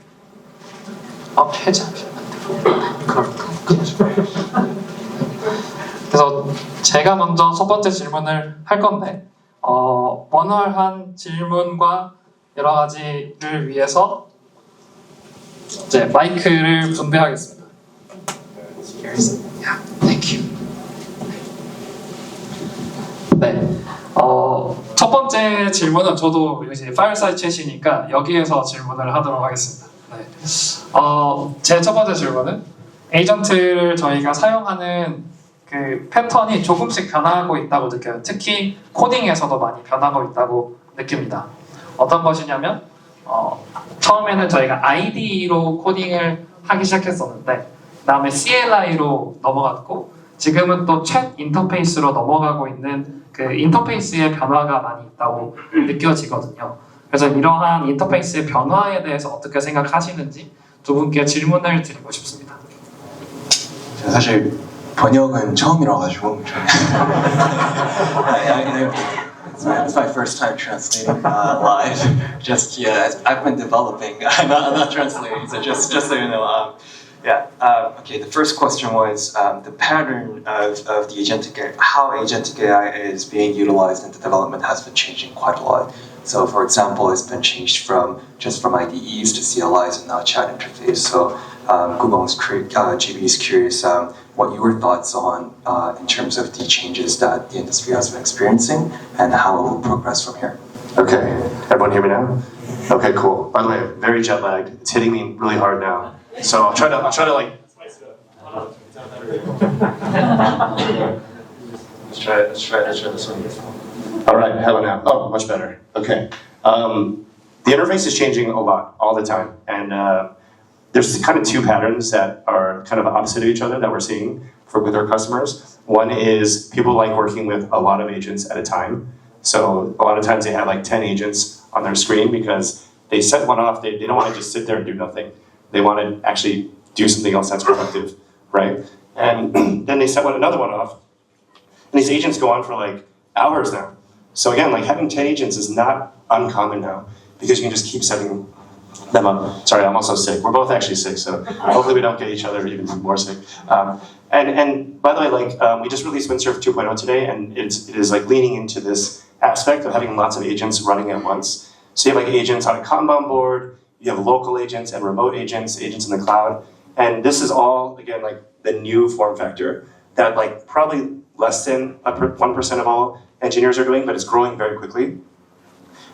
[SPEAKER 1] 그래서 제가 먼저 첫 번째 질문을 할 건데 원활한 질문과 여러 가지를 위해서 이제 마이크를 분배하겠습니다. Thank you. 네. 첫 번째 질문은 저도 이제 파이어사이드 챗이니까 여기에서 질문을 하도록 하겠습니다. 네. 제 첫 번째 질문은 에이전트를 저희가 사용하는 그 패턴이 조금씩 변화하고 있다고 느껴요. 특히 코딩에서도 많이 변하고 있다고 느낍니다. 어떤 것이냐면 처음에는 저희가 IDE로 코딩을 하기 시작했었는데 그다음에 CLI로 넘어갔고 지금은 또 챗 인터페이스로 넘어가고 있는 그 인터페이스의 변화가 많이 있다고 느껴지거든요. 그래서 이러한 인터페이스의 변화에 대해서 어떻게 생각하시는지 두 분께 질문을 드리고 싶습니다.
[SPEAKER 3] 제가 사실
[SPEAKER 11] 번역은 처음이라 가지고 it's my first time translating live. Just I've been developing. I'm not translating. So just so you know. Okay, the first question was the pattern of the agentic AI, how agentic AI is being utilized in the development has been changing quite a lot. So for example, it's been changed from IDEs to CLIs and now chat interface. So GB is curious what your thoughts on in terms of the changes that the industry has been experiencing and how it will progress from here.
[SPEAKER 12] Okay, everyone hear me now? Okay, cool. By the way, I'm very jet lagged. It's hitting me really hard now. So I'll try to like. Let's try this one. All right, how about now? Oh, much better. Okay. The interface is changing a lot all the time, and there's kind of two patterns that are kind of opposite of each other that we're seeing with our customers. One is people like working with a lot of agents at a time. So a lot of times they have like 10 agents on their screen because they set one off. They don't want to just sit there and do nothing. They want to actually do something else that's productive, right? And then they set another one off. And these agents go on for like hours now. So again, like having 10 agents is not uncommon now because you can just keep setting them up. Sorry, I'm also sick. We're both actually sick, so hopefully we don't get each other even more sick. And by the way, like we just released Windsurf 2.0 today, and it is like leaning into this aspect of having lots of agents running at once. So you have like agents on a Kanban board, you have local agents and remote agents, agents in the cloud. And this is all, again, like the new form factor that like probably less than 1% of all engineers are doing, but it's growing very quickly.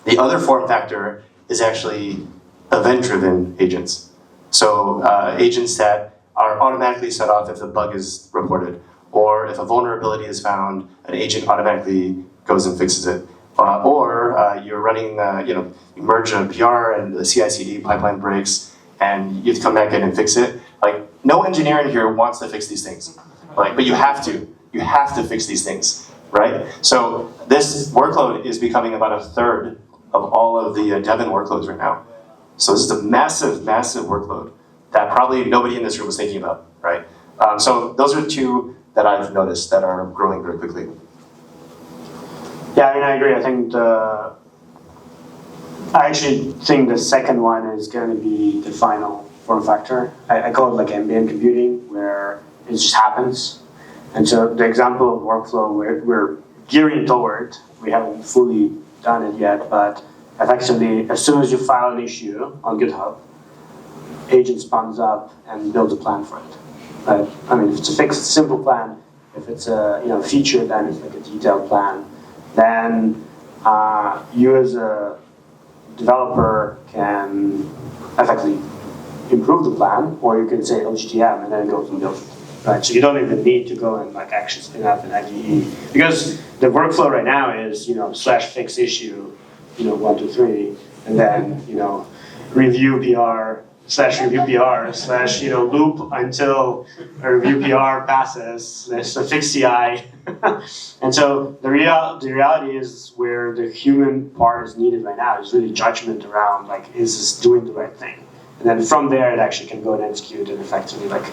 [SPEAKER 12] The other form factor is actually event-driven agents. So agents that are automatically set off if a bug is reported, or if a vulnerability is found, an agent automatically goes and fixes it. Or you're running, you merge a PR and the CI/CD pipeline breaks, and you have to come back in and fix it. Like, no engineer in here wants to fix these things, like, but you have to. You have to fix these things, right? So this workload is becoming about a third of all of the Devon workloads right now. So this is a massive, massive workload that probably nobody in this room was thinking about, right? So those are two that I've noticed that are growing very quickly.
[SPEAKER 2] Yeah, I mean, I agree. I actually think the second one is going to be the final form factor. I call it like ambient computing, where it just happens. And so the example of workflow we're gearing toward, we haven't fully done it yet, but effectively, as soon as you file an issue on GitHub, agent spawns up and builds a plan for it. Right? I mean, if it's a fixed, simple plan. If it's a feature, then it's like a detailed plan. Then you as a developer can effectively improve the plan, or you can say LGTM and then it goes and builds it. Right, so you don't even need to go and like actually spin up an IDE, because the workflow right now is /fix issue 1, 2, 3, and then review PR /review PR / loop until a review PR passes. There's a fix CI, and so the reality is where the human part is needed right now is really judgment around like, is this doing the right thing, and then from there it actually can go and execute, and effectively like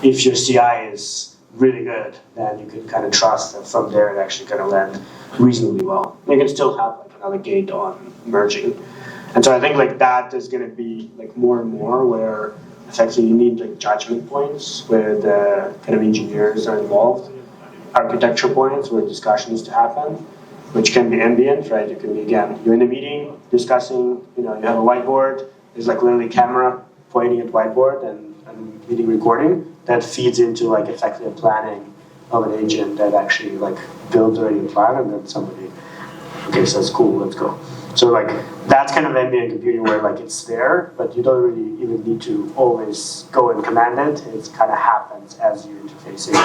[SPEAKER 2] if your CI is really good, then you can kind of trust that from there it actually going to land reasonably well. You can still have like another gate on merging. And so I think like that is going to be like more and more where effectively you need like judgment points where the kind of engineers are involved, architecture points where discussion needs to happen, which can be ambient, right? You can be, again, you're in a meeting discussing, you have a whiteboard, there's like literally camera pointing at whiteboard and meeting recording that feeds into like effectively a planning of an agent that actually like builds already a plan, and then somebody says cool, let's go. So like that's kind of ambient computing where like it's there, but you don't really even need to always go and command it. It kind of happens as you're interfacing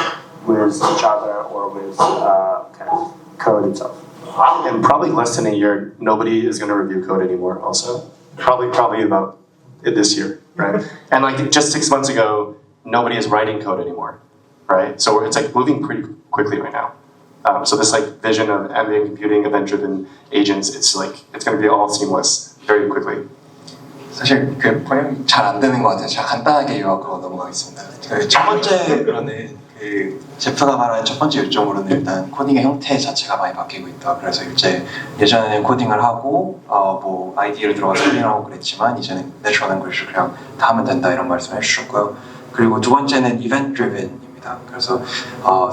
[SPEAKER 2] with each other or with kind of code itself.
[SPEAKER 12] In probably less than a year, nobody is going to review code anymore. Also, probably about this year, right? And like just 6 months ago, nobody is writing code anymore, right? So it's like moving pretty quickly right now. So this like vision of ambient computing, event-driven agents, it's going to be all seamless very quickly.
[SPEAKER 11] 사실 그 번역이 잘 안 되는 것 같아요. 제가 간단하게 요약하고 넘어가겠습니다. 그 첫 번째로는 그 제프가 말한 첫 번째 요점으로는 일단 코딩의 형태 자체가 많이 바뀌고 있다. 그래서 이제 예전에는 코딩을 하고 뭐 아이디를 들어가서 코딩을 하고 그랬지만 이제는 내추럴 랭귀지를 그냥 다 하면 된다 이런 말씀을 해주셨고요. 그리고 두 번째는 이벤트 드리븐입니다. 그래서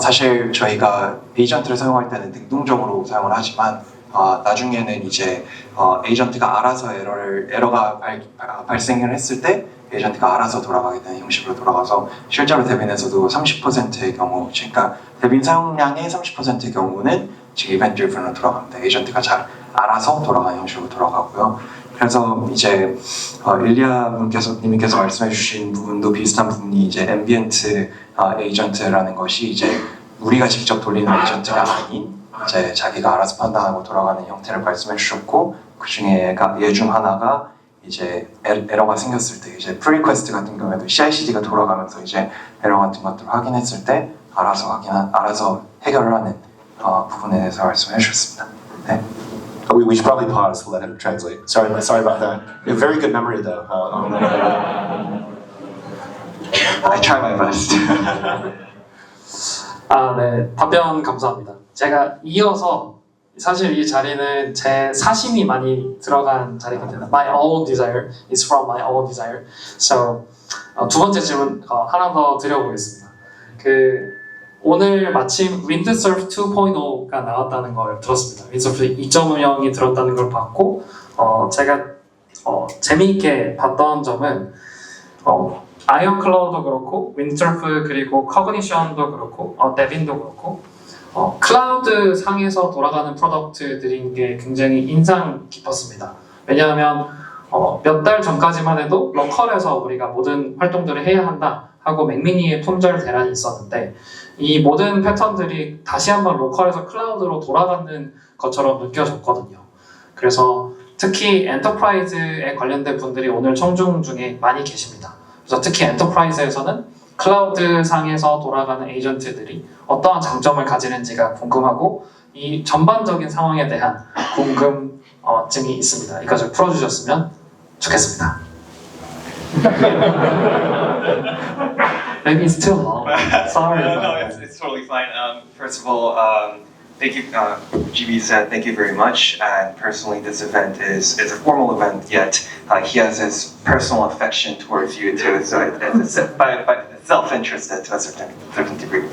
[SPEAKER 11] 사실 저희가 에이전트를 사용할 때는 능동적으로 사용을 하지만 나중에는 이제 에이전트가 알아서 에러가 발생을 했을 때 에이전트가 알아서 돌아가게 되는 형식으로 돌아가서 실제로 데빈에서도 30%의 경우, 그러니까 데빈 사용량의 30%의 경우는 지금 이벤트 드리븐으로 돌아갑니다. 에이전트가 잘 알아서 돌아가는 형식으로 돌아가고요. 그래서 이제 일리아 님께서 말씀해주신 부분도 비슷한 부분이 이제 앰비언트 에이전트라는 것이 이제 우리가 직접 돌리는 에이전트가 아닌 이제 자기가 알아서 판단하고 돌아가는 형태를 말씀해 주셨고 그 중에 얘 중 하나가 이제 에러가 생겼을 때 이제 프리 리퀘스트 같은 경우에도 CI/CD가 돌아가면서 이제 에러 같은 것들을 확인했을 때 알아서 해결을 하는 부분에 대해서 말씀해 주셨습니다. 네.
[SPEAKER 12] We should probably pause to let him translate. Sorry about that. You have very good memory though.
[SPEAKER 11] I try my best.
[SPEAKER 1] 네, 답변 감사합니다. 제가 이어서 사실 이 자리는 제 사심이 많이 들어간 자리거든요. My own desire is from my own desire. So 두 번째 질문 하나 더 드려보겠습니다. 오늘 마침 윈드서프 2.0가 나왔다는 걸 들었습니다. 윈드서프 2.0이 들었다는 걸 봤고 제가 재미있게 봤던 점은 아이언 클라우드도 그렇고 윈드서프 그리고 커그니션도 그렇고 데빈도 그렇고 클라우드 상에서 돌아가는 프로덕트들인 게 굉장히 인상 깊었습니다. 왜냐하면 몇 달 전까지만 해도 로컬에서 우리가 모든 활동들을 해야 한다 하고 맥미니의 품절 대란이 있었는데 이 모든 패턴들이 다시 한번 로컬에서 클라우드로 돌아가는 것처럼 느껴졌거든요. 그래서 특히 엔터프라이즈에 관련된 분들이 오늘 청중 중에 많이 계십니다. 그래서 특히 엔터프라이즈에서는 클라우드 상에서 돌아가는 에이전트들이 어떠한 장점을 가지는지가 궁금하고 이 전반적인 상황에 대한 궁금증이 있습니다. 이것을 풀어주셨으면 좋겠습니다. Maybe it's too long. Sorry.
[SPEAKER 11] No, it's totally fine. First of all, thank you, GB said thank you very much. And personally, this event is a formal event, yet he has his personal affection towards you too. So it's by self-interested to a certain degree.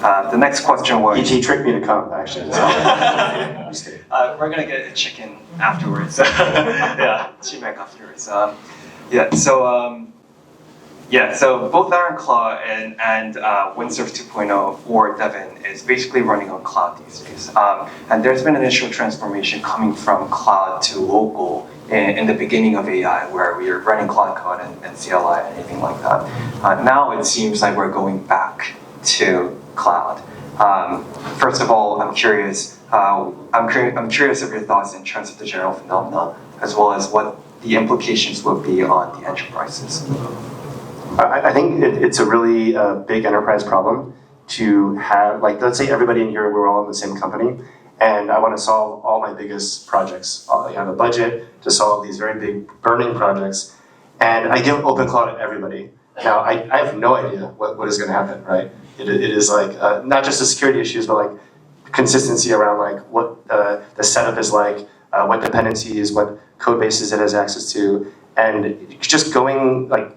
[SPEAKER 11] The next question was...
[SPEAKER 12] He tricked me to come, actually. I'm just kidding.
[SPEAKER 11] We're gonna get a chicken afterwards. Yeah, chimek afterwards. So both Ironclaw and Windsurf 2.0 or Devin is basically running on cloud these days. And there's been an initial transformation coming from cloud to local in the beginning of AI, where we are running cloud code and CLI and anything like that. Now it seems like we're going back to cloud. First of all, I'm curious of your thoughts in terms of the general phenomena, as well as what the implications would be on the enterprises.
[SPEAKER 12] I think it's a really big enterprise problem to have, like, let's say everybody in here, we're all in the same company, and I want to solve all my biggest projects. I have a budget to solve these very big burning projects, and I give open cloud to everybody. Now, I have no idea what is going to happen, right? It is like, not just the security issues, but like consistency around like what the setup is like, what dependencies, what code bases it has access to, and just going like,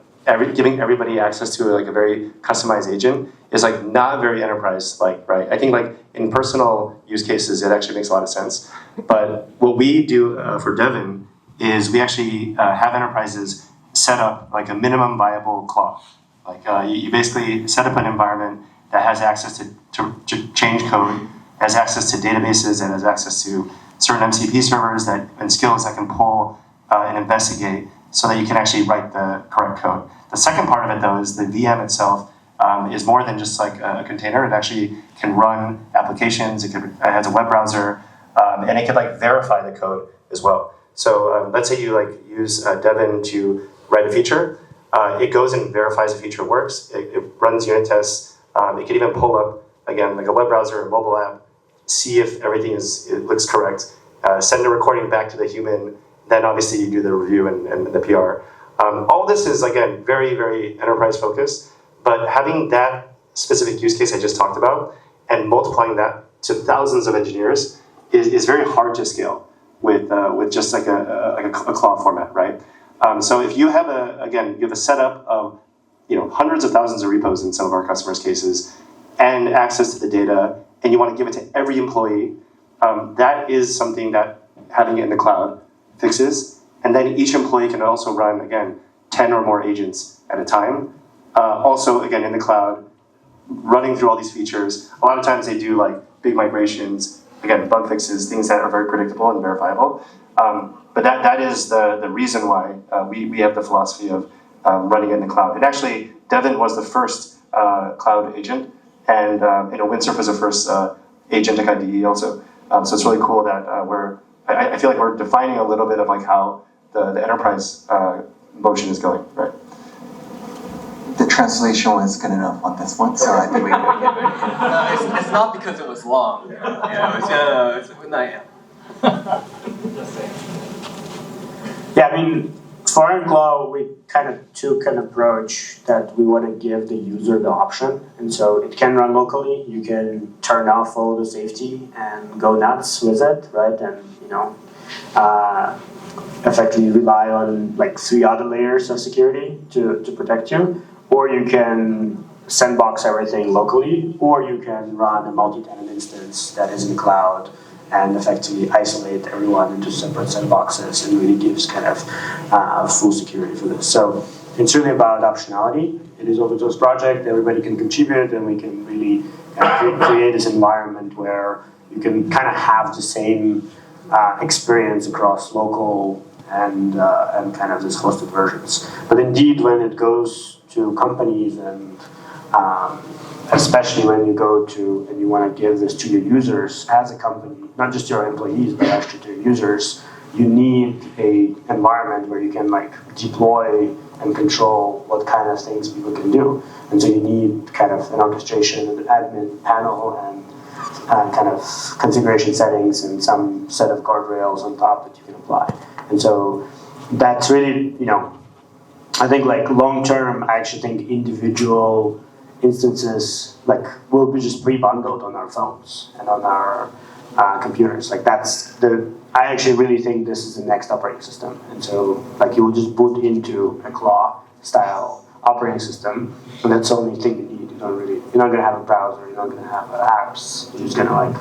[SPEAKER 12] giving everybody access to like a very customized agent is like not very enterprise like, right? I think like in personal use cases it actually makes a lot of sense. But what we do for Devin is we actually have enterprises set up like a minimum viable cloud. Like you basically set up an environment that has access to change code, has access to databases, and has access to certain MCP servers and skills that can pull and investigate so that you can actually write the correct code. The second part of it, though, is the VM itself is more than just like a container. It actually can run applications. It has a web browser, and it can like verify the code as well. So let's say you like use Devin to write a feature. It goes and verifies the feature works. It runs unit tests. It can even pull up again like a web browser or mobile app, see if everything looks correct. Send a recording back to the human. Then obviously you do the review and the PR. All this is, again, very, very enterprise focused, but having that specific use case I just talked about and multiplying that to thousands of engineers is very hard to scale with just like a cloud format, right? So if you have you have a setup of hundreds of thousands of repos in some of our customers' cases and access to the data, and you want to give it to every employee, that is something that having it in the cloud fixes. And then each employee can also run, again, 10 or more agents at a time. Also, again, in the cloud, running through all these features. A lot of times they do like big migrations, again, bug fixes, things that are very predictable and verifiable. But that is the reason why we have the philosophy of running it in the cloud. And actually, Devin was the first cloud agent, and Windsurf was the first agentic IDE also. So it's really cool that I feel like we're defining a little bit of like how the enterprise motion is going, right?
[SPEAKER 11] The translation was good enough on this one, so I think we can get it. No, it's not because it was long. It's not yet.
[SPEAKER 2] Yeah, I mean, for Iron Claw, we kind of took an approach that we want to give the user the option. And so it can run locally. You can turn off all the safety and go nuts with it, right? And, effectively rely on like 3 other layers of security to protect you. Or you can sandbox everything locally, or you can run a multi-tenant instance that is in the cloud and effectively isolate everyone into separate sandboxes and really gives kind of full security for this. So it's really about optionality. It is open source project, everybody can contribute, and we can really create this environment where you can kind of have the same experience across local and kind of these hosted versions. But indeed, when it goes to companies and especially when you go to and you want to give this to your users as a company, not just your employees, but actually to your users, you need a environment where you can like deploy and control what kind of things people can do. And so you need kind of an orchestration and an admin panel and kind of configuration settings and some set of guardrails on top that you can apply. And so that's really, I think like long term, I actually think individual instances like will be just pre-bundled on our phones and on our computers. Like I actually really think this is the next operating system. And so like you will just boot into a Claw style operating system, and that's the only thing you need. You're not gonna have a browser, you're not gonna have apps, you're just gonna like,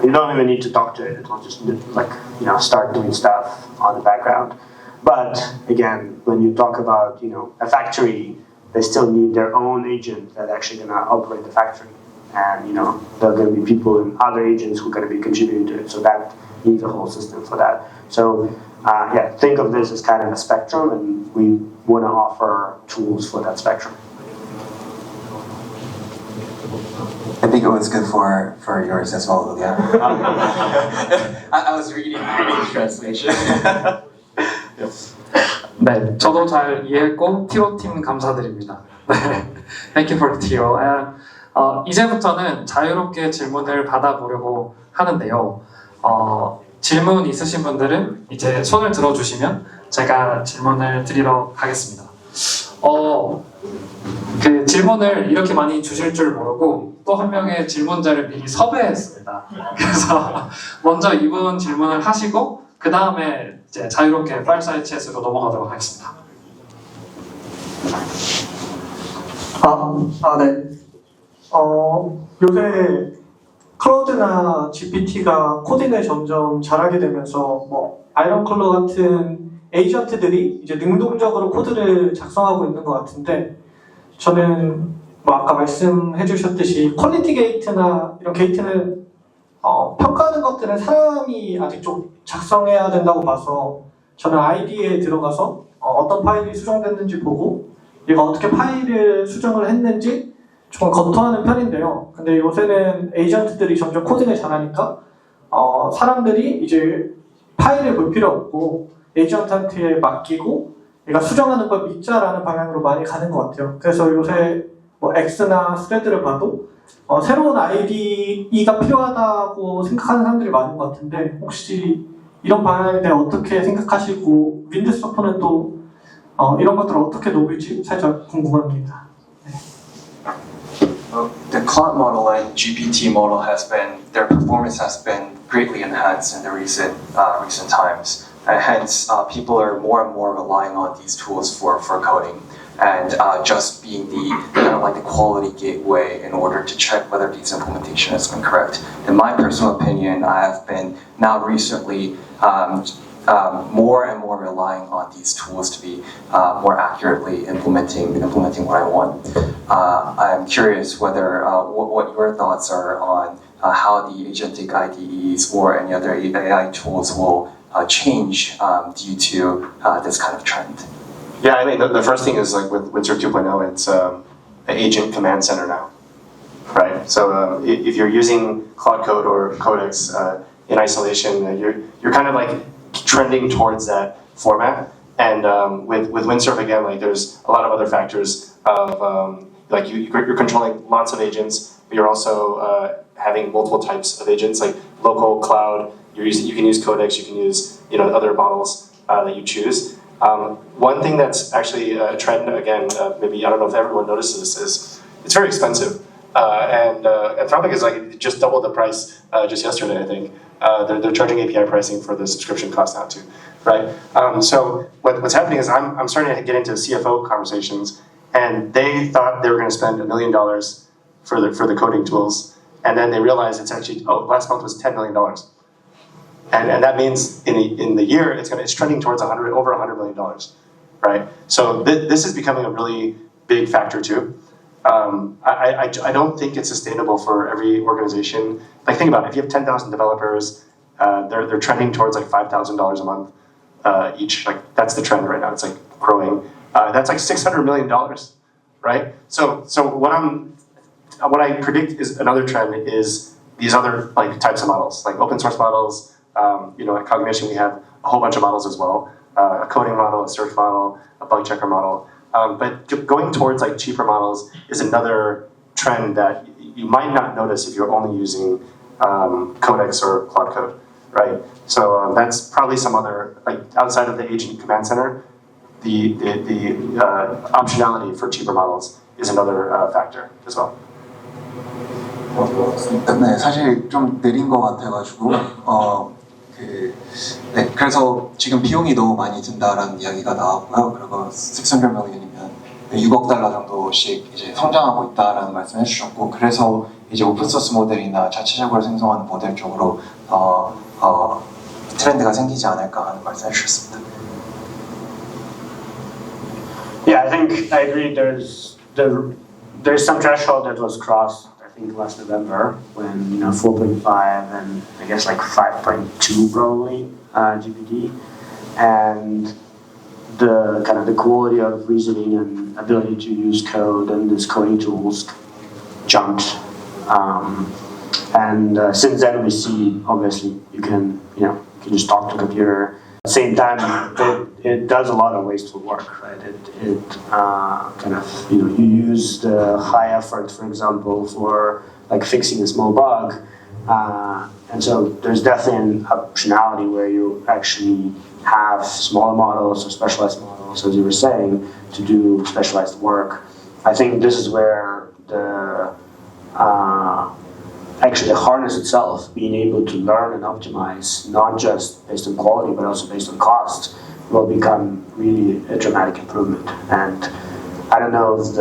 [SPEAKER 2] you don't even need to talk to it. It will just like, start doing stuff on the background. But again, when you talk about, a factory, they still need their own agent that's actually gonna operate the factory. And, there are gonna be people and other agents who are gonna be contributing to it. So that needs a whole system for that. So think of this as kind of a spectrum, and we wanna offer tools for that spectrum.
[SPEAKER 11] I think it was good for yours as well, yeah. I was reading the translation.
[SPEAKER 1] 네, 저도 잘 이해했고 티로팀 감사드립니다. Thank you for the Tiro. 이제부터는 자유롭게 질문을 받아보려고 하는데요. 질문 있으신 분들은 이제 손을 들어주시면 제가 질문을 드리러 가겠습니다. 그 질문을 이렇게 많이 주실 줄 모르고 또 한 명의 질문자를 미리 섭외했습니다. 그래서 먼저 이분 질문을 하시고 그 다음에 이제 자유롭게 파이어사이드 챗으로 넘어가도록 하겠습니다.
[SPEAKER 13] 네. 요새 클라우드나 GPT가 코딩을 점점 잘하게 되면서 아이언클로 같은 에이전트들이 이제 능동적으로 코드를 작성하고 있는 것 같은데, 저는 아까 말씀해 주셨듯이 퀄리티 게이트나 이런 게이트는 평가하는 것들은 사람이 아직 좀 작성해야 된다고 봐서 저는 아이디에 들어가서 어떤 파일이 수정됐는지 보고 얘가 어떻게 파일을 수정을 했는지 좀 검토하는 편인데요. 근데 요새는 에이전트들이 점점 코딩을 잘하니까 사람들이 이제 파일을 볼 필요 없고 에이전트한테 맡기고 얘가 수정하는 걸 믿자라는 방향으로 많이 가는 것 같아요. 그래서 요새 X나 스레드를 봐도 새로운 IDE가 필요하다고 생각하는 사람들이 많은 것 같은데, 혹시 이런 방향에 대해 어떻게 생각하시고 윈드서퍼는 또 이런 것들을 어떻게 녹일지 살짝 궁금합니다.
[SPEAKER 11] The Claude model and GPT model their performance has been greatly enhanced in the recent times. And hence, people are more and more relying on these tools for coding and just being the kind of like the quality gateway in order to check whether these implementation has been correct. In my personal opinion, I have been now recently more and more relying on these tools to be more accurately implementing what I want. I'm curious whether what your thoughts are on how the agentic IDEs or any other AI tools will change due to this kind of trend.
[SPEAKER 12] Yeah, I mean, the first thing is like with Windsurf 2.0, it's an agent command center now, right? So if you're using Claude Code or Codex in isolation, you're kind of like trending towards that format. And with Windsurf, again, like there's a lot of other factors of like you're controlling lots of agents, but you're also having multiple types of agents, like local, cloud. You can use Codex, you can use other models that you choose. One thing that's actually a trend, again, maybe I don't know if everyone notices this, is it's very expensive. And Anthropic is like just doubled the price just yesterday, I think. They're charging API pricing for the subscription cost now too, right? So what's happening is I'm starting to get into CFO conversations, and they thought they were going to spend $1 million for the coding tools, and then they realized it's actually last month was $10 million. And that means in the year it's trending towards over $100 million, right? So this is becoming a really big factor too. I don't think it's sustainable for every organization. Like think about it, if you have 10,000 developers, they're trending towards like $5,000 a month each. Like that's the trend right now. It's like growing. That's like $600 million, right? So what I predict is another trend is these other like types of models, like open source models. At Cognition we have a whole bunch of models as well, a coding model, a search model, a bug checker model. But going towards like cheaper models is another trend that you might not notice if you're only using Codex or Claude Code, right? So that's probably some other, like outside of the agent command center, the optionality for cheaper models is another factor as well.
[SPEAKER 14] 네, 사실 좀 느린 것 같아가지고 그래서 지금 비용이 너무 많이 든다라는 이야기가 나왔고요. 그리고 600 million이면 6억 달러 정도씩 이제 성장하고 있다라는 말씀을 해주셨고, 그래서 이제 오픈소스 모델이나 자체적으로 생성하는 모델 쪽으로 트렌드가 생기지 않을까 하는 말씀을 해주셨습니다.
[SPEAKER 2] Yeah, I think I agree. There's some threshold that was crossed. I think last November when 4.5 and I guess like 5.2 probably GPT, and the kind of the quality of reasoning and ability to use code and these coding tools jumped. And since then we see obviously you can just talk to a computer. At the same time, it does a lot of wasteful work, right? It kind of you use the high effort, for example, for like fixing a small bug, and so there's definitely an optionality where you actually have smaller models or specialized models, as you were saying, to do specialized work. I think this is where actually the harness itself, being able to learn and optimize, not just based on quality, but also based on cost, will become really a dramatic improvement. And I don't know if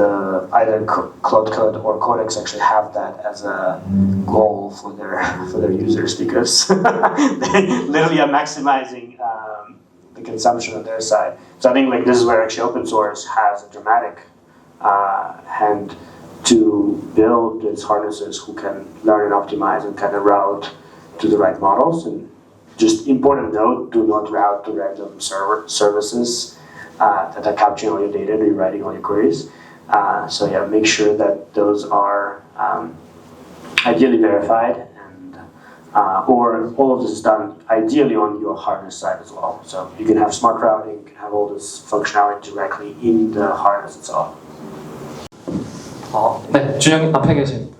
[SPEAKER 2] either Claude Code or Codex actually have that as a goal for their users, because they literally are maximizing the consumption on their side. So I think like this is where actually open source has a dramatic hand to build these harnesses who can learn and optimize and kind of route to the right models. And just important note, do not route to random services that are capturing all your data and rewriting all your queries. So yeah, make sure that those are ideally verified, and or all of this is done ideally on your harness side as well. So you can have smart routing, you can have all this functionality directly in the harness itself.
[SPEAKER 1] 네, 준영님 앞에 계신.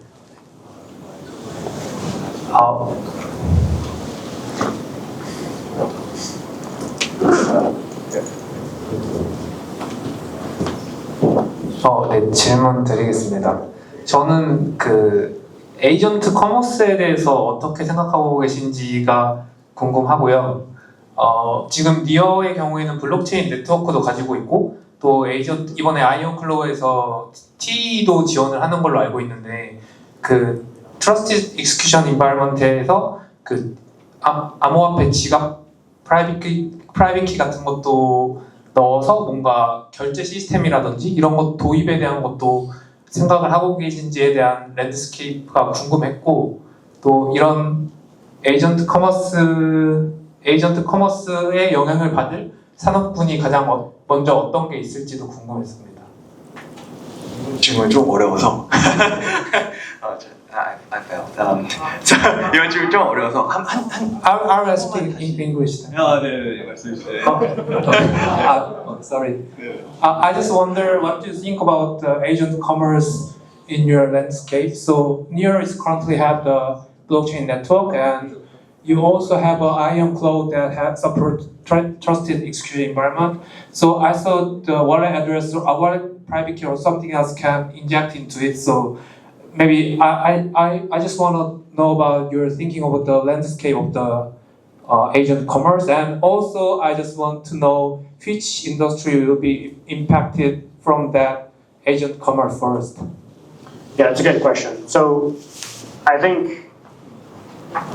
[SPEAKER 15] 네, 질문 드리겠습니다. 저는 그 에이전트 커머스에 대해서 어떻게 생각하고 계신지가 궁금하고요. 지금 니어의 경우에는 블록체인 네트워크도 가지고 있고 또 에이전트 이번에 아이언클로우에서 T도 지원을 하는 걸로 알고 있는데 그 트러스티드 익스큐션 인바이러먼트에서 그 암호화폐 지갑 프라이빗 키 같은 것도 넣어서 뭔가 결제 시스템이라든지 이런 것 도입에 대한 것도 생각을 하고 계신지에 대한 랜드스케이프가 궁금했고 또 이런 에이전트 커머스의 영향을 받을 산업군이 가장 먼저 어떤 게 있을지도 궁금했습니다.
[SPEAKER 14] 질문이 좀 어려워서 I failed. 이건 지금 좀 어려워서
[SPEAKER 15] I'll speak in English.
[SPEAKER 14] 네, 말씀해 주세요.
[SPEAKER 15] Sorry. I just wonder what do you think about the agent commerce in your landscape? So Near is currently have the blockchain network, and you also have an IronCloud that has support trusted execution environment. So I thought the wallet address or a wallet private key or something else can inject into it. So maybe I just want to know about your thinking about the landscape of the agent commerce, and also I just want to know which industry will be impacted from that agent commerce first.
[SPEAKER 2] Yeah, it's a good question. So I think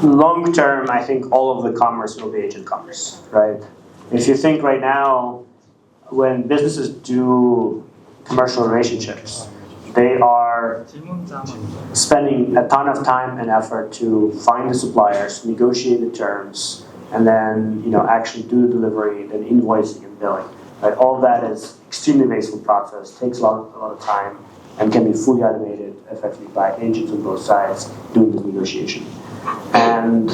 [SPEAKER 2] long term, I think all of the commerce will be agent commerce, right? If you think right now, when businesses do commercial relationships, they are spending a ton of time and effort to find the suppliers, negotiate the terms, and then actually do the delivery, then invoicing and billing. Right? All of that is extremely wasteful process, takes a lot of time, and can be fully automated effectively by agents on both sides doing this negotiation. And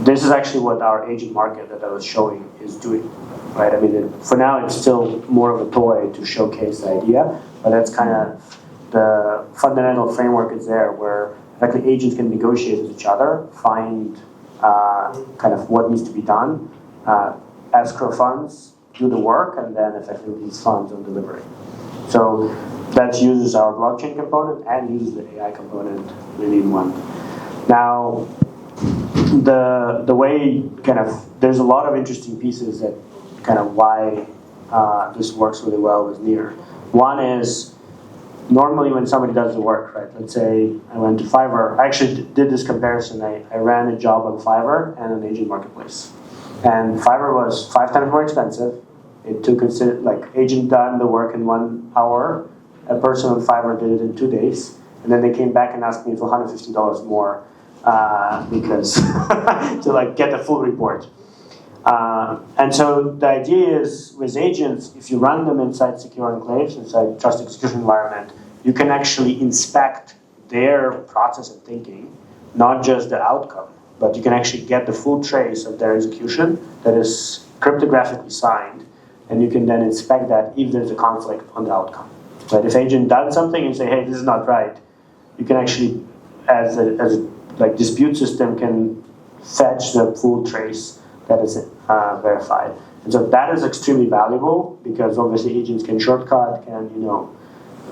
[SPEAKER 2] this is actually what our agent market that I was showing is doing. Right? I mean, for now it's still more of a toy to showcase the idea, but that's kind of the fundamental framework is there where effectively agents can negotiate with each other, find kind of what needs to be done, escrow funds, do the work, and then effectively these funds on delivery. So that uses our blockchain component and uses the AI component really in one. Now, the way kind of there's a lot of interesting pieces that kind of why this works really well with Near. One is normally when somebody does the work, right? Let's say I went to Fiverr. I actually did this comparison. I ran a job on Fiverr and an agent marketplace. And Fiverr was 5 times more expensive. It took agent done the work in 1 hour. A person on Fiverr did it in 2 days. And then they came back and asked me for $150 more because to get the full report. And so the idea is with agents, if you run them inside secure enclaves, inside trust execution environment, you can actually inspect their process of thinking, not just the outcome, but you can actually get the full trace of their execution that is cryptographically signed, and you can then inspect that if there's a conflict on the outcome. Right? If agent does something and say, hey, this is not right, you can actually, as a dispute system, can fetch the full trace that is verified. And so that is extremely valuable because obviously agents can shortcut, can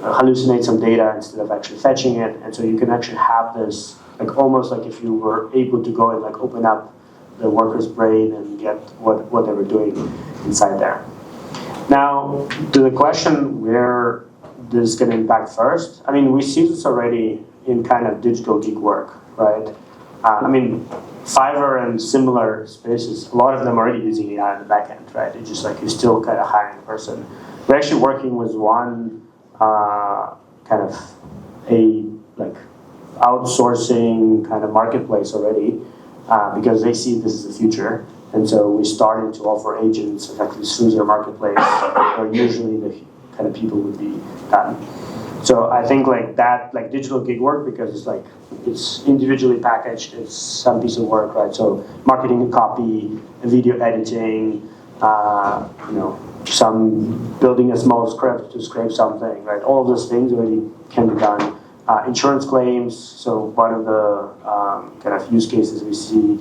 [SPEAKER 2] hallucinate some data instead of actually fetching it. And so you can actually have this almost like if you were able to go and open up the worker's brain and get what they were doing inside there. Now, to the question where this is going to impact first, I mean, we see this already in kind of digital gig work, right? I mean, Fiverr and similar spaces, a lot of them are already using AI in the back end, right? It's just you're still kind of hiring a person. We're actually working with one kind of outsourcing kind of marketplace already because they see this as the future. And so we started to offer agents effectively through their marketplace where usually the kind of people would be done. So I think that digital gig work, because it's individually packaged, it's some piece of work, right? So marketing and copy, video editing, some building a small script to scrape something, right? All of those things already can be done. Insurance claims, so one of the kind of use cases we see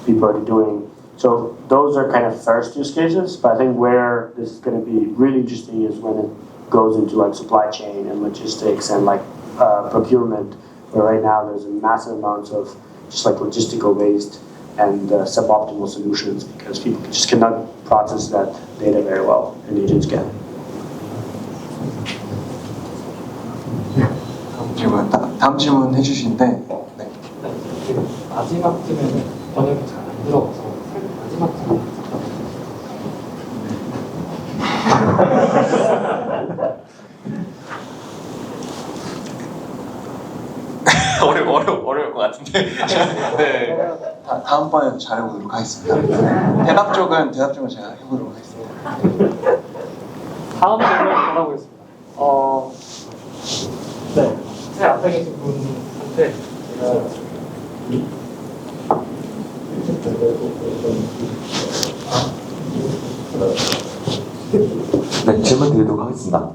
[SPEAKER 2] people already doing. So those are kind of first use cases, but I think where this is going to be really interesting is when goes into like supply chain and logistics and like procurement, where right now there's a massive amounts of just like logistical waste and suboptimal solutions because people just cannot process that data very well, and agents can.
[SPEAKER 14] 다음 질문 해주시는데 네.
[SPEAKER 1] 마지막쯤에는 번역이 잘 안 들어가서 마지막쯤에
[SPEAKER 14] 어려울 것 같은데. 네. 다음번에 잘해보도록 하겠습니다. 대답 쪽은 제가 해보도록 하겠습니다.
[SPEAKER 1] 다음 질문 받아보겠습니다. 네, 제 앞에 계신 분한테
[SPEAKER 16] 네, 질문 드리도록 하겠습니다.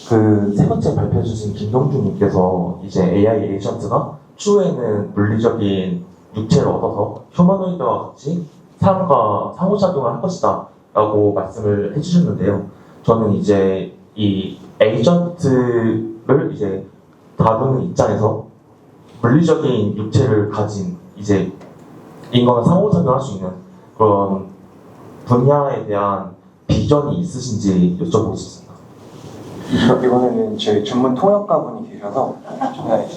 [SPEAKER 16] 그 세 번째 발표해 주신 김동준님께서 이제 AI 에이전트가 추후에는 물리적인 육체를 얻어서 휴머노이드와 같이 사람과 상호작용을 할 것이다 라고 말씀을 해주셨는데요. 저는 이제 이 에이전트를 이제 다루는 입장에서 물리적인 육체를 가진 이제 인간과 상호작용할 수 있는 그런 분야에 대한 비전이 있으신지 여쭤보고 싶습니다.
[SPEAKER 14] 이번에는 저희 전문 통역가분이 계셔서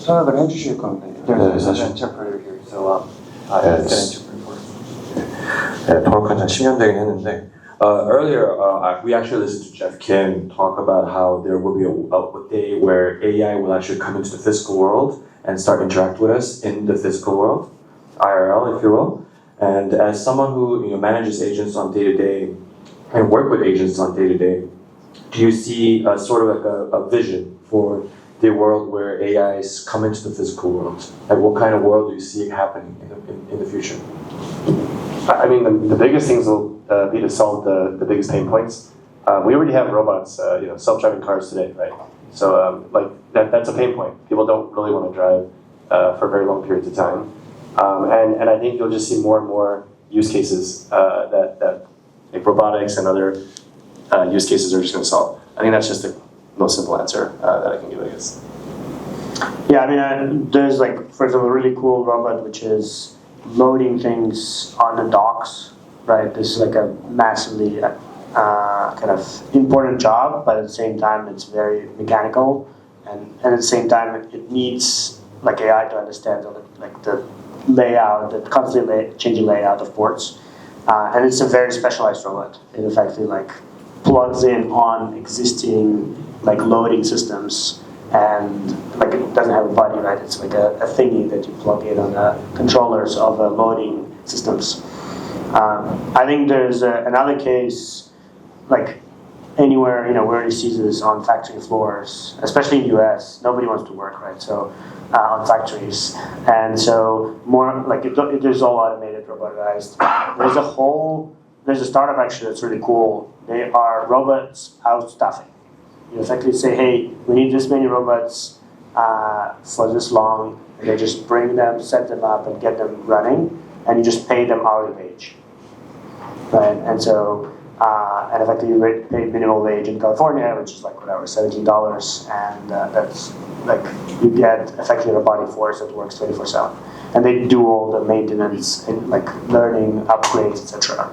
[SPEAKER 14] 통역을 해주실 건데.
[SPEAKER 17] 네, 사실.
[SPEAKER 14] interpreter here, so
[SPEAKER 17] 네,
[SPEAKER 14] get interpreter for
[SPEAKER 17] 네, 통역한 지 한 10년 되긴 했는데 earlier we actually listened to Jeff Kim talk about how there will be a day where AI will actually come into the physical world and start interact with us in the physical world, IRL if you will. And as someone who manages agents on day-to-day and work with agents on day-to-day, do you see sort of like a vision for the world where AIs come into the physical world? Like what kind of world do you see happening in the future?
[SPEAKER 2] I mean, the biggest things will be to solve the biggest pain points. We already have robots, self-driving cars today, right? So like that's a pain point. People don't really want to drive for very long periods of time. And I think you'll just see more and more use cases that like robotics and other use cases are just going to solve. I think that's just the most simple answer that I can give, I guess. Yeah, I mean, there's like, for example, a really cool robot which is loading things on the docks, right? This is like a massively kind of important job, but at the same time, it's very mechanical, and at the same time, it needs like AI to understand the layout, the constantly changing layout of ports, and it's a very specialized robot. It effectively like plugs in on existing like loading systems, and like it doesn't have a body, right? It's like a thingy that you plug in on the controllers of the loading systems. I think there's another case, like anywhere, we already see this on factory floors, especially in US. Nobody wants to work, right? So on factories, and so more like it is all automated, robotized. There's a startup actually that's really cool. They are robots outstaffing. You effectively say, hey, we need this many robots for this long, and they just bring them, set them up, and get them running, and you just pay them hourly wage, right? And so, and effectively you pay minimum wage in California, which is like whatever, $17, and that's like you get effectively a body force that works 24/7, and they do all the maintenance and like learning, upgrades, etc.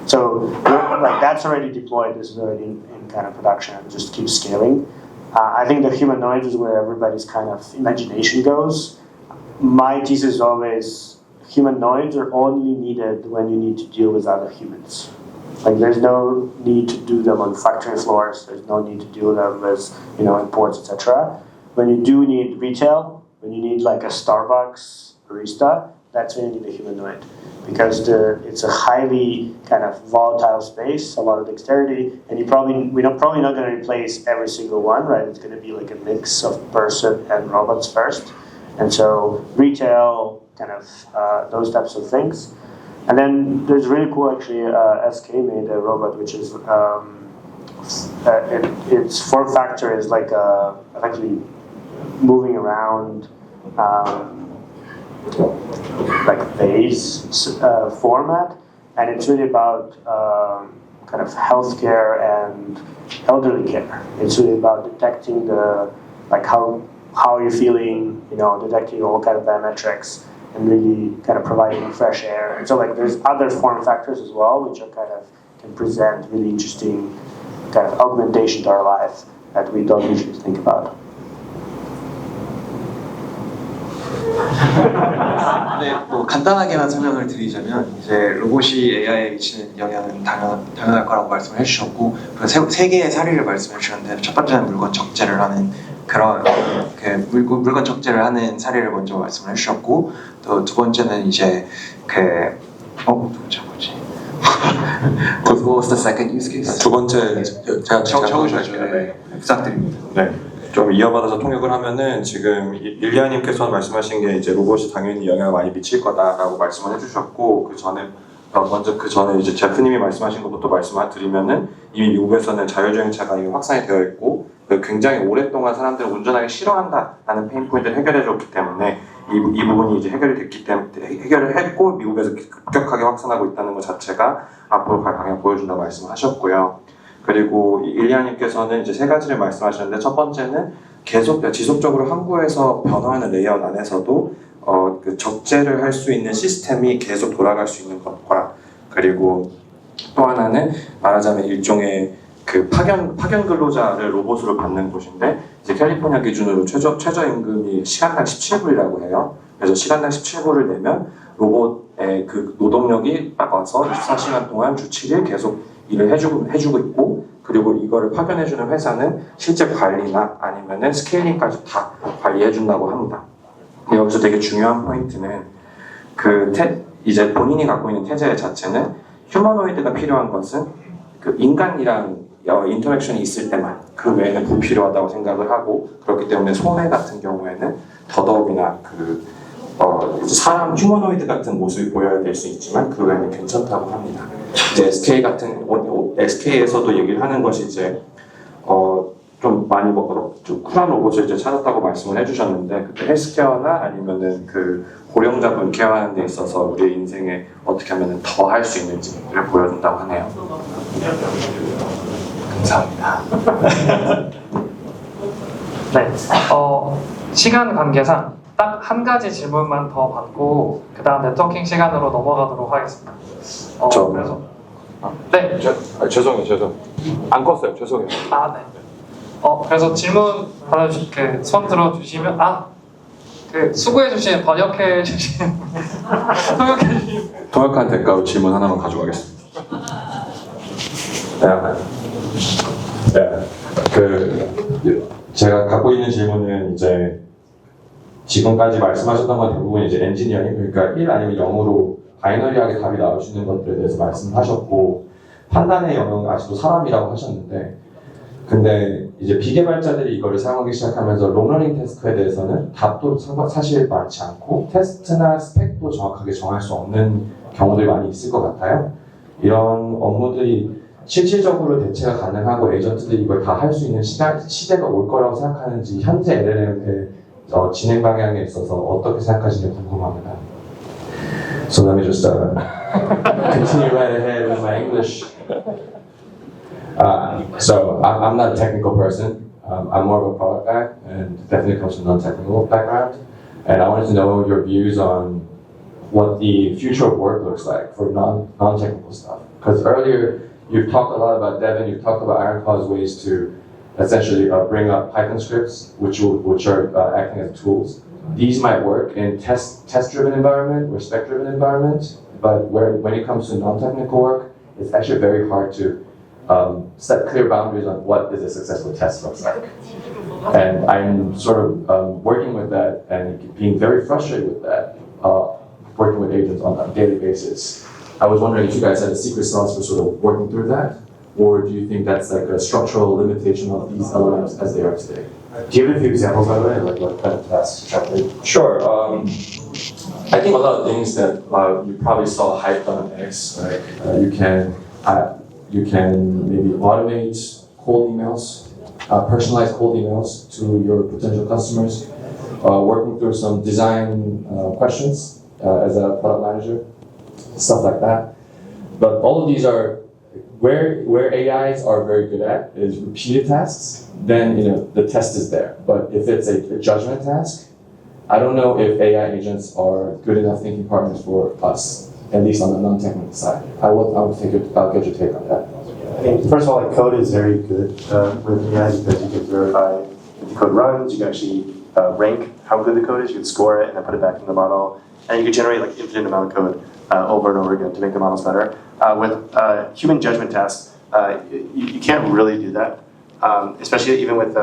[SPEAKER 2] So like that's already deployed. This is already in kind of production. It just keeps scaling. I think the humanoids is where everybody's kind of imagination goes. My thesis is always humanoids are only needed when you need to deal with other humans. Like there's no need to do them on factory floors. There's no need to do them with in ports, etc. When you do need retail, when you need like a Starbucks barista, that's when you need a humanoid, because it's a highly kind of volatile space, a lot of dexterity, and we're probably not going to replace every single one, right? It's going to be like a mix of person and robots first, and so retail, kind of those types of things. And then there's really cool actually. SK made a robot which is its form factor is like actually moving around. Like vase format, and it's really about kind of healthcare and elderly care. It's really about detecting the like how are you feeling, detecting all kind of biometrics and really kind of providing fresh air. And so like there's other form factors as well which are kind of can present really interesting kind of augmentation to our life that we don't usually think about.
[SPEAKER 14] 네, 뭐 간단하게만 설명을 드리자면 이제 로봇이 AI에 미치는 영향은 당연할 거라고 말씀을 해주셨고 그리고 세 개의 사례를 말씀해 주셨는데 첫 번째는 물건 적재를 하는 그런 물건 적재를 하는 사례를 먼저 말씀을 해주셨고 또 두 번째는 이제 두 번째 뭐지? What was the second use case?
[SPEAKER 17] 두 번째 제가
[SPEAKER 14] 적으셔야죠. 네, 부탁드립니다.
[SPEAKER 17] 네. 좀 이어받아서 통역을 하면은 지금 일리아님께서 말씀하신 게 이제 로봇이 당연히 영향을 많이 미칠 거다라고 말씀을 해주셨고 그 전에 이제 제프님이 말씀하신 것부터 말씀을 드리면은 이미 미국에서는 자율주행차가 이미 확산이 되어 있고 굉장히 오랫동안 사람들은 운전하기 싫어한다라는 페인 포인트를 해결해줬기 때문에 이 부분이 이제 해결을 했고 미국에서 급격하게 확산하고 있다는 것 자체가 앞으로 갈 방향 보여준다고 말씀하셨고요. 그리고 일리아님께서는 이제 세 가지를 말씀하셨는데 첫 번째는 지속적으로 항구에서 변화하는 레이아웃 안에서도 그 적재를 할 수 있는 시스템이 계속 돌아갈 수 있는 것과 그리고 또 하나는 말하자면 일종의 그 파견 근로자를 로봇으로 받는 곳인데 이제 캘리포니아 기준으로 최저임금이 시간당 17불이라고 해요. 그래서 시간당 17불을 내면 로봇의 그 노동력이 와서 24시간 동안 주 7일 계속 일을 해주고 있고 그리고 이거를 파견해주는 회사는 실제 관리나 아니면은 스케일링까지 다 관리해준다고 합니다. 여기서 되게 중요한 포인트는 이제 본인이 갖고 있는 태제 자체는 휴머노이드가 필요한 것은 그 인간이랑 인터랙션이 있을 때만 그 외에는 불필요하다고 생각을 하고 그렇기 때문에 소매 같은 경우에는 더더욱이나 사람 휴머노이드 같은 모습이 보여야 될 수 있지만 그 외에는 괜찮다고 합니다. 이제 SK에서도 얘기를 하는 것이 이제 좀 많이 좀 쿨한 로봇을 이제 찾았다고 말씀을 해주셨는데 그때 헬스케어나 아니면은 그 고령자분 케어하는 데 있어서 우리의 인생에 어떻게 하면은 더 할 수 있는지를 보여준다고 하네요. 감사합니다.
[SPEAKER 1] 네, 시간 관계상 딱 한 가지 질문만 더 받고 그 다음 네트워킹 시간으로 넘어가도록 하겠습니다. 그래서 네.
[SPEAKER 17] 죄송해요. 안 껐어요. 죄송해요.
[SPEAKER 1] 네. 그래서 질문 손 들어주시면 수고해주신 번역해주신
[SPEAKER 17] 통역한 대가로 질문 하나만 가져가겠습니다. 제가 갖고 있는 질문은 이제 지금까지 말씀하셨던 건 대부분 이제 엔지니어링 그러니까 1 아니면 0으로 바이너리하게 답이 나올 수 있는 것들에 대해서 말씀하셨고 판단의 영역은 아직도 사람이라고 하셨는데 근데 이제 비개발자들이 이거를 사용하기 시작하면서 롱러닝 태스크에 대해서는 답도 사실 많지 않고 테스트나 스펙도 정확하게 정할 수 없는 경우들이 많이 있을 것 같아요. 이런 업무들이 실질적으로 대체가 가능하고 에이전트들이 이걸 다 할 수 있는 시대가 올 거라고 생각하는지 현재 LLM의 진행 방향에 있어서 어떻게 생각하시는지 궁금합니다. So let me just continue right ahead with my English. So I'm not a technical person. I'm more of a product guy, and definitely comes from a non-technical background. And I wanted to know your views on what the future of work looks like for non-technical stuff. Because earlier you've talked a lot about Devin. You've talked about Ironclaw's ways to essentially bring up Python scripts, which are acting as tools. These might work in test-driven environment or spec-driven environment, but when it comes to non-technical work, it's actually very hard to set clear boundaries on what is a successful test looks like. And I'm sort of working with that and being very frustrated with that, working with agents on a daily basis. I was wondering if you guys had a secret sauce for sort of working through that, or do you think that's like a structural limitation of these LLMs as they are today? Do you have a few examples, by the way, like what kind of tasks you try to do? Sure. I think a lot of things that you probably saw hyped on X, like you can maybe automate cold emails, personalized cold emails to your potential customers, working through some design questions as a product manager, stuff like that. But all of these are where AIs are very good at is repeated tasks, then the test is there. But if it's a judgment task, I don't know if AI agents are good enough thinking partners for us, at least on the non-technical side. I'll get your take on that.
[SPEAKER 12] I think first of all, like, code is very good with AI because you can verify if the code runs. You can actually rank how good the code is. You can score it and then put it back in the model, and you can generate like infinite amount of code over and over again to make the models better. With human judgment tasks, you can't really do that, especially even with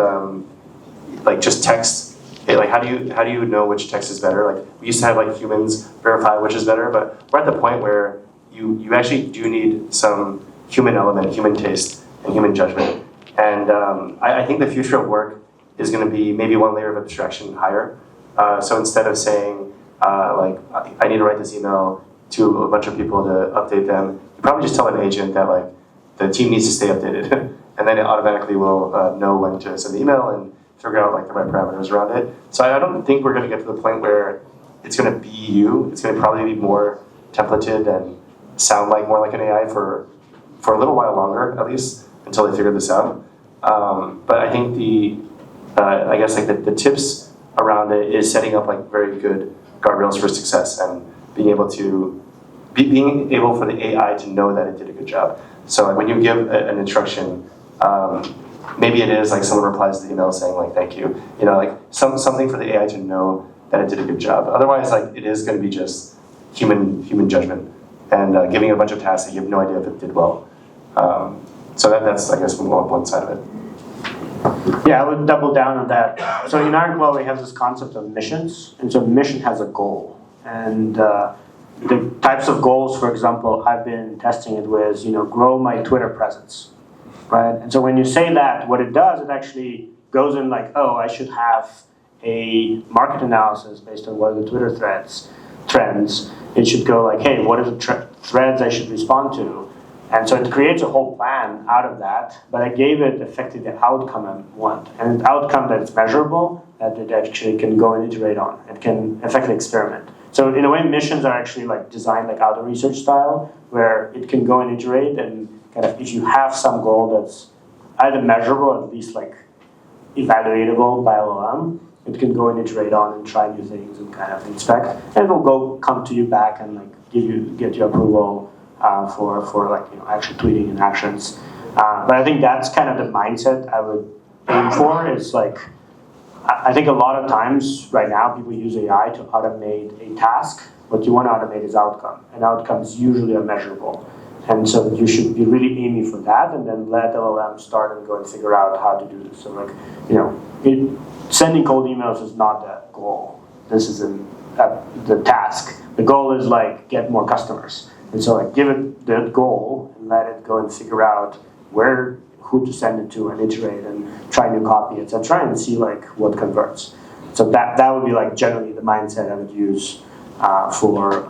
[SPEAKER 12] like just text. Like how do you know which text is better? Like we used to have like humans verify which is better, but we're at the point where you actually do need some human element, human taste, and human judgment. And I think the future of work is going to be maybe one layer of abstraction higher. So instead of saying like I need to write this email to a bunch of people to update them, you probably just tell an agent that like the team needs to stay updated, and then it automatically will know when to send the email and figure out like the right parameters around it. So I don't think we're going to get to the point where it's going to be you. It's going to probably be more templated and sound like more like an AI for a little while longer, at least until they figure this out. But I think I guess like the tips around it is setting up like very good guardrails for success and being able for the AI to know that it did a good job. So like when you give an instruction, maybe it is like someone replies to the email saying like thank you, like something for the AI to know that it did a good job. Otherwise, like it is going to be just human judgment and giving a bunch of tasks that you have no idea if it did well. So that's I guess one side of it.
[SPEAKER 2] Yeah, I would double down on that. So in Ironclaw, we have this concept of missions, and so mission has a goal. And the types of goals, for example, I've been testing it with, grow my Twitter presence, right? And so when you say that, what it does, it actually goes in like, oh, I should have a market analysis based on what are the Twitter trends. It should go like, hey, what are the threads I should respond to? And so it creates a whole plan out of that, but I gave it effectively the outcome I want. And an outcome that is measurable, that it actually can go and iterate on. It can effectively experiment. So in a way, missions are actually like designed like auto research style, where it can go and iterate, and kind of if you have some goal that's either measurable, or at least like evaluatable by LLM, it can go and iterate on and try new things and kind of inspect, and it will come to you back and like get your approval for like actual tweeting and actions. But I think that's kind of the mindset I would aim for. Is like I think a lot of times right now people use AI to automate a task. What you want to automate is outcome, and outcomes usually are measurable. And so you should be really aiming for that, and then let LLM start and go and figure out how to do this. So like sending cold emails is not the goal. This is the task. The goal is like get more customers. And so like give it the goal and let it go and figure out who to send it to and iterate and try new copy, etc. and see like what converts. So that would be like generally the mindset I would use for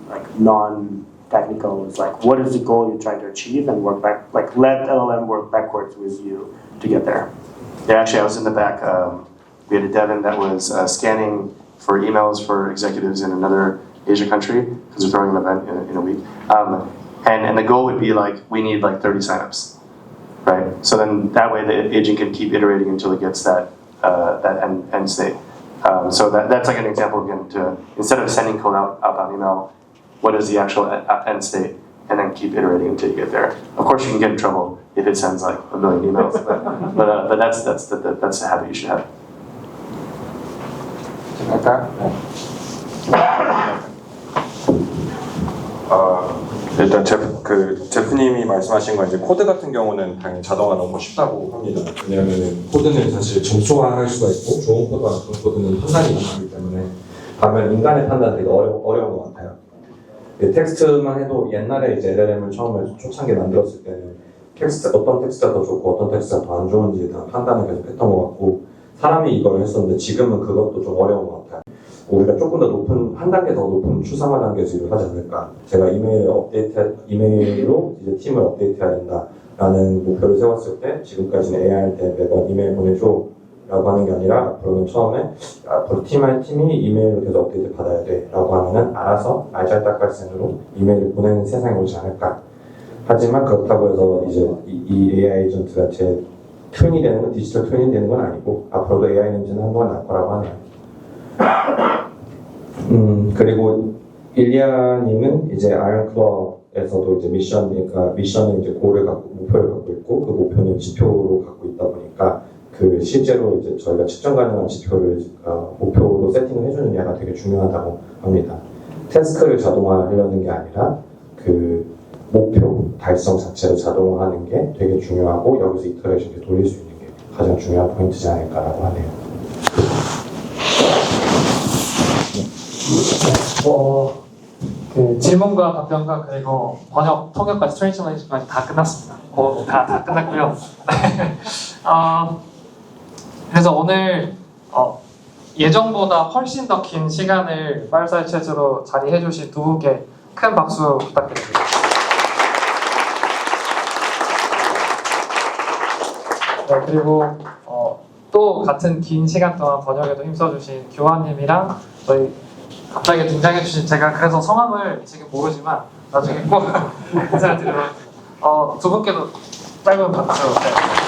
[SPEAKER 2] like non-technical. It's like what is the goal you're trying to achieve and work back, like let LLM work backwards with you to get there.
[SPEAKER 12] Yeah, actually I was in the back, we had a Devin that was scanning for emails for executives in another Asia country, because we're throwing an event in a week. And the goal would be like, we need like 30 signups, right? So then that way the agent can keep iterating until it gets that end state. So that's like an example again to, instead of sending code out on email, what is the actual end state? And then keep iterating until you get there. Of course you can get in trouble if it sends like a million emails, but that's the habit you should have.
[SPEAKER 17] 일단 제프님이 말씀하신 건 이제 코드 같은 경우는 당연히 자동화 너무 쉽다고 합니다. 왜냐하면 코드는 사실 점수화할 수가 있고 좋은 코드와 나쁜 코드는 판단이 가능하기 때문에 반면 인간의 판단은 되게 어려운 것 같아요. 텍스트만 해도 옛날에 이제 LLM을 처음에 초창기에 만들었을 때는 어떤 텍스트가 더 좋고 어떤 텍스트가 더 안 좋은지 다 판단을 계속 했던 것 같고 사람이 이걸 했었는데 지금은 그것도 좀 어려운 것 같아요. 우리가 조금 더 높은, 한 단계 더 높은 추상화 단계에서 일을 하지 않을까. 제가 이메일로 이제 팀을 업데이트해야 된다라는 목표를 세웠을 때 지금까지는 AI한테 매번 이메일 보내줘 라고 하는 게 아니라 앞으로는 처음에 앞으로 팀이 이메일로 계속 업데이트 받아야 돼 라고 하면은 알아서 알잘딱깔센으로 이메일을 보내는 세상이 오지 않을까
[SPEAKER 16] 하지만 그렇다고 해서 이제 이 AI 에이전트가 제 트윈이 되는 건 디지털 트윈이 되는 건 아니고 앞으로도 AI 문제는 한동안 날 거라고 하네요. 그리고 일리아님은 이제 아이언클러에서도 이제 미션은 이제 고를 갖고 목표를 갖고 있고 그 목표는 지표로 갖고 있다 보니까 그 실제로 이제 저희가 측정 가능한 지표를 목표로 세팅을 해주느냐가 되게 중요하다고 합니다. 태스크를 자동화하려는 게 아니라 그 목표 달성 자체를 자동화하는 게 되게 중요하고 여기서 이터레이션 돌릴 수 있는 게 가장 중요한 포인트지 않을까라고 하네요.
[SPEAKER 1] 그 질문과 답변과 그리고 번역, 통역까지 트랜스레이션까지 다 끝났습니다. 다 끝났고요. 그래서 오늘 예정보다 훨씬 더 긴 시간을 파이어사이드 챗으로 자리해주신 두 분께 큰 박수 부탁드립니다. 네, 그리고 또 같은 긴 시간 동안 번역에도 힘써주신 교환님이랑 저희 갑자기 등장해주신 제가 그래서 성함을 지금 모르지만 나중에 꼭 인사를 드리면 두 분께도 짧은 박수. 네.